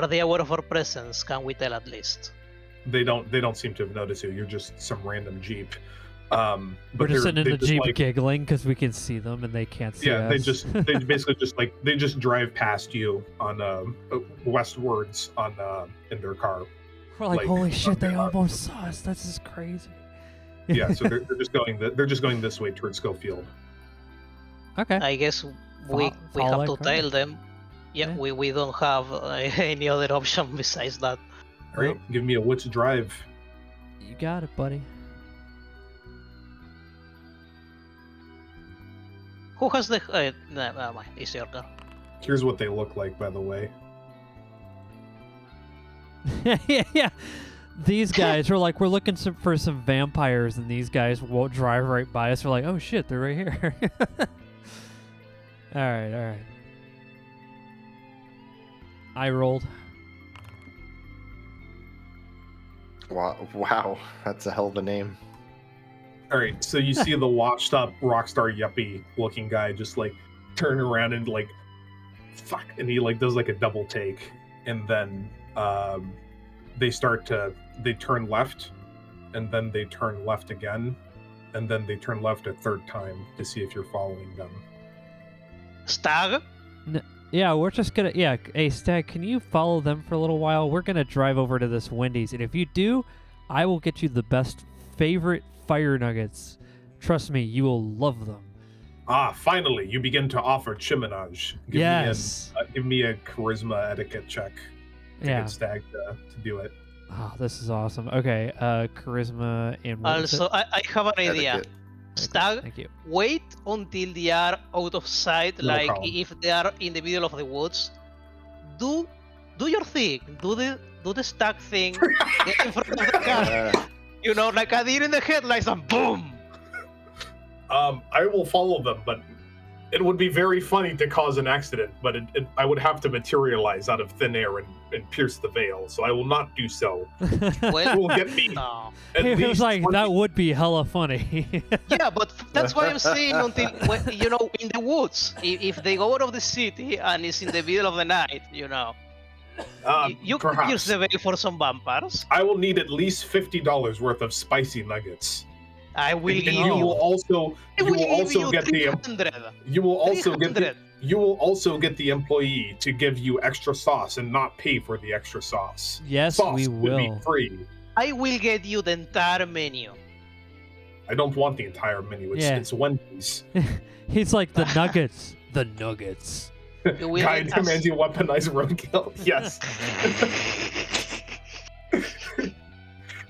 they aware of our presence? Can we tell at least? They don't seem to have noticed you. You're just some random Jeep. But We're just sitting in the Jeep like, giggling because we can see them and they can't see us. they basically they just drive past you on westwards on in their car. We're like, like, holy shit, they they're not- almost saw us. This is crazy. Yeah, so they're just going this way towards Schofield. Okay. I guess we follow have that to car. tell them. Yeah, Yeah. we don't have any other option besides that. All right, give me a wits drive. You got it, buddy. Who has the? Never mind. It's your turn. Here's what they look like, by the way. Yeah. These guys were like, we're looking for some vampires, and these guys won't drive right by us. We're like, oh shit, they're right here. All right. I rolled. Wow, that's a hell of a name. All right, so you see the washed up rockstar yuppie looking guy just like turn around and like fuck, and he like does like a double take, and then they turn left, and then they turn left again, and then they turn left a third time to see if you're following them. Stag. Yeah, we're just gonna. Yeah, hey Stag, can you follow them for a little while? We're gonna drive over to this Wendy's, and if you do, I will get you the best favorite fire nuggets. Trust me, you will love them. Ah, finally, you begin to offer chiminage. Yes. Give me a charisma etiquette check to Yeah. get Stag to do it. Oh, this is awesome. Okay, charisma and what was Also, it? I have an idea. Etiquette. Stag, Thank you. wait until they are out of sight, No like problem. if they are in the middle of the woods. Do your thing. Do the Stag thing. Get in front of the car. You know, like a deer in the headlights and boom. I will follow them, but it would be very funny to cause an accident, but I would have to materialize out of thin air and pierce the veil, so I will not do so. It Well, will get me no. at It was least like 20 that would be hella funny. Yeah, but that's why I'm saying until you know, in the woods. If they go out of the city and it's in the middle of the night, you know, you can perhaps. use the veil for some vampires. I will need at least $50 worth of spicy nuggets. I will And give you will also I will give you get the 300. you will also get 300. you will also get the employee to give you extra sauce and not pay for the extra sauce. Yes, Sauce we would be will. free. I will get you the entire menu. I don't want the entire menu. It's Wendy's. He's like the nuggets. The nuggets. You will Guy get us- demands you weaponize roadkill. Yes.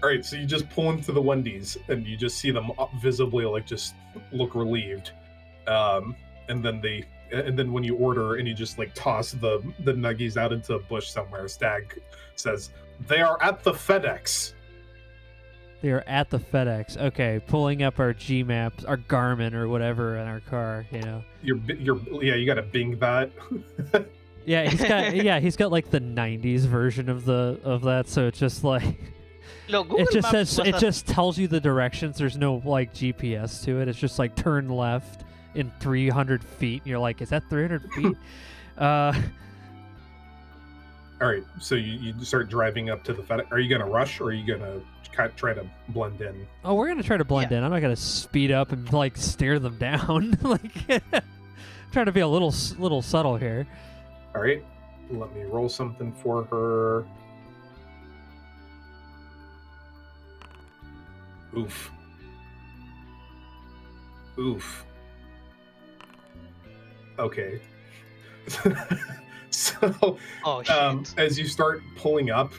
All right, so you just pull into the Wendy's and you just see them visibly like just look relieved, and then when you order and you just like toss the nuggies out into a bush somewhere, Stag says they are at the FedEx. They are at the FedEx. Okay, pulling up our G maps, our Garmin or whatever in our car. You know. You got to Bing that. Yeah, he's got like the '90s version of that. So it's just like. Look, Google It just Maps says was it a- just tells you the directions. There's no like GPS to it. It's just like turn left in 300 feet. And you're like, is that 300 feet? All right, so you start driving up to the FedEx. Are you gonna rush or are you gonna try to blend in? Oh, we're gonna try to blend in. I'm not gonna speed up and like stare them down. Like trying to be a little subtle here. All right, let me roll something for her. Oof. Okay. So, Oh shit. as you start pulling up,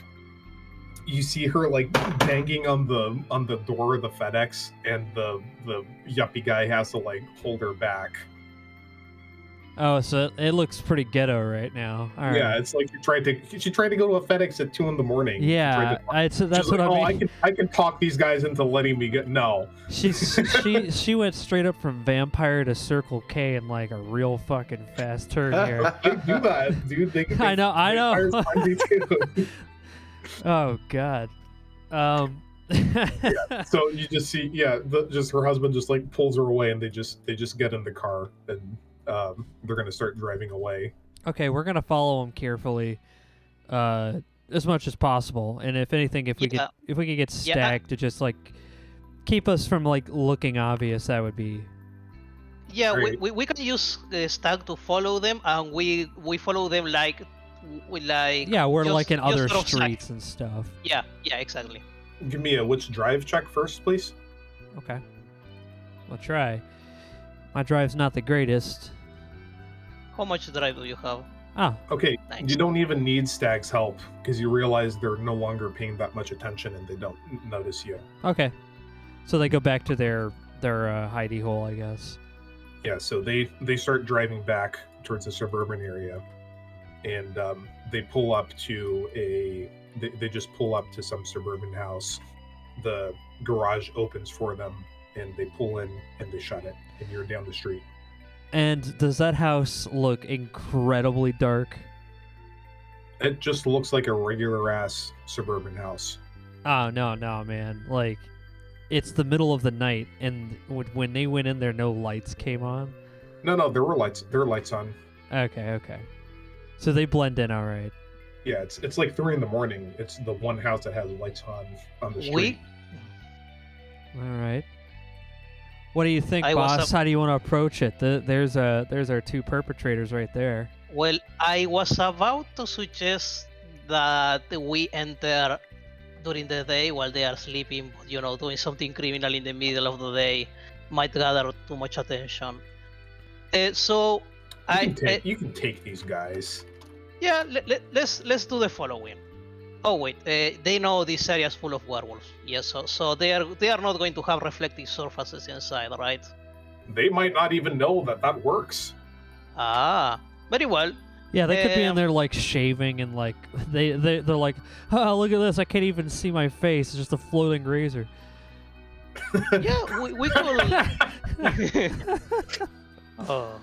you see her like banging on the door of the FedEx, and the yuppie guy has to like hold her back. Oh, so it looks pretty ghetto right now. All right. Yeah, it's like she tried to go to a FedEx at 2 a.m. Yeah, that's what I mean. I can talk these guys into letting me get. No, She went straight up from vampire to Circle K in like a real fucking fast turn here. they do that, dude. They I know. vampires find me too. Oh God. So you just see, just her husband just like pulls her away, and they just get in the car, and they're gonna start driving away. Okay, we're gonna follow him carefully, as much as possible. And if anything, if we Yeah. could get Yeah. Stag to just like keep us from like looking obvious, that would be. Yeah, Alright. we can use the Stag to follow them, and we follow them like Yeah, we're just- like in just other out of sight. streets and stuff. Yeah, exactly. Give me a which drive check first, please. Okay, we'll try. My drive's not the greatest. How much drive do you have? Oh, Okay, Nice. you don't even need Stag's help because you realize they're no longer paying that much attention and they don't notice you. okay. So they go back to their hidey hole, I guess. Yeah, so they start driving back towards the suburban area, and they pull up to they just pull up to some suburban house. The garage opens for them, and they pull in and they shut it, and you're down the street. And does that house look incredibly dark? It just looks like a regular ass suburban house. Oh no, man! Like, it's the middle of the night, and when they went in there, no lights came on. No, there were lights. There were lights on. Okay. So they blend in, all right. Yeah, it's like 3 a.m. It's the one house that has lights on the street. All right. What do you think, I was boss? How do you want to approach it? There's our two perpetrators right there. Well, I was about to suggest that we enter during the day while they are sleeping, but doing something criminal in the middle of the day might gather too much attention. So You can take these guys. yeah, let's do the following. Oh wait, they know this area is full of werewolves. Yes, so they are not going to have reflective surfaces inside, right? They might not even know that works. Ah, very well. Yeah, they could be in there like shaving and like they're like, oh, look at this, I can't even see my face. It's just a floating razor. Yeah, we could. Oh.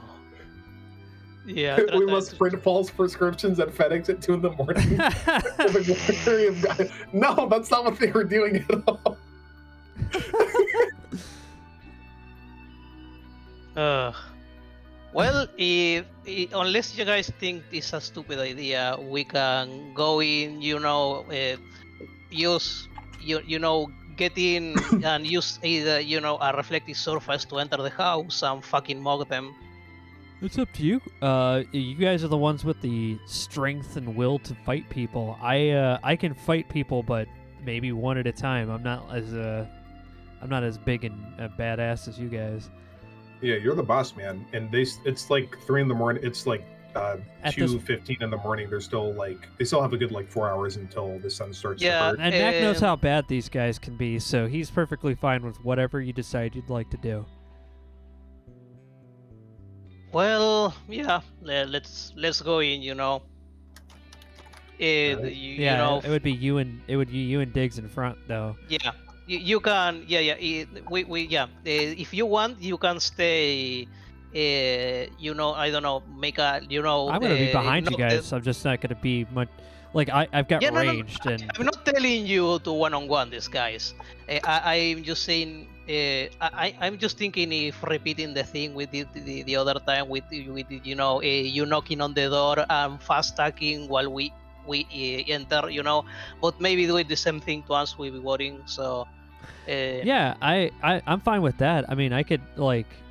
Yeah. We must print false prescriptions at FedEx at 2 a.m. No, that's not what they were doing at all. Well, if unless you guys think it's a stupid idea, we can go in. Use get in and use either a reflective surface to enter the house and fucking mug them. It's up to you. You guys are the ones with the strength and will to fight people. I can fight people, but maybe one at a time. I'm not as big and badass as you guys. Yeah, you're the boss, man. And it's like 3 a.m. It's like 2:15 in the morning. They still have a good 4 hours until the sun starts to hurt. And Mac knows how bad these guys can be, so he's perfectly fine with whatever you decide you'd like to do. Well, yeah, let's go in. It would be you and Diggs in front, though. Yeah, you can. If you want, you can stay. I don't know. Make a. I'm gonna be behind you guys. I'm just not gonna be much. I've got ranged, and I'm not telling you to one-on-one these guys. I'm just saying. I'm just thinking if repeating the thing we did the other time with you knocking on the door and fast attacking while we enter, but maybe doing the same thing to us will be worrying. So yeah, I'm fine with that. I mean, I could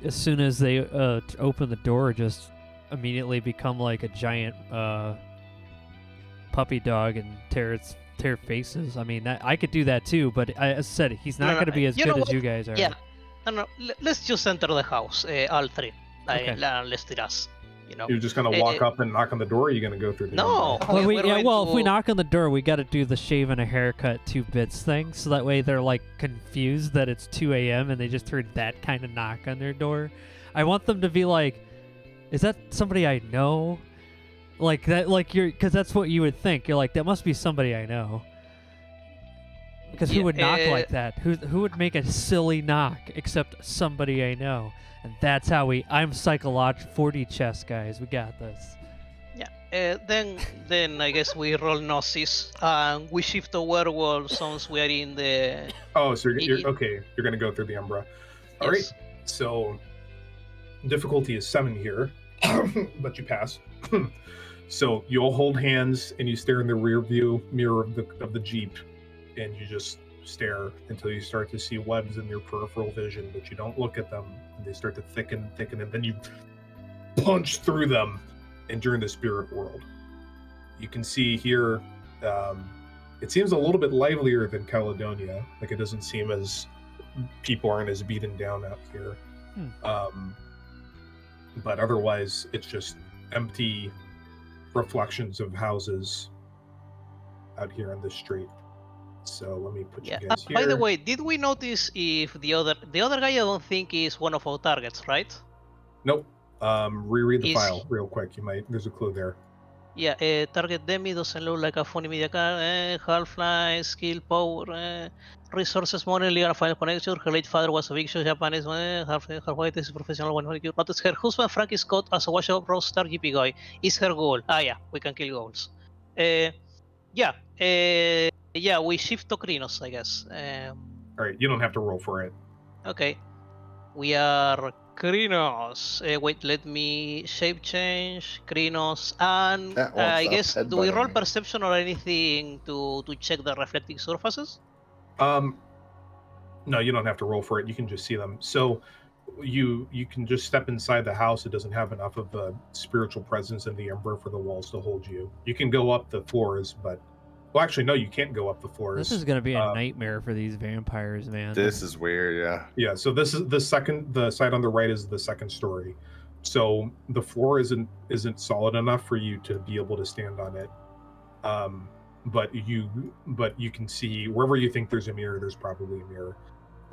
as soon as they open the door, just immediately become like a giant puppy dog and tear faces. I mean, I could do that too, but as I said, he's not going to be as good as you guys are. Yeah, no. Let's just enter the house, all three. Okay. Let's do us. You're just gonna walk up and knock on the door. Or you're gonna go through the no. Well, if we knock on the door, we got to do the shave and a haircut 2 bits thing, so that way they're confused that it's 2 a.m. and they just heard that kind of knock on their door. I want them to be like, "Is that somebody I know?" Like that, because that's what you would think. You're like, that must be somebody I know. Because who would knock like that? Who would make a silly knock except somebody I know? And that's how I'm psychological 4D chess, guys. We got this. Yeah. Then I guess we roll Gnosis and we shift to werewolf since we are in the. Oh, so you're okay. You're gonna go through the Umbra. All right. So difficulty is 7 here, but you pass. So you all hold hands and you stare in the rear view mirror of the Jeep, and you just stare until you start to see webs in your peripheral vision, but you don't look at them, and they start to thicken, and then you punch through them, and you're in the spirit world. You can see here, it seems a little bit livelier than Caledonia. It doesn't seem as people aren't as beaten down out here. But otherwise, it's just empty reflections of houses out here on the street. So let me put you guys here. By the way, did we notice if the other guy I don't think is one of our targets, right? Nope. Reread the file real quick. There's a clue there. Yeah, target Demi doesn't look like a funny media car. Half-Life, skill, power, resources, money, legal final connection. Her late father was a big show Japanese, half-white, is professional. When you notice her husband, Frankie Scott, as a washout rockstar GP guy, is her goal. Yeah, we can kill goals. Yeah, we shift to Krinos, I guess. All right, you don't have to roll for it. Okay. We are Krinos. Wait, let me shape change. Krinos. And I guess, do we roll perception or anything to check the reflecting surfaces? No, you don't have to roll for it. You can just see them. So you can just step inside the house. It doesn't have enough of a spiritual presence in the ember for the walls to hold you. You can go up the floors, but well, actually, no, you can't go up the floors. This is gonna be a nightmare for these vampires, man. This is weird, yeah. Yeah, so this is the side on the right is the second story. So the floor isn't solid enough for you to be able to stand on it. But you can see wherever you think there's a mirror, there's probably a mirror.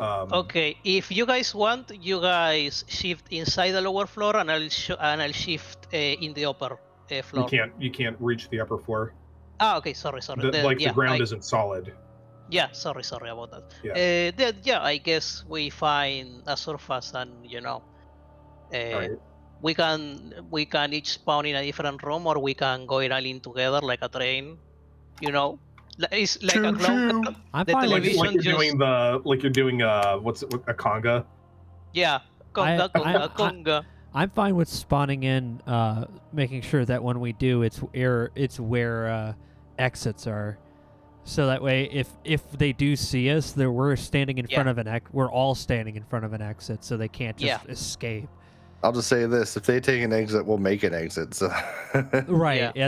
Okay, if you guys want, you guys shift inside the lower floor, and I'll shift in the upper floor. You can't reach the upper floor. Ah, okay, sorry. The ground isn't solid. Yeah, sorry about that. Yeah. I guess we find a surface, and Right. we can each spawn in a different room, or we can go in all in together like a train. It's like a clown car. I'm The fine with television Like you're just doing what's it, a conga? yeah, conga. I'm fine with spawning in, making sure that when we do, it's where exits are, so that way if they do see us, we're standing in front of we're all standing in front of an exit, so they can't just escape. I'll just say this: if they take an exit, we'll make an exit. So. Right. Yeah.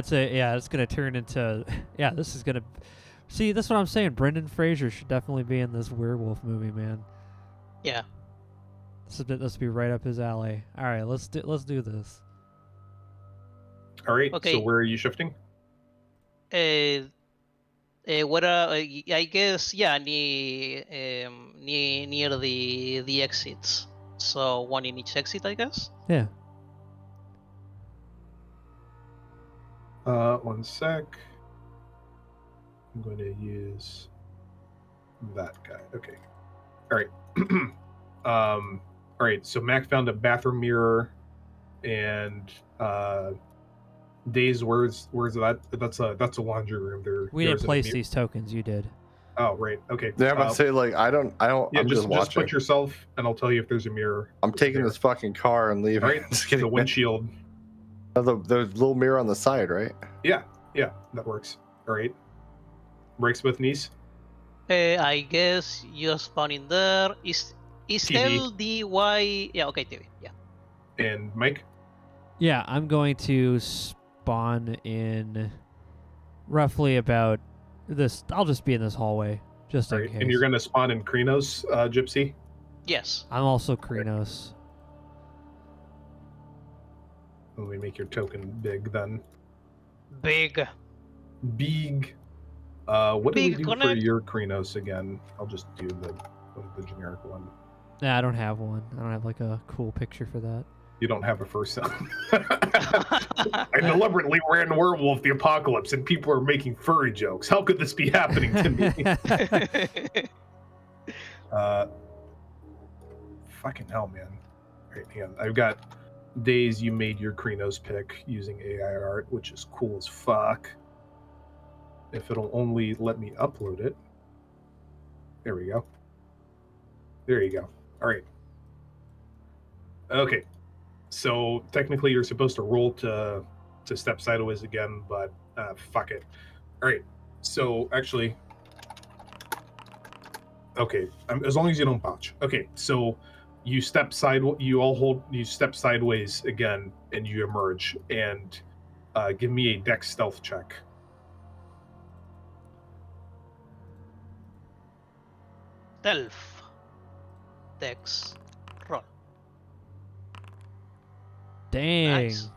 It's gonna turn into this is gonna see. That's what I'm saying. Brendan Fraser should definitely be in this werewolf movie, man. Yeah. This be right up his alley. All right, let's do this. All right. Okay. So where are you shifting? What I guess near the exits. So one in each exit, I guess. Yeah. 1 sec. I'm going to use that guy. Okay. All right. All right. So Mac found a bathroom mirror, and Days. Where's that? That's a laundry room. We didn't place these tokens. You did. Oh, right. Okay. Yeah, I'm about to say, like, I don't. Yeah, I'm just watching. Just put yourself, and I'll tell you if there's a mirror. I'm taking this fucking car and leaving. All right. Just kidding. The windshield. The little mirror on the side, right? Yeah, that works. All right. Breaks with knees. I guess you spawn in there. Is TV. LDY? Yeah. Okay, TV. Yeah. And Mike. Yeah, I'm going to spawn in roughly about this. I'll just be in this hallway, just in case. And you're going to spawn in Krinos, Gypsy? Yes. I'm also Krinos. Let me make your token big then. Big. What do we Big do for connect. your Krinos again? I'll just do the generic one. Nah, I don't have one. I don't have like a cool picture for that. You don't have a first son. I deliberately ran Werewolf the Apocalypse, and people are making furry jokes. How could this be happening to me? Fucking hell, man. Right, hang on. I've got Days. You made your Krinos pick using AI art, which is cool as fuck. If it'll only let me upload it. There we go. There you go. All right. Okay. So technically you're supposed to roll to step sideways again, but fuck it. All right. So actually, okay. As long as you don't botch. Okay. So you step sideways again, and you emerge. And give me a dex stealth check. Stealth. Dex. Roll. Dang. Nice.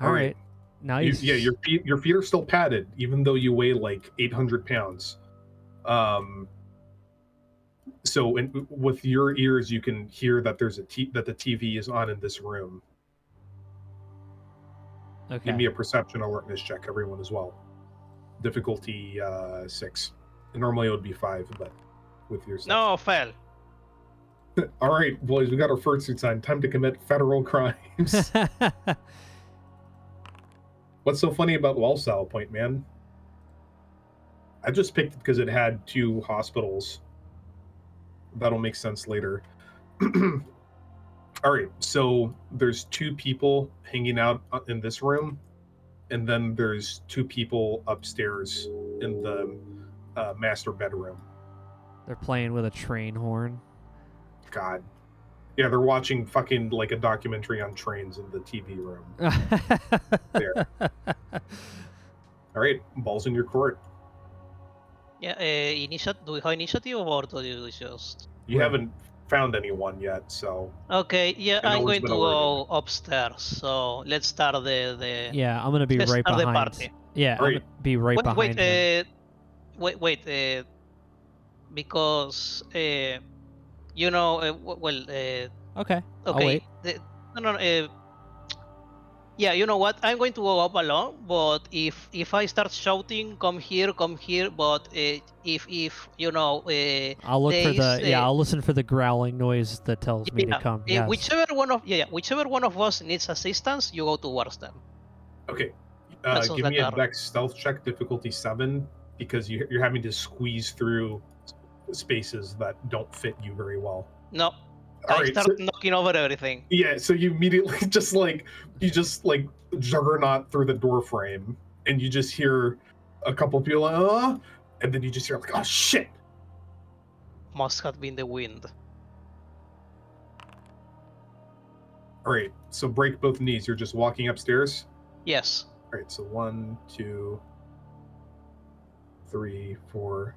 All right. Now your feet are still padded, even though you weigh like 800 pounds. So with your ears, you can hear that there's that the TV is on in this room. Okay. Give me a perception alertness check, everyone, as well. Difficulty 6. Normally it would be 5, but with your No, fail. All right, boys, we got our fursuits on. Time to commit federal crimes. What's so funny about Walsall Point, man? I just picked it because it had 2 hospitals. That'll make sense later. All right, so there's 2 people hanging out in this room, and then there's 2 people upstairs in the master bedroom. They're playing with a train horn. God. Yeah, they're watching fucking like a documentary on trains in the TV room. There. All right, balls in your court. Yeah, do we have initiative or do you just... You Right. haven't found anyone yet, so Okay, yeah, And no I'm one's going to been alerted. go upstairs. So let's start the Yeah, I'm gonna be let's right start the behind. party. Yeah, I'm Right. gonna be right behind him. Wait, because Okay, I'll okay, wait. no, no, yeah, you know what? I'm going to go up alone, but if I start shouting, come here, come here. But if I'll look for there's I'll listen for the growling noise that tells me to come. Yes. whichever one of us needs assistance, you go towards them. okay. That sounds Give like me a a dex stealth check, difficulty 7, because you're having to squeeze through spaces that don't fit you very well. no. All I right, start knocking over everything. Yeah, so you immediately just juggernaut through the door frame, and you just hear a couple people like, and then you just hear like, oh shit. Must have been the wind. All right, so break both knees. You're just walking upstairs. Yes. All right, so 1, 2, 3, 4.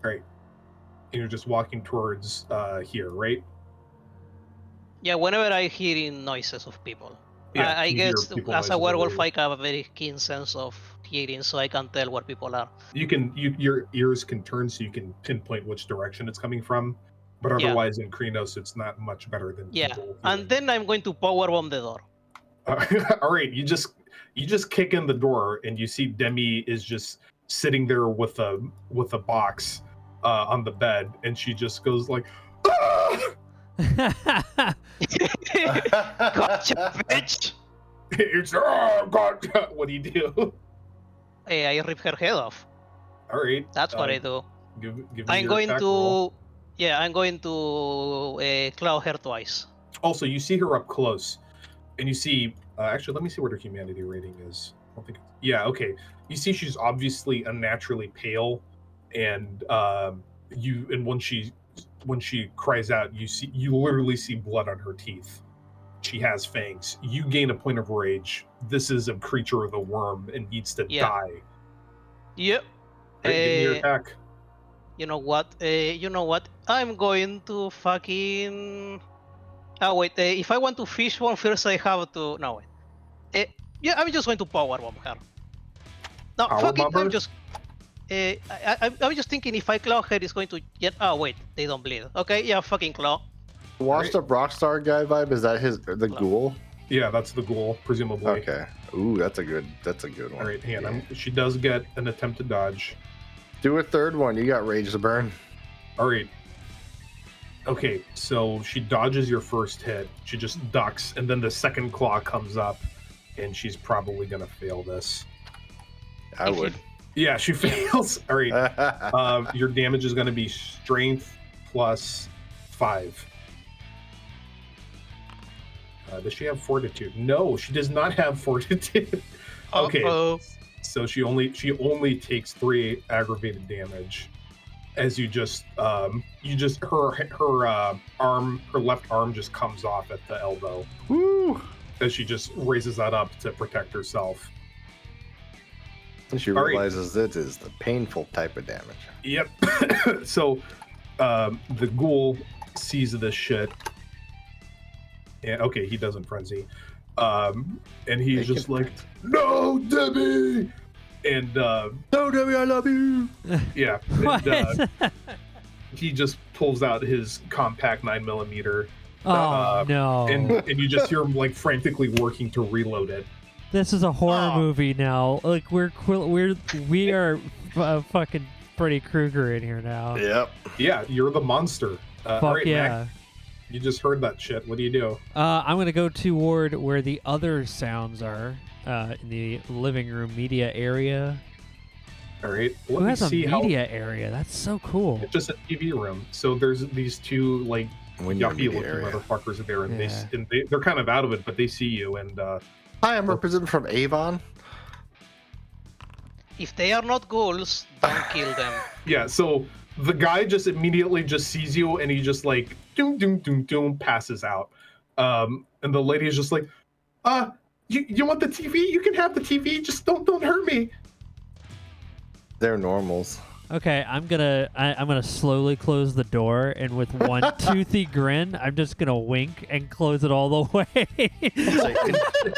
All right, and you're just walking towards here, right? Yeah, whenever I hearing noises of people. Yeah, I you hear guess people as a noises werewolf, over I have a very keen sense of hearing, so I can tell where people are. your ears can turn so you can pinpoint which direction it's coming from, but Yeah. otherwise in Krenos it's not much better than Yeah, people and hearing. then I'm going to powerbomb the door. All right, you just kick in the door and you see Demi is just sitting there with a box on the bed, and she just goes like, ah! Gotcha, bitch! It's oh god, what do you do? Hey, I rip her head off. All right, That's what I do. Give me I'm your going attack to, roll. I'm going to claw her twice. Also, you see her up close, and you see. Actually, let me see what her humanity rating is. I don't think. Yeah, okay. You see, she's obviously unnaturally pale, and when she cries out, you literally see blood on her teeth. She has fangs. You gain a point of rage. This is a creature of the worm and needs to die. Yep. Right, give me your attack. You know what? I'm going to fucking. Oh wait. If I want to fish one first, I have to. No wait. Yeah, I'm just going to powerbomb her. No, fuck it. I'm just. I'm just thinking if I claw her, it's going to get. Oh wait, they don't bleed. Okay, yeah, fucking claw. Washed up Rockstar guy vibe. Is that the ghoul? Yeah, that's the ghoul, presumably. Okay. Ooh, that's a good one. All right, hang on. She does get an attempt to dodge. Do a third one. You got rage to burn. All right. Okay, so she dodges your first hit. She just ducks, and then the second claw comes up, and she's probably gonna fail this. I would. Yeah, she fails. All right. Your damage is gonna be strength plus 5. Does she have fortitude? No, she does not have fortitude. Okay. Uh-oh. So she only takes 3 aggravated damage as her left arm just comes off at the elbow. Woo! As she just raises that up to protect herself. And she realizes it is the painful type of damage. Yep. So the ghoul sees this shit. And okay, he doesn't frenzy. And he's just like, no, Debbie! And no, Debbie, I love you. Yeah. And, he just pulls out his compact 9mm. No. And you just hear him like frantically working to reload it. This is a horror movie now. Like we are fucking Freddy Krueger in here now. Yep. Yeah, you're the monster. Fuck all right, yeah. Mac, you just heard that shit. What do you do? I'm gonna go toward where the other sounds are, in the living room media area. All right. Who has a media area? That's so cool. It's just a TV room. So there's these two like yuppie-looking motherfuckers there, and they're kind of out of it, but they see you. And hi, I'm representing from Avon. If they are not ghouls, don't kill them. Yeah. So The guy just immediately just sees you, and he just like doom doom doom doom passes out. And the lady is just like, you want the TV? You can have the TV. Just don't hurt me. They're normals. Okay, I'm gonna slowly close the door, and with one toothy grin, I'm just gonna wink and close it all the way.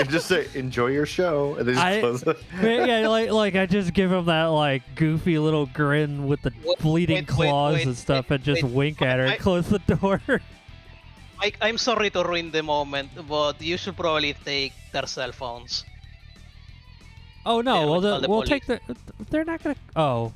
Just say, enjoy your show, and then just close it. Yeah, like I just give him that like goofy little grin with the bleeding claws and stuff, and just wink at her and close the door. I'm sorry to ruin the moment, but you should probably take their cell phones. Oh no, Yeah, we'll take the. They're not gonna. Oh.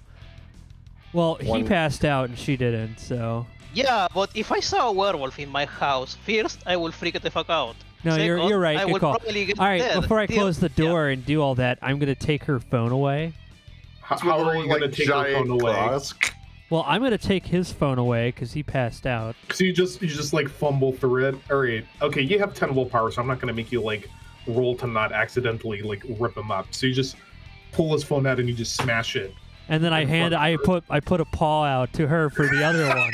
Well, he passed out and she didn't, so. Yeah, but if I saw a werewolf in my house, first I will freak the fuck out. No, Second, you're right. I Good will call. probably get All right, dead. before I close the door and do all that, I'm gonna take her phone away. How are you gonna take her phone away? Well, I'm gonna take his phone away because he passed out. So you just like fumble through it. All right. Okay, you have 10 willpower, so I'm not gonna make you like roll to not accidentally like rip him up. So you just pull his phone out and you just smash it. And then I put a paw out to her for the other one.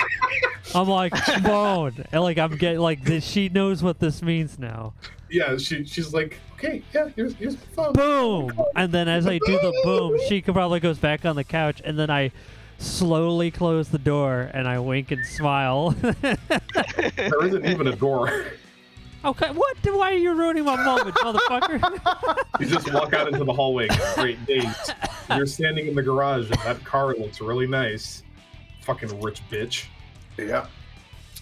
I'm like, phone, and like I'm getting like this. She knows what this means now. Yeah, she's like, okay, yeah, here's the phone. Boom! And then as I do the boom, she probably goes back on the couch, and then I slowly close the door and I wink and smile. There isn't even a door. Okay, what? Why are you ruining my moment, motherfucker? You just walk out into the hallway. Great days. You're standing in the garage, and that car looks really nice. Fucking rich bitch. Yeah.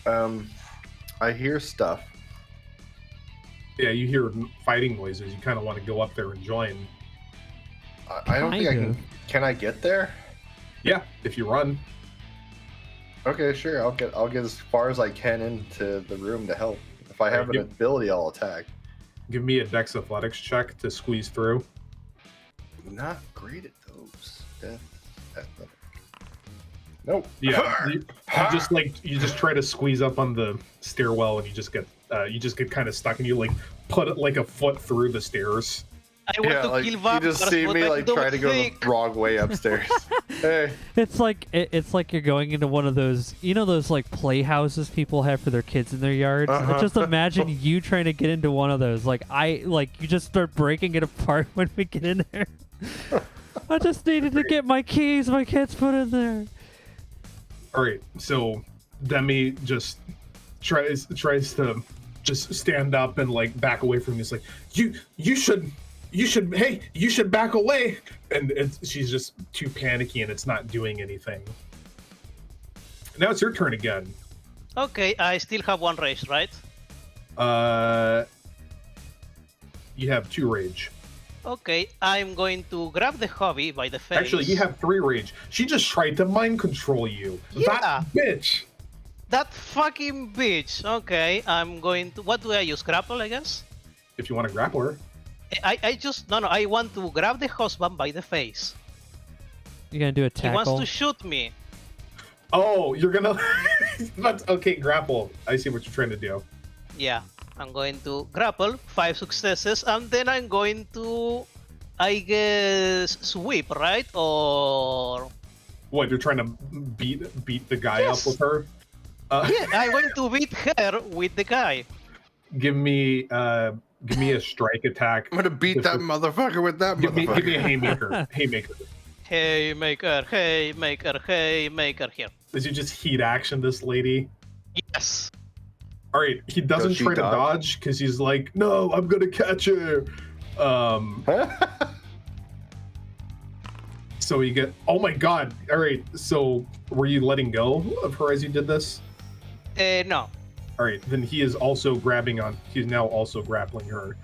I hear stuff. Yeah, you hear fighting noises. You kind of want to go up there and join. I don't think I can. Can I get there? Yeah, if you run. Okay, sure. I'll get as far as I can into the room to help. If I have an ability, I'll attack. Give me a Dex Athletics check to squeeze through. Not great at those. Nope. Yeah, you just try to squeeze up on the stairwell, and you just get kind of stuck, and you like put it like a foot through the stairs. I want to kill you vampires, just see but me I like don't try to go the think. wrong way upstairs. Hey. It's like you're going into one of those, those like playhouses people have for their kids in their yards. Just imagine you trying to get into one of those. You just start breaking it apart when we get in there. I just needed to get my keys. My kids put in there. All right, so Demi just tries to just stand up and like back away from me. He's like, you should back away. And she's just too panicky, and it's not doing anything. Now it's your turn again. Okay, I still have one rage, right? You have 2 rage. Okay, I'm going to grab the hobby by the face. Actually, you have 3 rage. She just tried to mind control you. Yeah. That bitch. That fucking bitch. Okay, I'm going to. What do I use? Grapple, I guess? If you want to grapple her. I want to grab the husband by the face. You gonna do a tackle? He wants to shoot me. Oh, you're gonna. That's okay. Grapple. I see what you're trying to do. Yeah, I'm going to grapple, 5 successes, and then I'm going to, I guess, sweep, right? Or what? You're trying to beat the guy up with her? yeah, I'm going to beat her with the guy. Give me a strike attack. I'm gonna beat that motherfucker with that motherfucker. Give me a haymaker. Haymaker here. Does you just heat action this lady? Yes. All right, he doesn't try to dodge because he's like, no, I'm gonna catch her. So you get. Oh my god! All right, so were you letting go of her as you did this? No. All right, then he is also he's now also grappling her.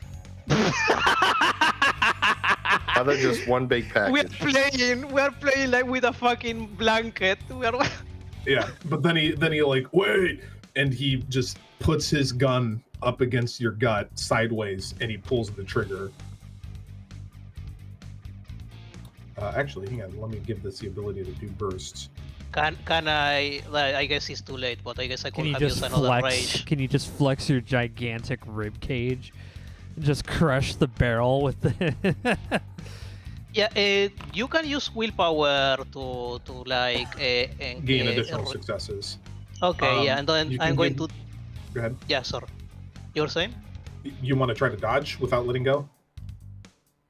Now they're just one big package. We're playing like with a fucking blanket. Yeah, but then he like, wait, and he just puts his gun up against your gut sideways, and he pulls the trigger. Actually, hang on. Let me give this the ability to do bursts. Can I? I guess it's too late, but I guess I could Can you have just used another flex? rage. Can you just flex your gigantic rib cage and just crush the barrel with the? Yeah, you can use willpower to like Gain additional successes. Okay, yeah, and then you I'm can going give- to. Go ahead. Yeah, sorry. You were saying? You want to try to dodge without letting go?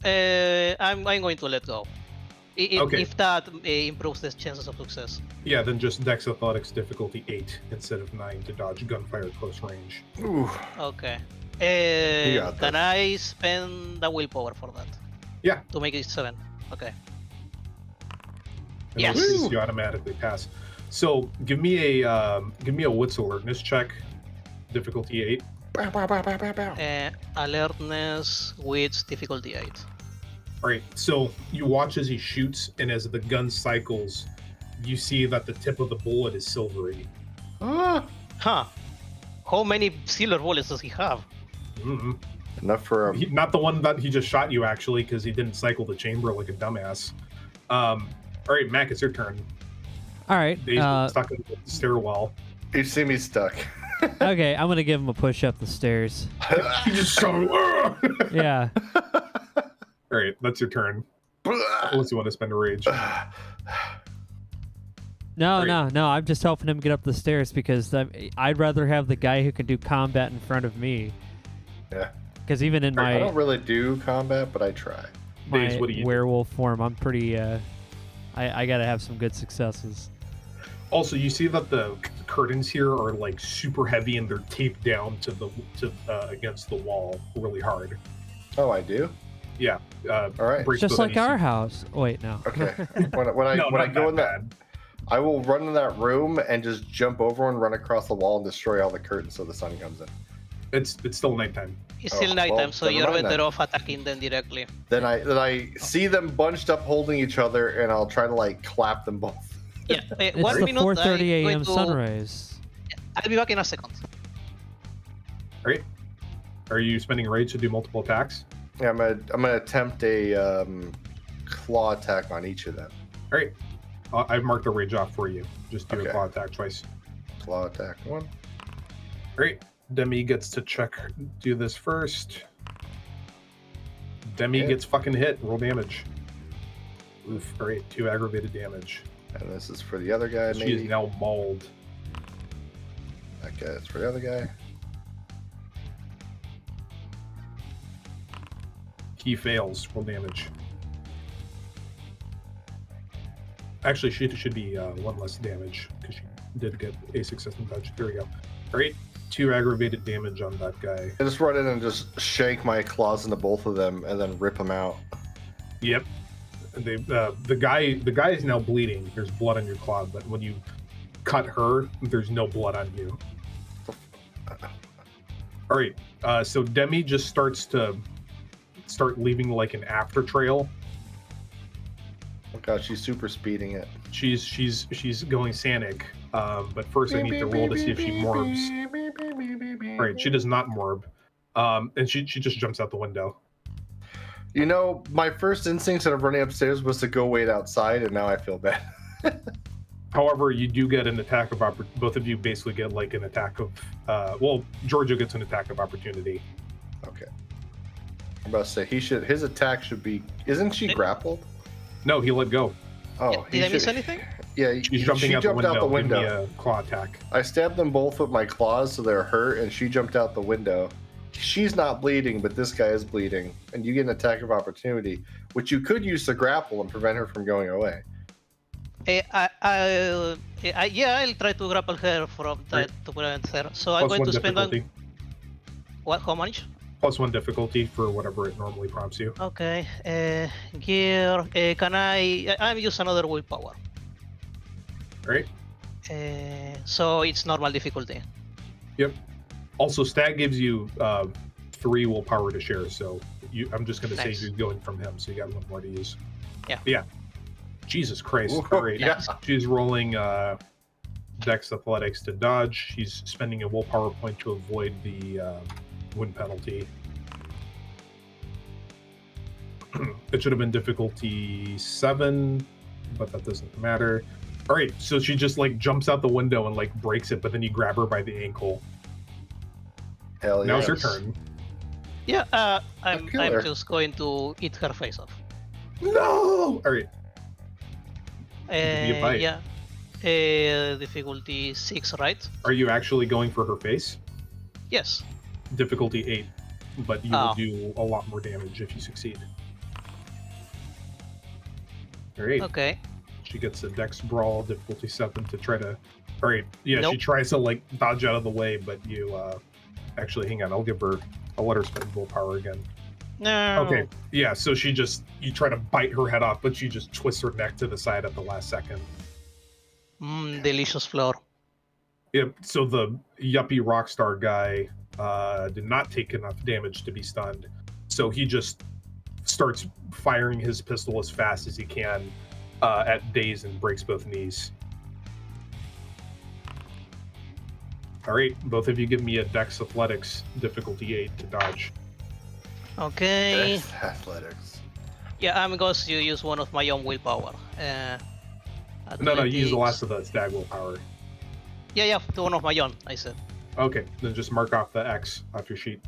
I'm going to let go. Okay. If that improves the chances of success. Yeah, then just Dex Athletics difficulty 8 instead of 9 to dodge gunfire close range. Ooh. Okay. got Can this. I spend the willpower for that? Yeah. To make it 7. Okay. In Yes. which case Woo! you automatically pass. So give me a wits alertness check, difficulty 8. Bow, bow, bow, bow, bow, bow. Alertness with difficulty 8. All right, so you watch as he shoots, and as the gun cycles, you see that the tip of the bullet is silvery. Ah, Huh. How many silver bullets does he have? Mm-mm. enough for a Not the one that he just shot you, actually, because he didn't cycle the chamber like a dumbass. All right, Mac, it's your turn. All right. Dave's stuck in the stairwell. You see me stuck. Okay, I'm gonna give him a push up the stairs. He just shot him. Yeah. All right, that's your turn. Unless you want to spend a rage. No, Great. no. I'm just helping him get up the stairs because I'd rather have the guy who can do combat in front of me. Yeah. Because even in I don't my really do combat, but I try. Daves, my what do you do? werewolf form, I'm pretty. I gotta have some good successes. Also, you see that the curtains here are like super heavy and they're taped down to against the wall really hard. Oh, I do. Yeah. All right. breaks Just both like of our you. house. Wait, no. Okay. When I No, when I not go that in that, bad. I will run in that room and just jump over and run across the wall and destroy all the curtains so the sun comes in. It's still nighttime. It's Oh, still nighttime, well, so never you're mind better then. off attacking them directly. Then I see them bunched up holding each other and I'll try to like clap them both. Yeah, It's 1 the minute. 4:30 I'm going a.m. to- sunrise. I'll be back in a second. Right? Are you spending rage to do multiple attacks? Yeah, I'm gonna attempt a claw attack on each of them. All right. I've marked the rage off for you. Just do Okay. a claw attack twice. Claw attack 1. All right. Demi gets to do this first. Demi Yeah. gets fucking hit. Roll damage. Oof. All right. 2 aggravated damage. And this is for the other guy, She maybe. is now mauled. That guy is for the other guy. He fails. Roll damage. Actually, she should be 1 less damage because she did get a success in dodge. There we go. All right. 2 aggravated damage on that guy. I just run in and just shake my claws into both of them and then rip them out. Yep. The guy is now bleeding. There's blood on your claw, but when you cut her, there's no blood on you. All right. So Demi just starts leaving like an after trail. Oh god, she's super speeding it. She's going Sanic. But first I need to roll to see if she morbs. All right. She does not morb. And she just jumps out the window. You know, my first instinct instead of running upstairs was to go wait outside, and now I feel bad. However, you do get an attack of both of you basically get like an attack of Giorgio gets an attack of opportunity. Okay. I'm about to say his attack should be. Isn't she grappled? No, he let go. Oh, Did I miss anything? Yeah, She's jumping she out, jumped the out the window. Give window. me a claw attack. I stabbed them both with my claws, so they're hurt, and she jumped out the window. She's not bleeding, but this guy is bleeding, and you get an attack of opportunity, which you could use to grapple and prevent her from going away. I'll try to grapple her from that to prevent her. So I'm Plus going 1 to spend difficulty. what? How much? Plus 1 difficulty for whatever it normally prompts you. Okay. Gear. Can I'm use another willpower. Right? So it's normal difficulty. Yep. Also, Stag gives you 3 willpower to share, so I'm just going to Nice. say you're going from him, so you got 1 more to use. Yeah. Yeah. Jesus Christ. Ooh, All right. yeah. She's rolling Dex Athletics to dodge. She's spending a willpower point to avoid the win penalty. It should have been difficulty 7, but that doesn't matter. All right, so she just like jumps out the window and like breaks it, but then you grab her by the ankle. Hell yeah. Now it's your turn. Yeah. I'm kill her. just going to eat her face off. No! All right. Give me a bite. Yeah. Difficulty 6, right? Are you actually going for her face? Yes. Difficulty 8, but you Oh. will do a lot more damage if you succeed. All right. Okay. She gets a Dex Brawl, difficulty 7 to try to. All right. Yeah, she Nope. tries to like dodge out of the way, but you actually hang on. I'll let her spend willpower again. No. Okay. Yeah. So you try to bite her head off, but she just twists her neck to the side at the last second. Delicious floor. Yep. So the yuppie rockstar guy did not take enough damage to be stunned, so he just starts firing his pistol as fast as he can at Daze and breaks both knees. All right, both of you give me a Dex Athletics difficulty 8 to dodge. Okay. Dex Athletics. Yeah, I'm going to use one of my own willpower. No, you use the athletics. last of the stag willpower. Yeah, one of my own, I said. Okay, then just mark off the X off your sheet.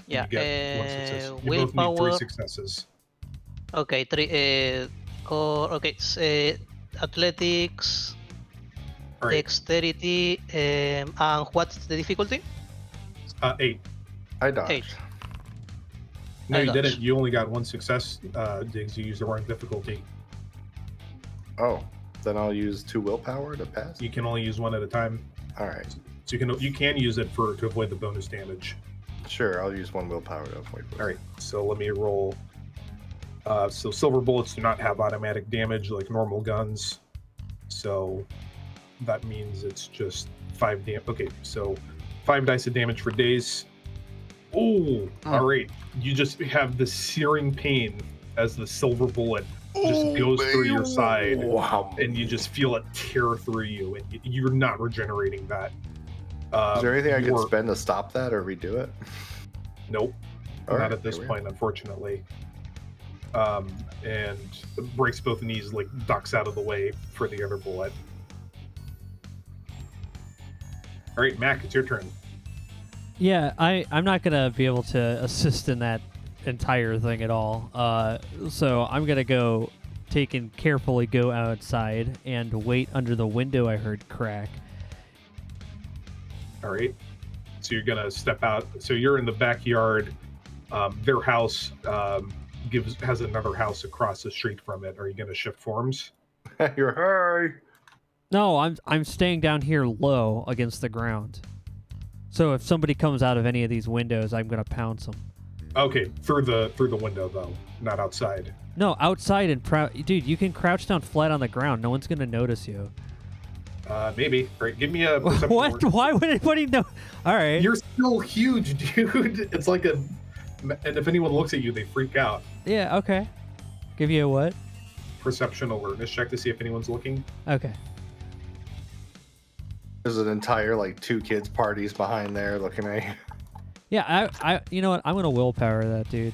Yeah, You get one success. You both need 3 willpower. successes. Okay, 3. Okay, it's, athletics, All right, dexterity, and what's the difficulty? 8. I dodged. 8. No, I you dodged. didn't. You only got 1 success, Diggs. You used the wrong difficulty. Oh, then I'll use 2 willpower to pass. You can only use 1 at a time. All right. So you can use it to avoid the bonus damage. Sure, I'll use 1 willpower to avoid. All right, so let me roll. So silver bullets do not have automatic damage like normal guns, so that means it's just 5 damage. Okay, so 5 dice of damage for Daze. Oh, all right. You just have the searing pain as the silver bullet just goes through your side, Wow. and you just feel it tear through you, and you're not regenerating that. Is there anything I can you're- spend to stop that or redo it? Nope. All Not right, at this here we point, unfortunately. And breaks both knees, like ducks out of the way for the other bullet. All right, Mac, it's your turn. Yeah, I'm not gonna be able to assist in that entire thing at all. So I'm gonna carefully go outside and wait under the window I heard crack. All right. So you're gonna step out. So you're in the backyard. Their house has another house across the street from it. Are you gonna shift forms? You're high. No, I'm staying down here low against the ground. So if somebody comes out of any of these windows, I'm gonna pounce them. Okay, through the window though, not outside. No, outside and dude, you can crouch down flat on the ground. No one's gonna notice you. Maybe. All right, give me a perception What? roll. Why would anybody know? All right. You're still huge, dude. It's like and if anyone looks at you, they freak out. Yeah. Okay. Give you a what? Perception alertness check to see if anyone's looking. Okay. There's an entire 2 kids parties behind there looking at you. Yeah. I. You know what? I'm gonna willpower that dude.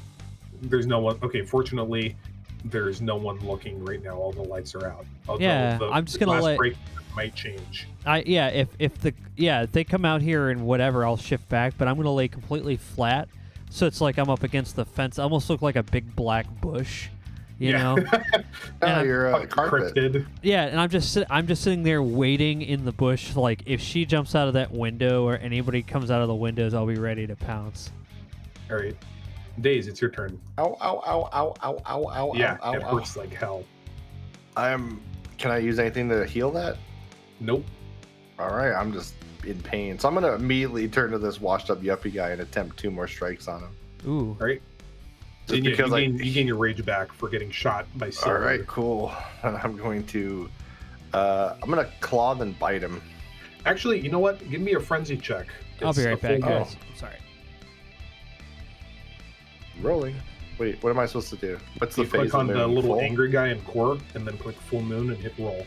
There's no one. Okay, fortunately, there's no one looking right now. All the lights are out. Although Yeah, the I'm just gonna last let- break might change. If they come out here and whatever, I'll shift back. But I'm gonna lay completely flat, so it's like I'm up against the fence. I almost look like a big black bush. You know? Oh, I'm you're a Fucking carpet. cryptid. Yeah, and I'm just sitting there waiting in the bush. Like if she jumps out of that window or anybody comes out of the windows, I'll be ready to pounce. All right, Daze, it's your turn. Ow, ow, ow, ow, ow, ow, ow, Yeah, ow, it ow, hurts like hell. Can I use anything to heal that? Nope. All right, I'm just in pain. So I'm going to immediately turn to this washed up yuppie guy and attempt 2 more strikes on him. Ooh. All right. So Just yeah, because you gain your rage back for getting shot by All silver. right, cool. I'm going to claw then bite him. Actually, you know what? Give me a frenzy check. I'll It's be a right back, full guys. move. Sorry. Rolling. Wait, what am I supposed to do? What's the You phase? click on of the moving? little Full? angry guy in core, and then click full moon and hit roll.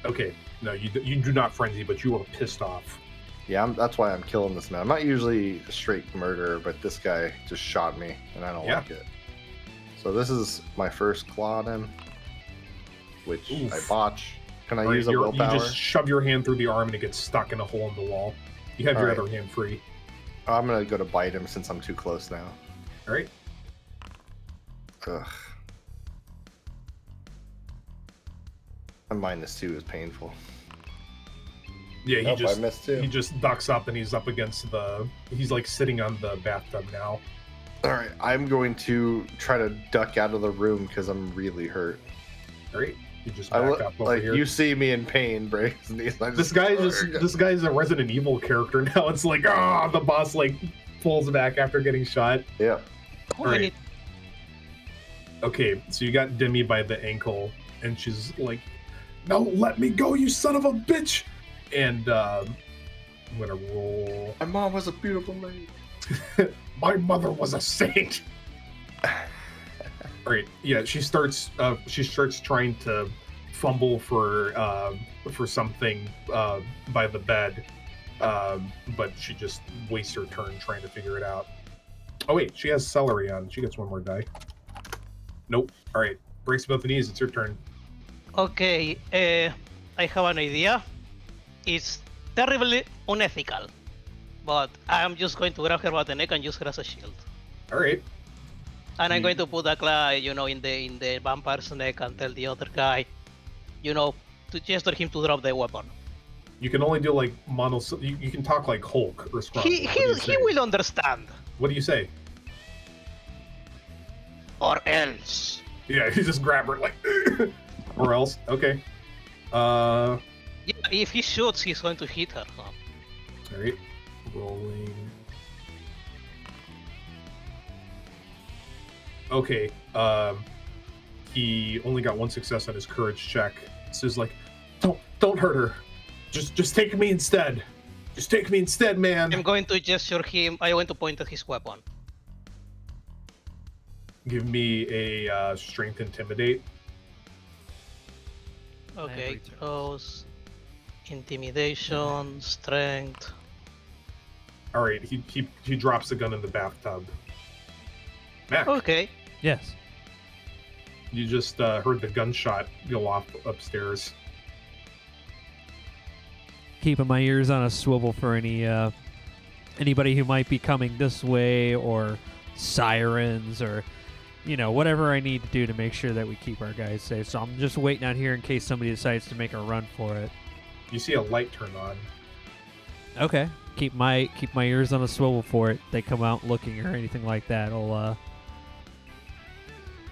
Okay, no, you do not frenzy, but you are pissed off. Yeah, that's why I'm killing this man. I'm not usually a straight murderer, but this guy just shot me, and I don't Yeah. like it. So this is my first claw on him, which Oof. I botch. Can I All right, use a you willpower? just shove your hand through the arm and it gets stuck in a hole in the wall. You have All your right. other hand free. I'm gonna go to bite him since I'm too close now. All right. Ugh. A -2 is painful. Yeah, Nope, I missed too. he just ducks up and he's up against he's like sitting on the bathtub now. All right, I'm going to try to duck out of the room because I'm really hurt. All right, you just I back look up over like here. you see me in pain, Briggs. This guy's a Resident Evil character now. It's like, the boss like pulls back after getting shot. Yeah. Who All right. need- Okay, so you got Demi by the ankle, and she's like, "No, let me go, you son of a bitch!" And I'm gonna roll. My mom was a beautiful lady. My mother was a saint. All right, yeah, she starts trying to fumble for something by the bed, but she just wastes her turn trying to figure it out. Oh wait, she has celery on. She gets one more die. Nope. All right, breaks above the knees. It's your turn. Okay, I have an idea. It's terribly unethical, but I'm just going to grab her by the neck and use her as a shield. All right. And I'm going to put a claw, in the vampire's neck and tell the other guy, to gesture him to drop the weapon. You can only do like you can talk like Hulk or Scrump. He will understand. What do you say? Or else. Yeah, you just grab her like, or else. Okay. Yeah, if he shoots, he's going to hit her. Huh? All right. Rolling. Okay. He only got one success on his courage check. So he's like, don't hurt her. Just take me instead. Just take me instead, man. I'm going to gesture him. I want to point at his weapon. Give me a strength intimidate. Okay, returns. close. Intimidation, strength. All right. He drops the gun in the bathtub. Mac, Okay. Yes. you just heard the gunshot go off upstairs. Keeping my ears on a swivel for anybody who might be coming this way, or sirens, or whatever I need to do to make sure that we keep our guys safe. So I'm just waiting out here in case somebody decides to make a run for it. You see a light turn on. Okay. Keep my ears on a swivel for it. They come out looking or anything like that.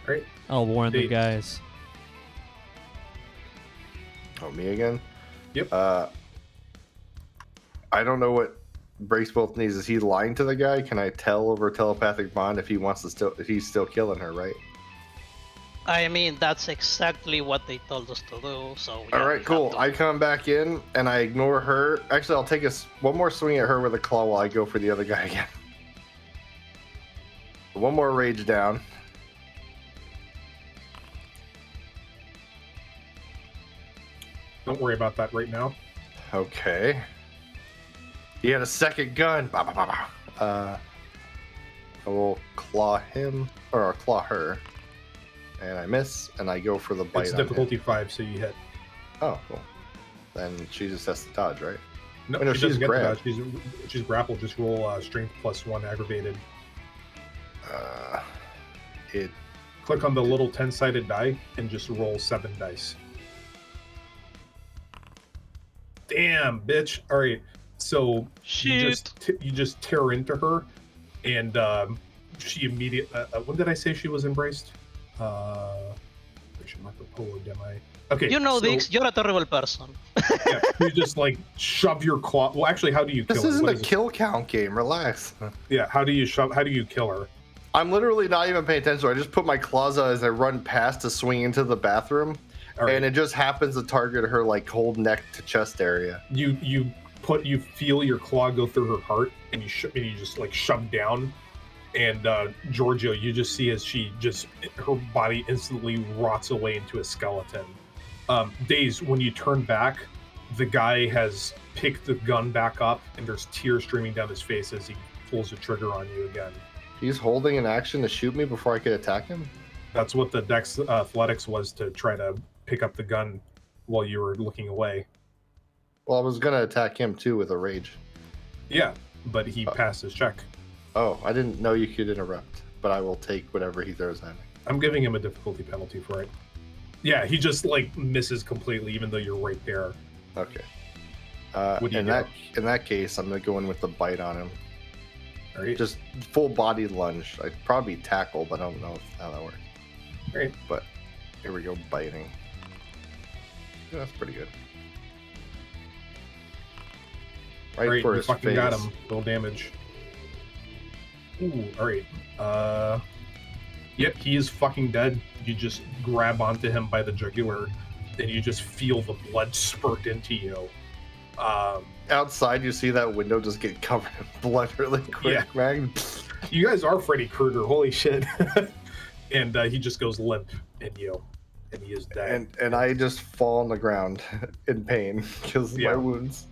Right. I'll warn the Dave. guys. Oh, me again? Yep. I don't know what Breaks both needs. Is he lying to the guy? Can I tell over telepathic bond if he's still killing her, right? I mean, that's exactly what they told us to do, so... All right, cool. I come back in and I ignore her. Actually, I'll take one more swing at her with a claw while I go for the other guy again. One more rage down. Don't worry about that right now. Okay. He had a second gun. Bah, bah, bah, bah. I will claw him, or I'll claw her. And I miss, and I go for the bite It's on him. difficulty 5, so you hit. Oh, cool. Then she just has to dodge, right? No, Oh, no, she she's doesn't get to grabbed. that. She's grappled. Just roll strength +1 aggravated. It Click on the little 10-sided die and just roll 7 dice. Damn, bitch. All right. So you just tear into her, and she immediately. When did I say she was embraced? Marco Polo, demi. Okay. Dix, you're a terrible person. Yeah, you just like shove your claw. Well, actually, how do you kill This her? isn't What a is it? kill count game. Relax. Yeah, how do you kill her? I'm literally not even paying attention. I just put my claws out as I run past to swing into the bathroom, All right. and it just happens to target her like cold neck to chest area. You feel your claw go through her heart, and you just like shove down, and Giorgio, you just see as her body instantly rots away into a skeleton. Daze, when you turn back, the guy has picked the gun back up, and there's tears streaming down his face as he pulls the trigger on you again. He's holding an action to shoot me before I could attack him. That's what the Dex Athletics was, to try to pick up the gun while you were looking away. Well, I was gonna attack him too with a rage. Yeah, but he passed his check. Oh, I didn't know you could interrupt, but I will take whatever he throws at me. I'm giving him a difficulty penalty for it. Yeah, he just like misses completely, even though you're right there. Okay. What do you in that case, I'm gonna go in with the bite on him. All right. Just full body lunge. I'd probably tackle, but I don't know how that works. All right. But here we go, biting. Yeah, that's pretty good. Right, All right, for you his fucking face. got him. Roll damage. Ooh, all right. Yep, he is fucking dead. You just grab onto him by the jugular, and you just feel the blood spurt into you. Outside, you see that window just get covered in blood really quick, Yeah. man. You guys are Freddy Krueger. Holy shit! And he just goes limp, and he is dead. And I just fall on the ground in pain because Yeah. my wounds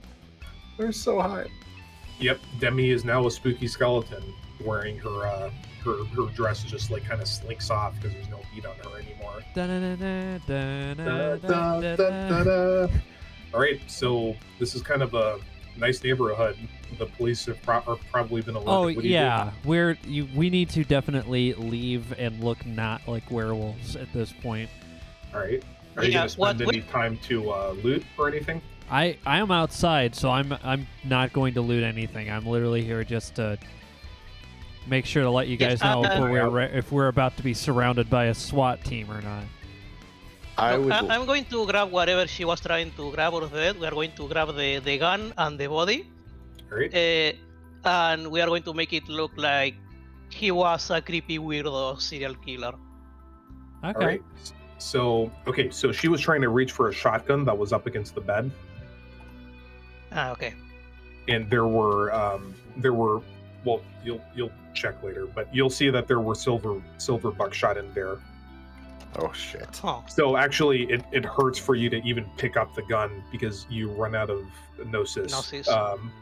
are so high. Yep, Demi is now a spooky skeleton wearing her dress just like kind of slinks off because there's no heat on her anymore. All right, so this is kind of a nice neighborhood. The police have probably been alerted. Oh What do you yeah, we need to definitely leave and look not like werewolves at this point. do? All right. Are you Yeah, gonna spend what- any time to loot or anything? I am outside, so I'm not going to loot anything. I'm literally here just to make sure to let you guys Yes, know if we're about to be surrounded by a SWAT team or not. I'm going to grab whatever she was trying to grab or that. We are going to grab the gun and the body. All right. And we are going to make it look like he was a creepy weirdo serial killer. Okay. All right. So she was trying to reach for a shotgun that was up against the bed, Okay. and there were well, you'll check later, but you'll see that there were silver buckshot in there. Oh shit. Oh. So actually, it hurts for you to even pick up the gun because you run out of gnosis, Gnosis.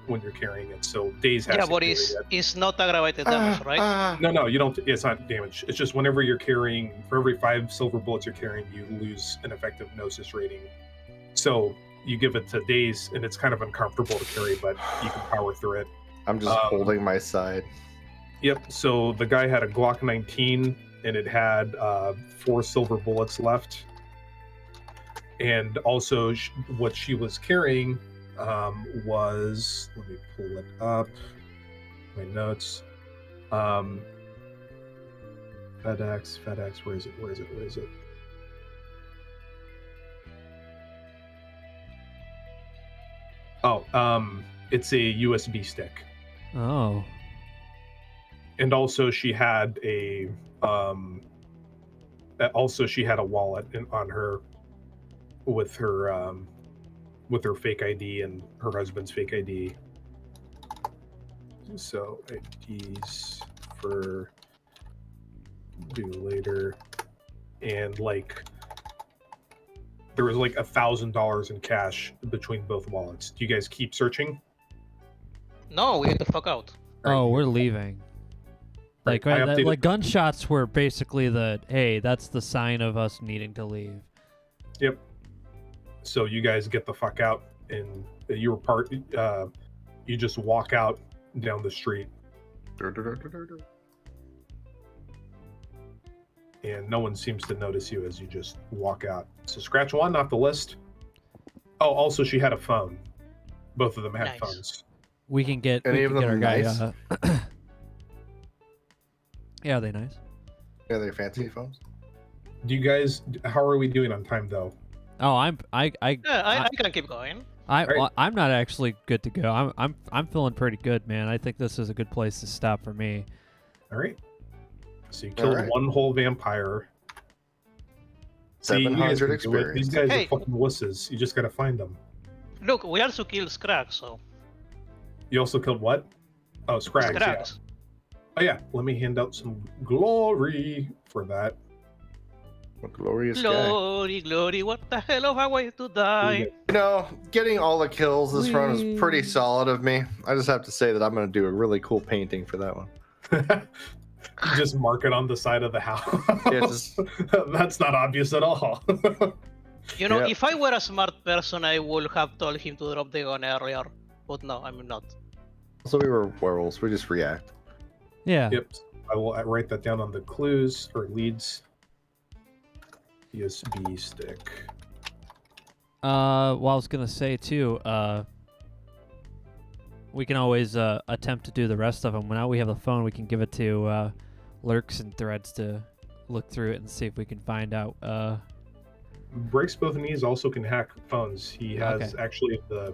when you're carrying it. So Daze has Yeah, to but carry it's not aggravated damage, right? No, you don't. It's not damage. It's just whenever you're carrying, for every 5 silver bullets you're carrying, you lose an effective gnosis rating. So you give it to Daze, and it's kind of uncomfortable to carry, but you can power through it. I'm just holding my side. Yep. So the guy had a Glock 19, and it had 4 silver bullets left. And also, what she was carrying was, let me pull it up, my notes. FedEx, where is it? Oh, it's a USB stick. Oh. And also she had a wallet on her with her fake ID and her husband's fake ID. So IDs for due later, and like there was like $1,000 in cash between both wallets. Do you guys keep searching? No, we get the fuck out. Oh, we're leaving. Like, I right, updated- like gunshots were basically hey, that's the sign of us needing to leave. Yep. So you guys get the fuck out, and you just walk out down the street, and no one seems to notice you as you just walk out. So scratch 1 off the list. Oh, also she had a phone. Both of them had Nice. phones. We can get Any we of can get our them guy. nice? Yeah, are they nice? Yeah, they're fancy phones. Do you guys? How are we doing on time though? Oh, Yeah, I can keep going. Right. I'm not actually good to go. I'm feeling pretty good, man. I think this is a good place to stop for me. All right. So you killed right. 1 whole vampire. See, you guys 700 can do it. These experience. guys Hey. are fucking wusses. You just gotta find them. Look, we also killed Scrag, so You also killed what? Oh, Scrags. Yeah. Scrags. Oh yeah. Let me hand out some glory for that. A glorious guy. Glory, glory, what the hell of a way to die. You know, getting all the kills this run is pretty solid of me. I just have to say that I'm going to do a really cool painting for that one. You just mark it on the side of the house. Yeah, just That's not obvious at all. You know, Yeah. if I were a smart person, I would have told him to drop the gun earlier. But no, I'm not. so we were werewolves. We just react. Yeah. Yep. I will write that down on the clues or leads. USB stick. Well, I was gonna say too. We can always attempt to do the rest of them. Now we have the phone, we can give it to Lurks and Threads to look through it and see if we can find out. Breaks both knees also can hack phones. He has actually a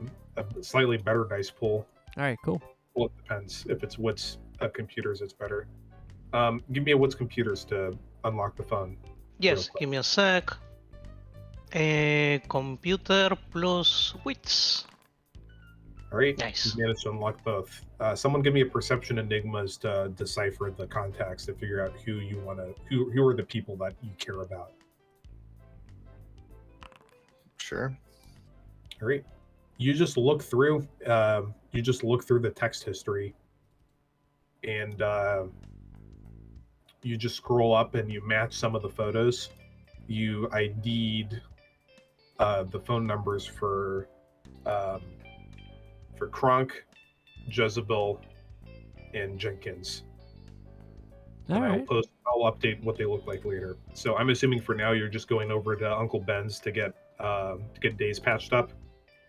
slightly better dice pool. All right, cool. Well, it depends. If it's Wits computers, it's better. Give me a Wits computers to unlock the phone. Yes, give me a sec. Computer plus wits. All right. Nice. You managed to unlock both. Someone give me a perception enigmas to decipher the contacts to figure out who you want to. Who are the people that you care about? Sure. All right. You just look through. You just look through the text history, and you just scroll up and you match some of the photos. You ID'd the phone numbers for Kronk, Jezebel, and Jenkins. All right. I'll update what they look like later. So I'm assuming for now you're just going over to Uncle Ben's to get days patched up.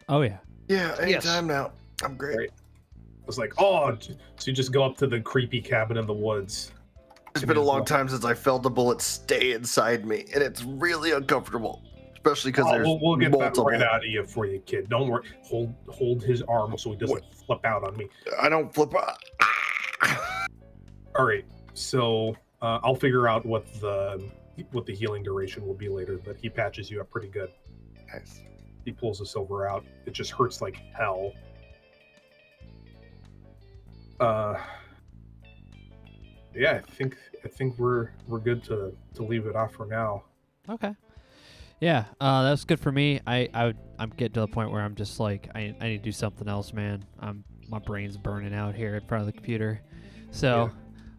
Oh yeah. Yeah, Yes. anytime now. I'm great. Right. I was like, oh, so you just go up to the creepy cabin in the woods. It's been a long time since I felt a bullet stay inside me, and it's really uncomfortable, especially because there's we'll get multiple. that right out of you for you, kid. Don't worry. Hold his arm so he doesn't flip out on me. I don't flip out. All right. So I'll figure out what the healing duration will be later, but he patches you up pretty good. Nice. He pulls the silver out. It just hurts like hell. Yeah, I think we're good to leave it off for now. Okay. Yeah, that's good for me. I'm getting to the point where I'm just like I need to do something else, man. My brain's burning out here in front of the computer. So,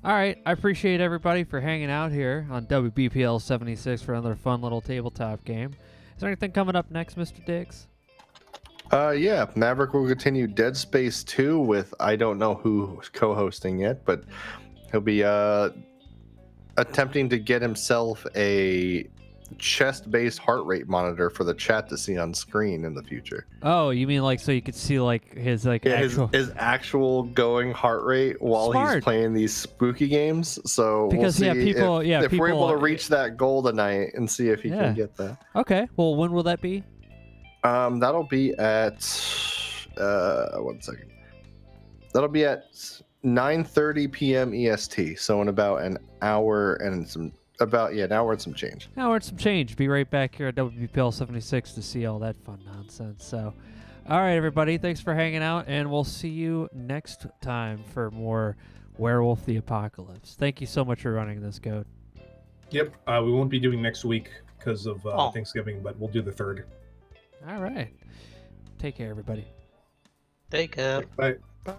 all right, I appreciate everybody for hanging out here on WBPL 76 for another fun little tabletop game. Is there anything coming up next, Mr. Diggs? Yeah, Maverick will continue Dead Space 2 with I don't know who's co-hosting yet, but he'll be attempting to get himself a chest-based heart rate monitor for the chat to see on screen in the future. Oh, you mean like so you could see like his like actual his actual going heart rate while Smart. he's playing these spooky games. So Because, we'll yeah, see people- if, yeah, if we're able people- to reach that goal tonight and see if he Yeah. can get that. Okay. Well, when will that be? That'll be at 1 second. That'll be at 9:30 p.m. EST. So in about an hour and some an hour and some change. Now we're at some change. Be right back here at WPL 76 to see all that fun nonsense. So, all right, everybody, thanks for hanging out, and we'll see you next time for more Werewolf the Apocalypse. Thank you so much for running this code. Yep. We won't be doing next week because of Thanksgiving, but we'll do the 3rd. All right. Take care, everybody. Take care. Bye. Bye.